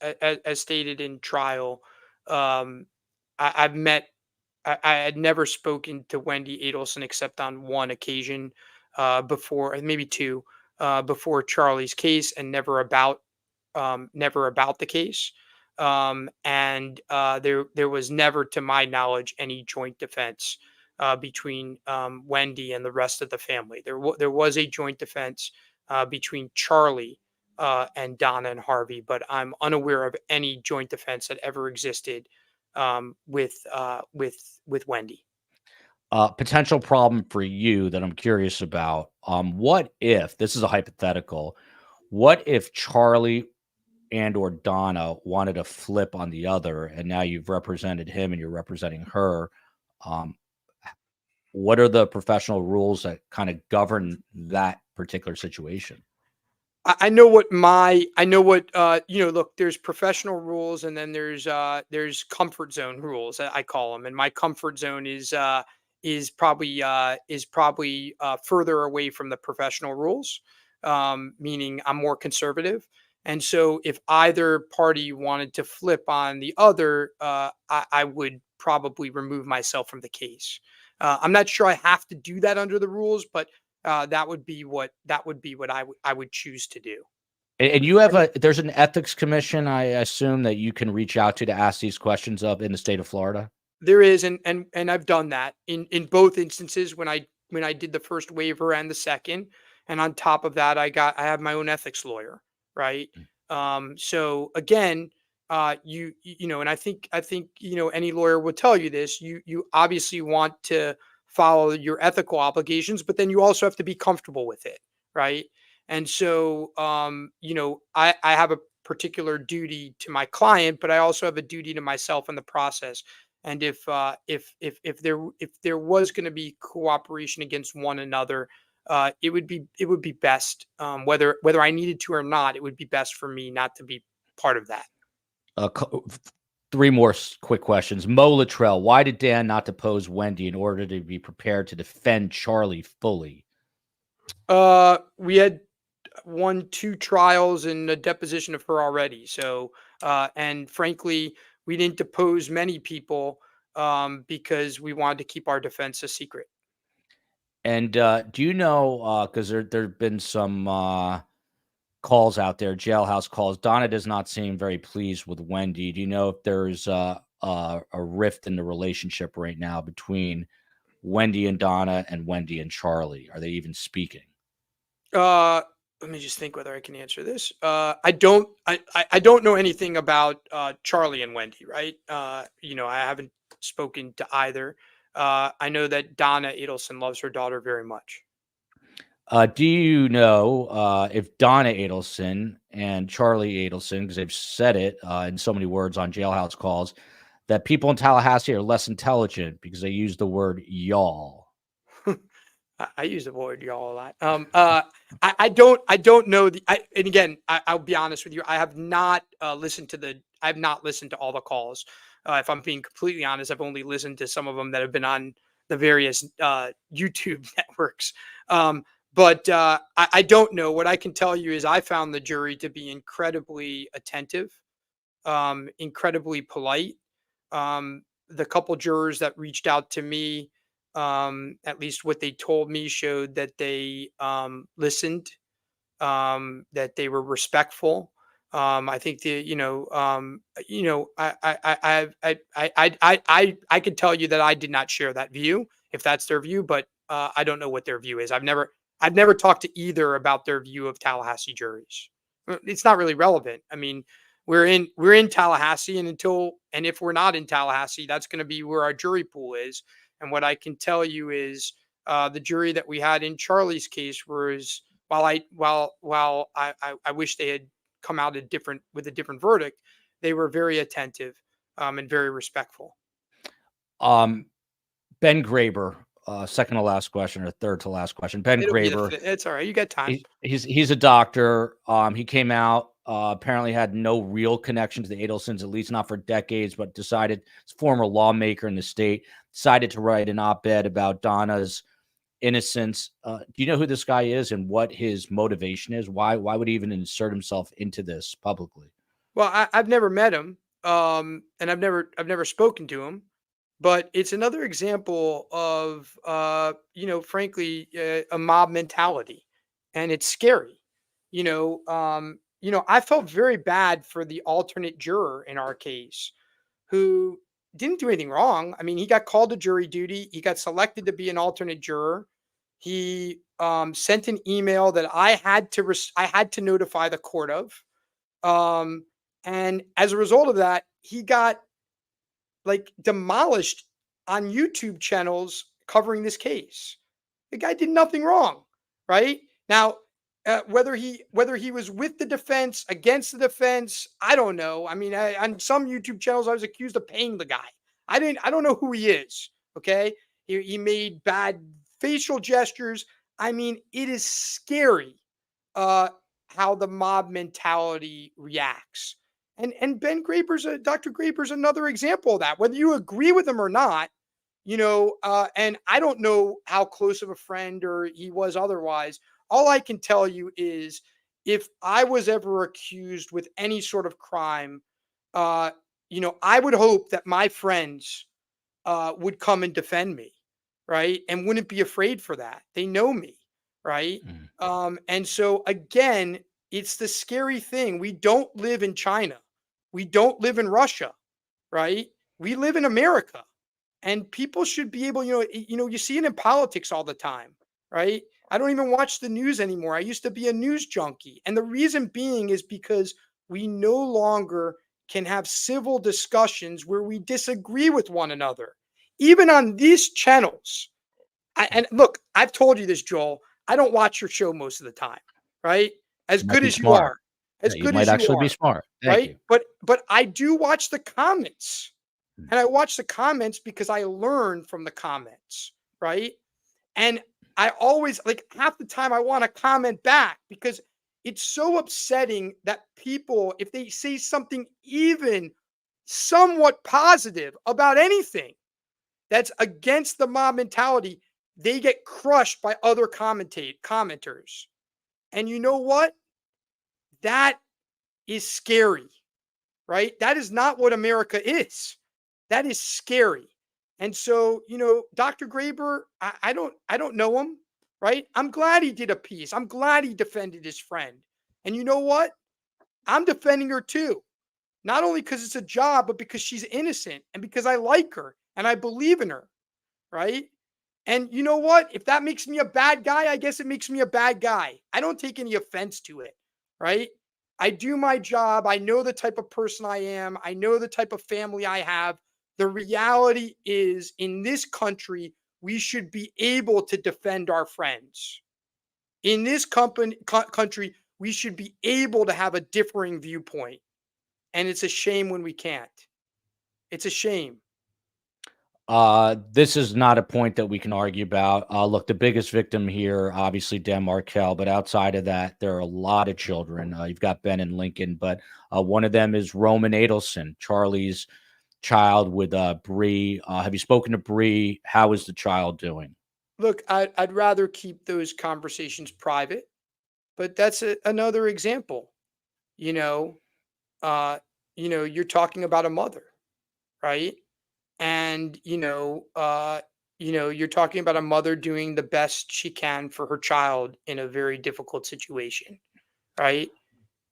Speaker 3: as stated in trial. I've met. I had never spoken to Wendi Adelson except on one occasion before, maybe two. Before Charlie's case, and never about the case. There was never, to my knowledge, any joint defense between Wendi and the rest of the family. There was a joint defense between Charlie and Donna and Harvey, but I'm unaware of any joint defense that ever existed with Wendi.
Speaker 2: Potential problem for you that I'm curious about. What if, this is a hypothetical, what if Charlie and or Donna wanted to flip on the other, and now you've represented him and you're representing her? What are the professional rules that kind of govern that particular situation?
Speaker 3: Look, there's professional rules, and then there's comfort zone rules, I call them. And my comfort zone is probably further away from the professional rules, meaning I'm more conservative. And so if either party wanted to flip on the other, I would probably remove myself from the case. I'm not sure I have to do that under the rules, but that would be what I would choose to do.
Speaker 2: And you have there's an ethics commission, I assume, that you can reach out to ask these questions of in the state of Florida?
Speaker 3: There is, and I've done that in both instances when I did the first waiver and the second, and on top of that, I have my own ethics lawyer, right? So again, and I think any lawyer will tell you this. You obviously want to follow your ethical obligations, but then you also have to be comfortable with it, right? And so, I have a particular duty to my client, but I also have a duty to myself in the process. And if there was going to be cooperation against one another, it would be best, whether I needed to or not. It would be best for me not to be part of that.
Speaker 2: Uh, co- Three more quick questions. Mo Luttrell, why did Dan not depose Wendi in order to be prepared to defend Charlie fully?
Speaker 3: We had won 2 trials and a deposition of her already. So, and frankly, we didn't depose many people because we wanted to keep our defense a secret.
Speaker 2: And do you know, because there've been some calls out there, jailhouse calls. Donna does not seem very pleased with Wendi. Do you know if there's a rift in the relationship right now between Wendi and Donna and Wendi and Charlie? Are they even speaking?
Speaker 3: Let me just think whether I can answer this. I don't know anything about Charlie and Wendi, right? I haven't spoken to either. I know that Donna Adelson loves her daughter very much.
Speaker 2: Do you know if Donna Adelson and Charlie Adelson, because they've said it in so many words on jailhouse calls, that people in Tallahassee are less intelligent because they use the word y'all?
Speaker 3: I use the word y'all a lot. I don't know and again, I'll be honest with you. I have not listened to all the calls. If I'm being completely honest, I've only listened to some of them that have been on the various YouTube networks. But I don't know. What I can tell you is I found the jury to be incredibly attentive, incredibly polite. The couple jurors that reached out to me, at least what they told me, showed that they listened, that they were respectful. I think I could tell you that I did not share that view if that's their view, but I don't know what their view is. I've never talked to either about their view of Tallahassee juries. It's not really relevant. I mean, we're in Tallahassee, and if we're not in Tallahassee, that's going to be where our jury pool is. And what I can tell you is the jury that we had in Charlie's case was, while I wish they had come out with a different verdict, they were very attentive and very respectful.
Speaker 2: Ben Graber, second to last question or third to last question. Ben Graber,
Speaker 3: it's all right. You got time.
Speaker 2: He's a doctor. He came out, apparently had no real connection to the Adelsons, at least not for decades, but decided, former lawmaker in the state, decided to write an op-ed about Donna's innocence. Do you know who this guy is and what his motivation is? Why would he even insert himself into this publicly?
Speaker 3: Well, I've never met him, and I've never spoken to him. But it's another example of, frankly, a mob mentality, and it's scary. I felt very bad for the alternate juror in our case, who didn't do anything wrong. I mean, he got called to jury duty. He got selected to be an alternate juror. He sent an email that I had to notify the court of, and as a result of that, he got demolished on YouTube channels covering this case. The guy did nothing wrong, right? Now, whether he was with the defense, against the defense, I don't know. I mean, on some YouTube channels, I was accused of paying the guy. I don't know who he is. Okay, he made bad facial gestures. I mean, it is scary how the mob mentality reacts. And Dr. Graber's another example of that. Whether you agree with him or not, and I don't know how close of a friend or he was otherwise. All I can tell you is, if I was ever accused with any sort of crime, I would hope that my friends would come and defend me, right? And wouldn't be afraid for that. They know me, right? And so again, It's the scary thing. We don't live in China. We don't live in Russia, right? We live in America. And people should be able, you see it in politics all the time, right? I don't even watch the news anymore. I used to be a news junkie. And the reason being is because we no longer can have civil discussions where we disagree with one another. Even on these channels. And look, I've told you this, Joel. I don't watch your show most of the time, right? As
Speaker 2: You might
Speaker 3: good
Speaker 2: be
Speaker 3: as you
Speaker 2: smart.
Speaker 3: are. As
Speaker 2: Yeah, you
Speaker 3: good
Speaker 2: might
Speaker 3: as you
Speaker 2: actually be
Speaker 3: are,
Speaker 2: smart. Thank
Speaker 3: right?
Speaker 2: you.
Speaker 3: But I do watch the comments. And I watch the comments because I learn from the comments, right? And I always, like, half the time I want to comment back because it's so upsetting that people, if they say something even somewhat positive about anything that's against the mob mentality, they get crushed by other commenters. And you know what? That is scary, right? That is not what America is. That is scary. And so, Dr. Graber, I don't know him, right? I'm glad he did a piece. I'm glad he defended his friend. And you know what? I'm defending her too. Not only because it's a job, but because she's innocent and because I like her and I believe in her, right? And you know what? If that makes me a bad guy, I guess it makes me a bad guy. I don't take any offense to it, right? I do my job. I know the type of person I am. I know the type of family I have. The reality is, in this country, we should be able to defend our friends. In this country, we should be able to have a differing viewpoint. And it's a shame when we can't. It's a shame.
Speaker 2: This is not a point that we can argue about. Look, the biggest victim here, obviously, Dan Markel, but outside of that, there are a lot of children. You've got Ben and Lincoln, but one of them is Roman Adelson, Charlie's child with Bree. Have you spoken to Bree? How is the child doing?
Speaker 3: Look, I'd rather keep those conversations private, but that's another example. You know, you're talking about a mother, right? And you're talking about a mother doing the best she can for her child in a very difficult situation, right?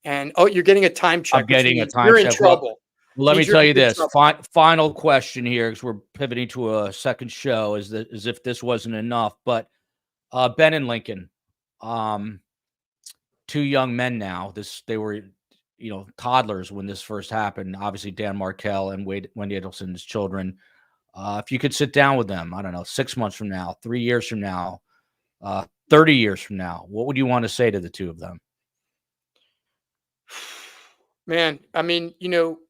Speaker 3: And oh, you're getting a time
Speaker 2: I'm
Speaker 3: check, which
Speaker 2: getting a
Speaker 3: means
Speaker 2: time
Speaker 3: you're in
Speaker 2: check. Well,
Speaker 3: trouble.
Speaker 2: let me
Speaker 3: Means you're
Speaker 2: tell
Speaker 3: in
Speaker 2: you
Speaker 3: big
Speaker 2: this.
Speaker 3: trouble.
Speaker 2: Final question here, because we're pivoting to a second show, as if this wasn't enough. But Ben and Lincoln, two young men now. They were, toddlers when this first happened. Obviously, Dan Markel and Wendi Adelson's children. If you could sit down with them, I don't know, 6 months from now, 3 years from now, 30 years from now, what would you want to say to the two of them?
Speaker 3: Man, I mean,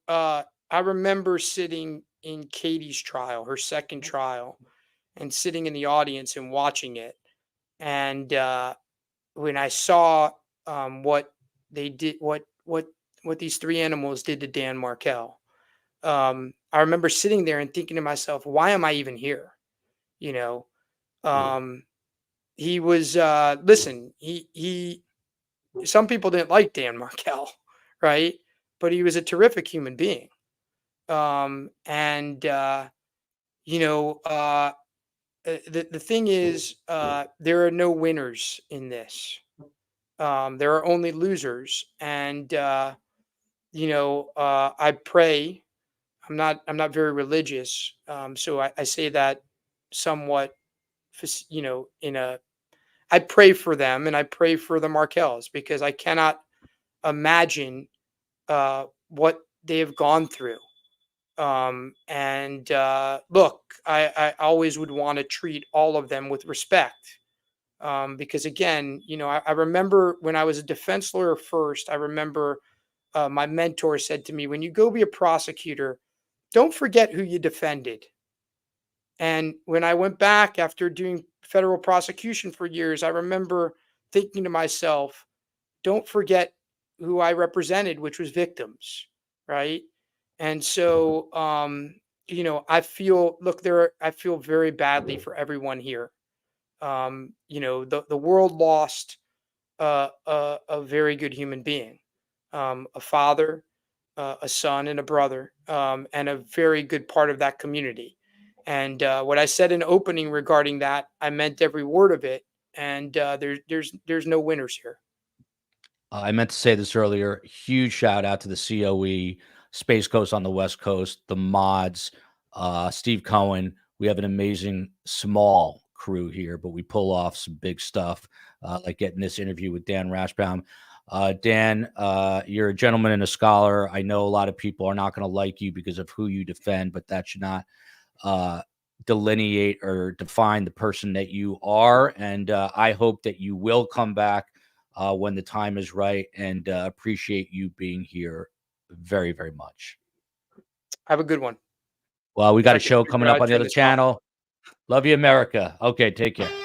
Speaker 3: I remember sitting in Katie's trial, her second trial, and sitting in the audience and watching it. And when I saw what they did, what these three animals did to Dan Markel, I remember sitting there and thinking to myself, why am I even here? You know, he was listen, he some people didn't like Dan Markel, right? But he was a terrific human being. And the thing is, there are no winners in this. There are only losers, and I pray. I'm not very religious, so I say that somewhat, in a. I pray for them, and I pray for the Markels because I cannot imagine what they have gone through. And look, I always would want to treat all of them with respect. Because again, I remember when I was a defense lawyer first, I remember my mentor said to me, when you go be a prosecutor, don't forget who you defended. And when I went back after doing federal prosecution for years, I remember thinking to myself, don't forget who I represented, which was victims, right? And so, I feel very badly for everyone here. The world lost a very good human being, a father, a son, and a brother, and a very good part of that community. And what I said in opening regarding that, I meant every word of it. And there's no winners here.
Speaker 2: I meant to say this earlier. Huge shout out to the COE, Space Coast on the West Coast, the mods, Steve Cohen. We have an amazing small crew here, but we pull off some big stuff, like getting this interview with Dan Rashbaum. Dan, you're a gentleman and a scholar. I know a lot of people are not going to like you because of who you defend, but that should not delineate or define the person that you are. And I hope that you will come back when the time is right, and appreciate you being here very, very much.
Speaker 3: Have a good one.
Speaker 2: Well, we got a
Speaker 3: Thank you
Speaker 2: show
Speaker 3: for
Speaker 2: coming up on the
Speaker 3: turning
Speaker 2: other
Speaker 3: this off.
Speaker 2: channel. Love you, America. Okay, take care.